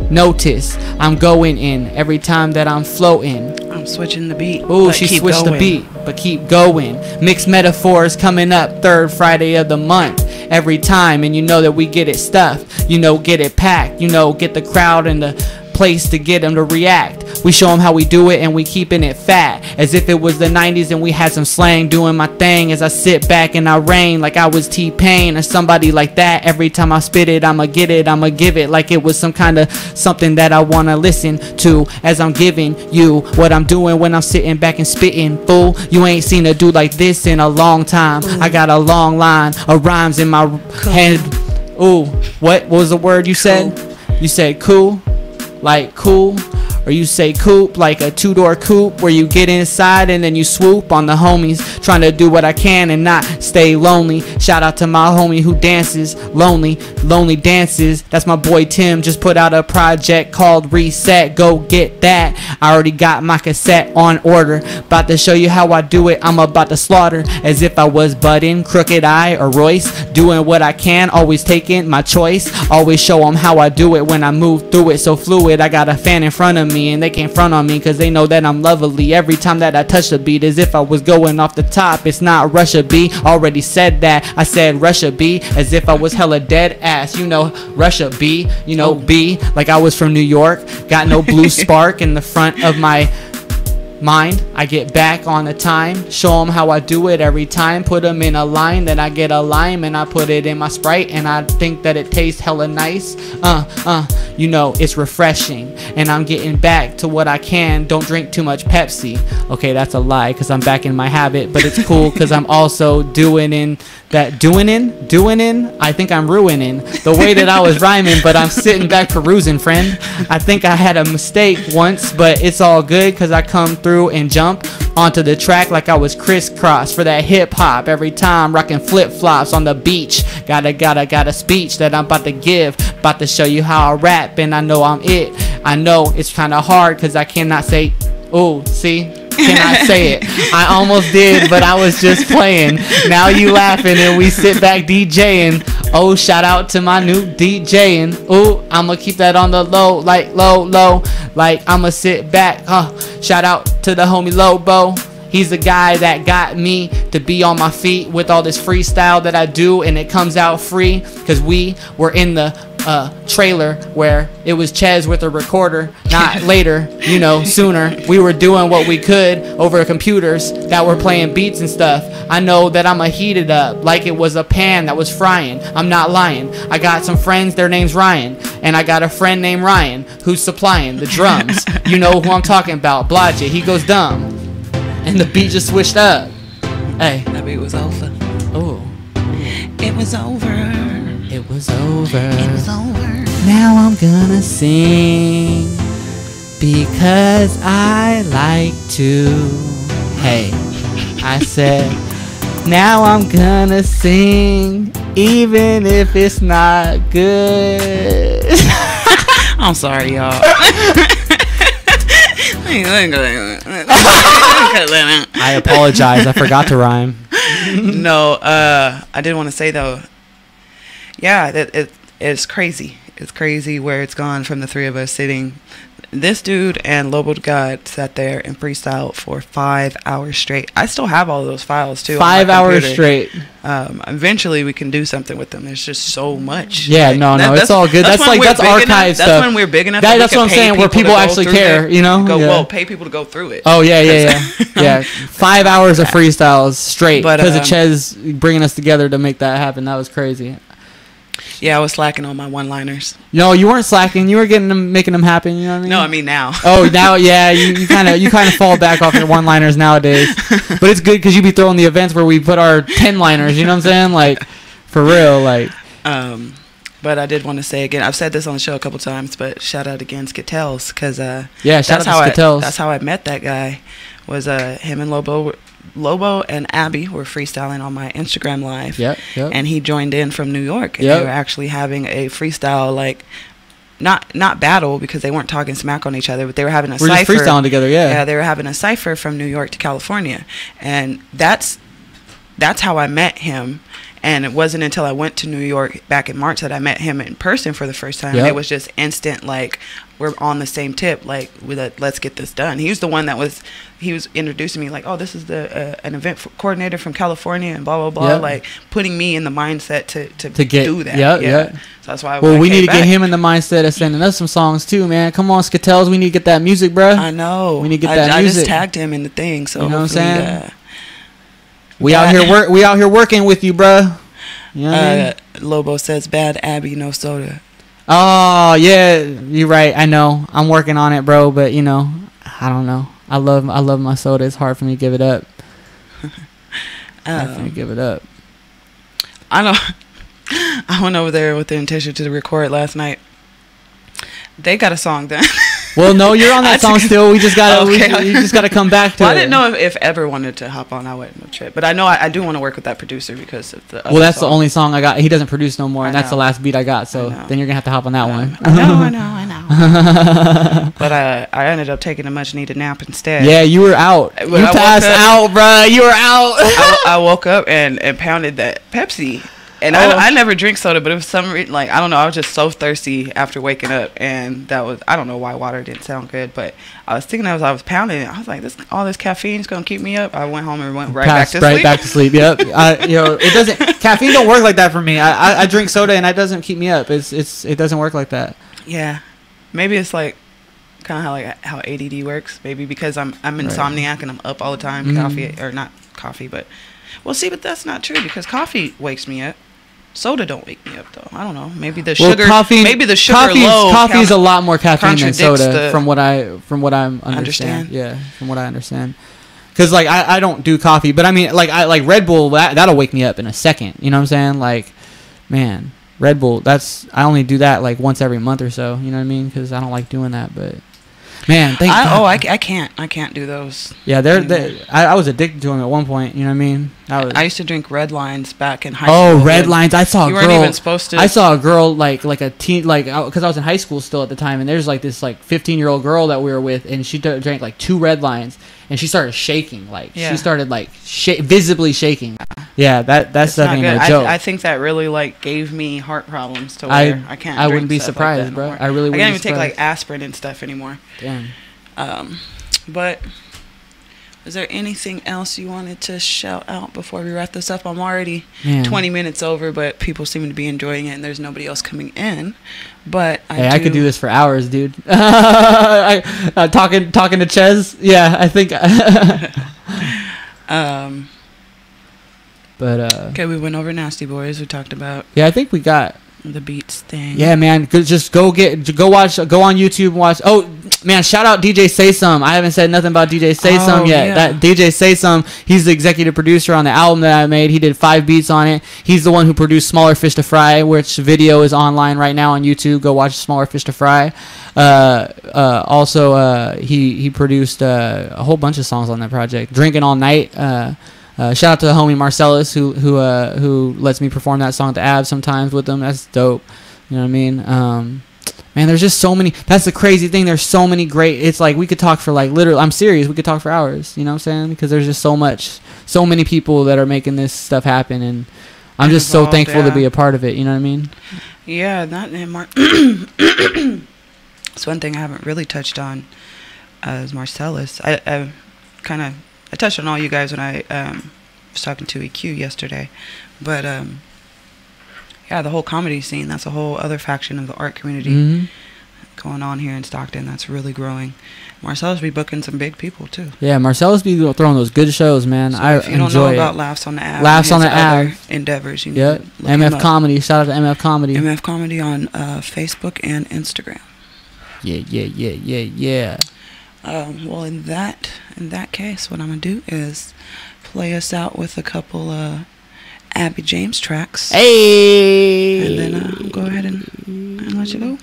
Notice I'm going in every time that I'm floating. I'm switching the beat. Ooh, she switched the beat, but keep going. Mixed metaphors coming up 3rd Friday of the month every time, and you know that we get it stuffed. Get it packed. Get the crowd in the place to get them to react. We show them how we do it and we keeping it fat, as if it was the 90s and we had some slang. Doing my thing as I sit back and I rain like I was T-Pain or somebody like that. Every time I spit it, I'ma get it, I'ma give it like it was some kind of something that I wanna listen to, as I'm giving you what I'm doing when I'm sitting back and spitting. Fool, you ain't seen a dude like this in a long time. I got a long line of rhymes in my head. Ooh, what was the word you said? You said cool, like cool. Or you say coupe, like a two-door coupe, where you get inside and then you swoop on the homies, trying to do what I can and not stay lonely. Shout out to my homie who dances lonely dances. That's my boy Tim, just put out a project called Reset. Go get that. I already got my cassette on order. About to show you how I do it. I'm about to slaughter, as if I was Budden, Crooked Eye, or Royce. Doing what I can, always taking my choice. Always show them how I do it when I move through it. So fluid, I got a fan in front of me, and they can't front on me cause they know that I'm lovely. Every time that I touch the beat, as if I was going off the top. It's not Russia B, already said that. I said Russia B, as if I was hella dead ass. You know Russia B, you know B, like I was from New York. Got no blue spark in the front of my mind. I get back on the time, show them how I do it every time. Put them in a line, then I get a lime and I put it in my Sprite, and I think that it tastes hella nice. You know it's refreshing, and I'm getting back to what I can. Don't drink too much Pepsi. Okay, that's a lie because I'm back in my habit, but it's cool because I'm also doing in. I think I'm ruining the way that I was rhyming, but I'm sitting back perusing, friend. I think I had a mistake once, but it's all good because I come through and jump onto the track like I was crisscross for that hip hop. Every time rocking flip flops on the beach. Got a speech that I'm about to give, about to show you how I rap, and I know I'm it. I know it's kind of hard because I cannot say, oh, see? Can I say it? I almost did, but I was just playing. Now you laughing and we sit back DJing. Oh, shout out to my new DJing. Ooh, I'ma keep that on the low, like low. Like I'ma sit back. Shout out to the homie Lobo. He's the guy that got me to be on my feet with all this freestyle that I do, and it comes out free because we were in the trailer where it was Chezz with a recorder, not later, you know, sooner. We were doing what we could over computers that were playing beats and stuff. I know that I'ma heat it up like it was a pan that was frying. I'm not lying. I got some friends, their name's Ryan, and I got a friend named Ryan who's supplying the drums. You know who I'm talking about. Blotch it, he goes dumb. And the beat just switched up. Hey. That beat was over. Oh. It was over. It was over. It was over. Now I'm gonna sing because I like to. Hey, I said, now I'm gonna sing even if it's not good. I'm sorry, y'all. I apologize. I forgot to rhyme. No, I did want to say though, yeah, it's crazy. It's crazy where it's gone from the three of us sitting. This dude and Lobo God sat there and freestyled for 5 hours straight. I still have all of those files too. 5 hours straight. Eventually we can do something with them. There's just so much. Yeah, like, no, it's all good. That's archive stuff. That's when we're big enough. That's what I'm saying. Where people actually care, you know. Well, pay people to go through it. Oh yeah. 5 hours of freestyles straight because of Chezz bringing us together to make that happen. That was crazy. Yeah, I was slacking on my one-liners. No, you weren't slacking. You were getting them, making them happen. You know what I mean? No, I mean now. Oh, now, yeah. You kind of fall back off your one-liners nowadays. But it's good because you be throwing the events where we put our 10-liners. You know what I'm saying? Like, for real, like. But I did want to say again, I've said this on the show a couple times, but shout out again Skittel's because yeah, shout out to Skittel's. That's how I met that guy. Was him and Lobo and Abbey were freestyling on my Instagram live. Yep. And he joined in from New York, and they were actually having a freestyle, like not battle because they weren't talking smack on each other, but they were having a cipher. Just freestyling together, yeah. Yeah, they were having a cipher from New York to California, and that's how I met him. And it wasn't until I went to New York back in March that I met him in person for the first time. Yep. It was just instant, like, we're on the same tip, like, let's get this done. He was the one that was introducing me, like, oh, this is the an event coordinator from California and blah, blah, blah, Yep. like, putting me in the mindset to get, do that. Yeah, yeah. yeah. So that's why we need to get him in the mindset of sending us some songs too, man. Come on, Skatels, we need to get that music, bruh. I know. We need to get that I music. just tagged him in the thing, so you know what I'm hopefully, saying? We out here working with you, bruh. You know what I mean? Lobo says, bad Abbey, no soda. Oh yeah, you're right. I know. I'm working on it, bro. But you know, I don't know. I love my soda. It's hard for me to give it up. Hard for me to give it up. I know. I went over there with the intention to record last night. They got a song done. Well, no, you're on that song still. We just gotta, Okay. you just gotta come back to Well, it. I didn't know if ever wanted to hop on. I wouldn't have tripped, but I know I do want to work with that producer because of the. Well, that's the only song I got. He doesn't produce no more, and that's the last beat I got. So then you're gonna have to hop on that one. I know. But I ended up taking a much needed nap instead. Yeah, you were out. You passed out, bruh. You were out. I woke up and pounded that Pepsi. And I never drink soda, but it was some reason, like, I don't know, I was just so thirsty after waking up, and that was, I don't know why water didn't sound good, but I was thinking as I was pounding it, I was like, all this caffeine is going to keep me up. I went home and went back to sleep. Back to sleep, yep. It doesn't, caffeine don't work like that for me. I drink soda and it doesn't keep me up. It doesn't work like that. Yeah. Maybe it's like, kind of how ADD works, maybe because I'm insomniac and I'm up all the time, not coffee, but, well, see, but that's not true, because coffee wakes me up. Soda don't wake me up though. I don't know. Maybe the sugar. Coffee's a lot more caffeine than soda, from what I'm understand. Yeah, from what I understand. Because like I don't do coffee, but I mean like Red Bull that'll wake me up in a second. You know what I'm saying? Like, man, Red Bull. I only do that like once every month or so. You know what I mean? Because I don't like doing that, but. Man, thank God. I can't do those. Yeah, I was addicted to them at one point. You know what I mean? I used to drink Red Lines back in high school. Oh, Red Lines! I saw a girl. You weren't even supposed to. I saw a girl like a teen, like, because I was in high school still at the time, and there's like this like 15-year-old girl that we were with, and she drank like 2 Red Lines, and she started shaking. Like she started like visibly shaking. Yeah, that stuff ain't no joke. I think that really like gave me heart problems to where I can't. I wouldn't be surprised, bro. I really wouldn't. I can't even take like aspirin and stuff anymore. Damn. But is there anything else you wanted to shout out before we wrap this up? I'm already 20 minutes over, but people seem to be enjoying it, and there's nobody else coming in. But I could do this for hours, dude. Talking to Chezz. Yeah, I think. Okay, we went over Nasty Boys. We talked about. Yeah, I think we got the Beats thing. Yeah, man. Just go on YouTube and watch. Oh, man, shout out DJ Say Some. I haven't said nothing about DJ Say Some yet. Yeah. That DJ Say Some, he's the executive producer on the album that I made. He did 5 beats on it. He's the one who produced Smaller Fish to Fry, which video is online right now on YouTube. Go watch Smaller Fish to Fry. Also, he produced a whole bunch of songs on that project. Drinking All Night. Shout out to the homie Marcellus who lets me perform that song at the Abbey sometimes with him. That's dope. You know what I mean? Man, there's just so many. That's the crazy thing. There's so many great. It's like we could talk for like literally. I'm serious. We could talk for hours. You know what I'm saying? Because there's just so many people that are making this stuff happen, and I'm just so thankful to be a part of it. You know what I mean? Yeah, it's one thing I haven't really touched on is Marcellus. I touched on all you guys when I was talking to EQ yesterday, but yeah, the whole comedy scene, that's a whole other faction of the art community going on here in Stockton that's really growing. Marcellus be booking some big people too. Yeah, Marcellus be throwing those good shows, man. So if you don't know about Laughs on the Abbey, other endeavors, you need to look MF Comedy. Shout out to MF Comedy. MF Comedy on Facebook and Instagram. Yeah. Well, in that case, what I'm gonna do is play us out with a couple Abbey James tracks. Hey, and then I'll go ahead and let you go.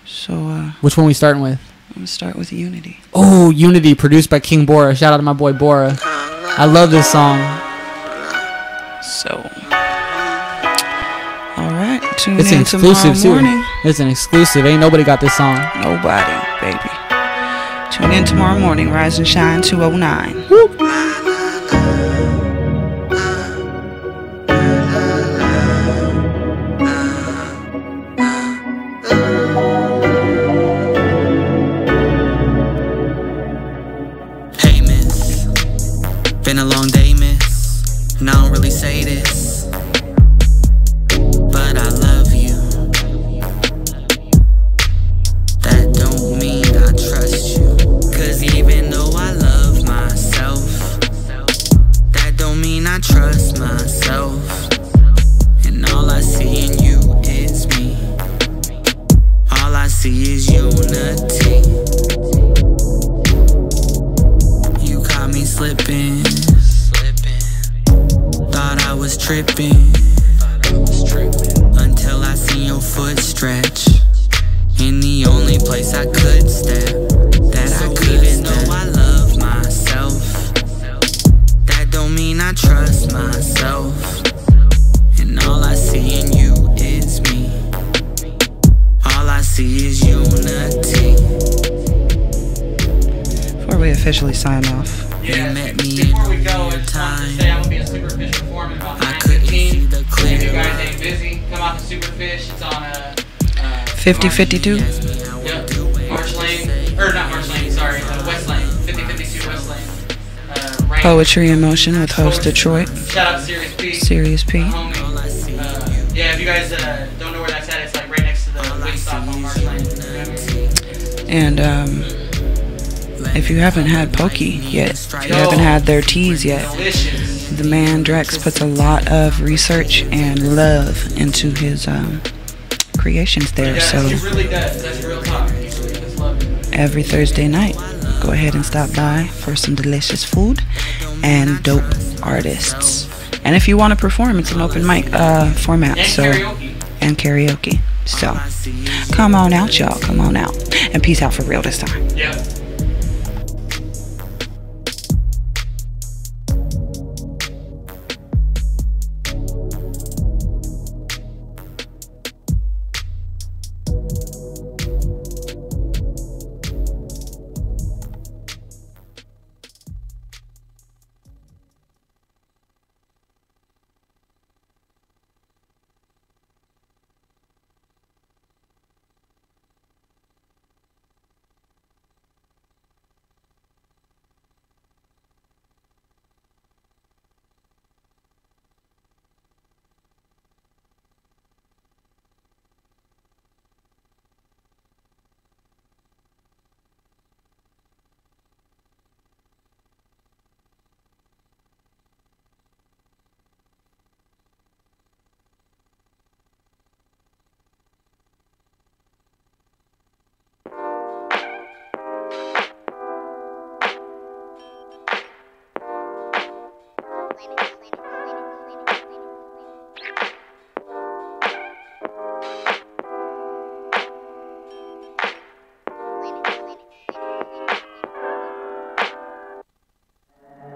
So, which one we starting with? I'm gonna start with Unity. Oh, Unity, produced by King Bora. Shout out to my boy Bora. I love this song. So, all right, tune it's in an exclusive tomorrow morning. It's an exclusive. Ain't nobody got this song. Nobody, baby. Tune in tomorrow morning, Rise and Shine 209. Whoop. see is unity. You caught me slipping. Thought I was tripping. Until I seen your foot stretch in the only place I could step. That I could even though I love myself, that don't mean I trust myself. And all I see in you is me. All I see is unity. Before we officially sign off, You met me before we go, I just wanted to say I'm gonna be a Superfish performing about 9:15. If you guys ain't busy, come out to Superfish. It's on 5052. Yep. March Lane, or not March Lane, sorry, West Lane, 5052 West Lane. Poetry in Motion with host Detroit. Shout out to Serious P. Serious P. Yeah, if you guys don't know where that's at, it's like right next to the Wingstop on March Lane. And if you haven't had Pokey yet, if you haven't had their teas yet, the man Drex puts a lot of research and love into his creations there. So he really does. That's real talk. He really does love it. Every Thursday night, go ahead and stop by for some delicious food and dope artists. And if you want to perform, it's an open mic format. And karaoke. So come on out, y'all. Come on out. And peace out for real this time. Yeah.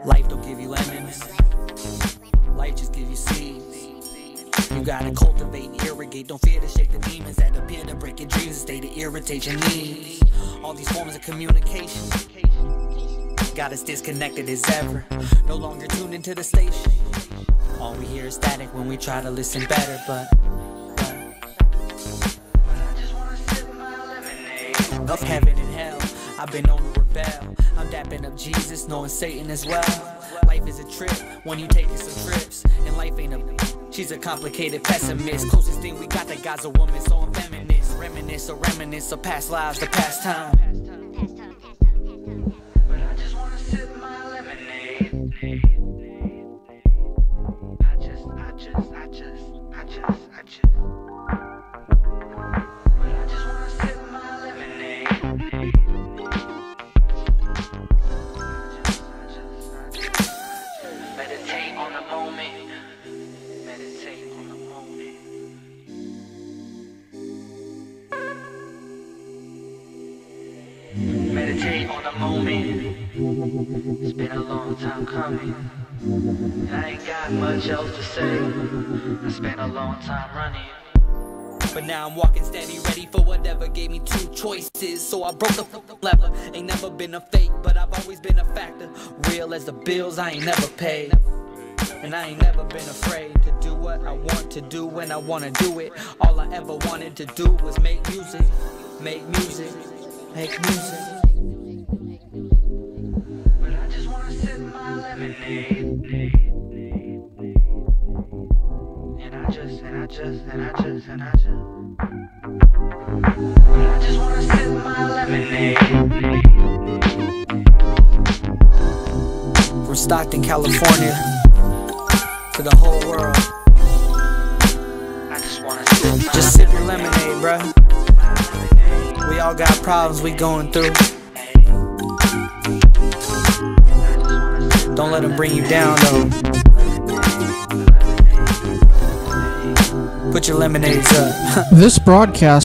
Life don't give you lemons. Life just give you seeds. You gotta cultivate and irrigate. Don't fear to shake the demons that appear to break your dreams. Stay to irritate your needs. All these forms of communication got us disconnected as ever. No longer tuned into the station. All we hear is static when we try to listen better, but of heaven and hell, I've been known to rebel. I'm dapping up Jesus, knowing Satan as well. Life is a trip when you taking some trips, and life ain't a. She's a complicated pessimist. Closest thing we got that God's a woman, so I'm feminist. Reminisce or reminisce of past lives, the past time. But I just wanna sip my lemonade. I just. But I just wanna sip my lemonade. Meditate on the moment. Meditate on the moment. Meditate on the moment. It's been a long time coming, and I ain't got much else to say. I spent a long time running, but now I'm walking steady, ready for whatever gave me two choices. So I broke the lever. Ain't never been a fake, but I've always been a factor. Real as the bills I ain't never paid. And I ain't never been afraid to do what I want to do when I want to do it. All I ever wanted to do was make music. Make music. Make music. But I just want to sip my lemonade. And I just. But I just want to sip my lemonade. From Stockton, California, to the whole world. I just wanna sip. Just sip your lemonade, bruh. got problems we going through. Don't let them bring you down though. Put your lemonades up. This broadcast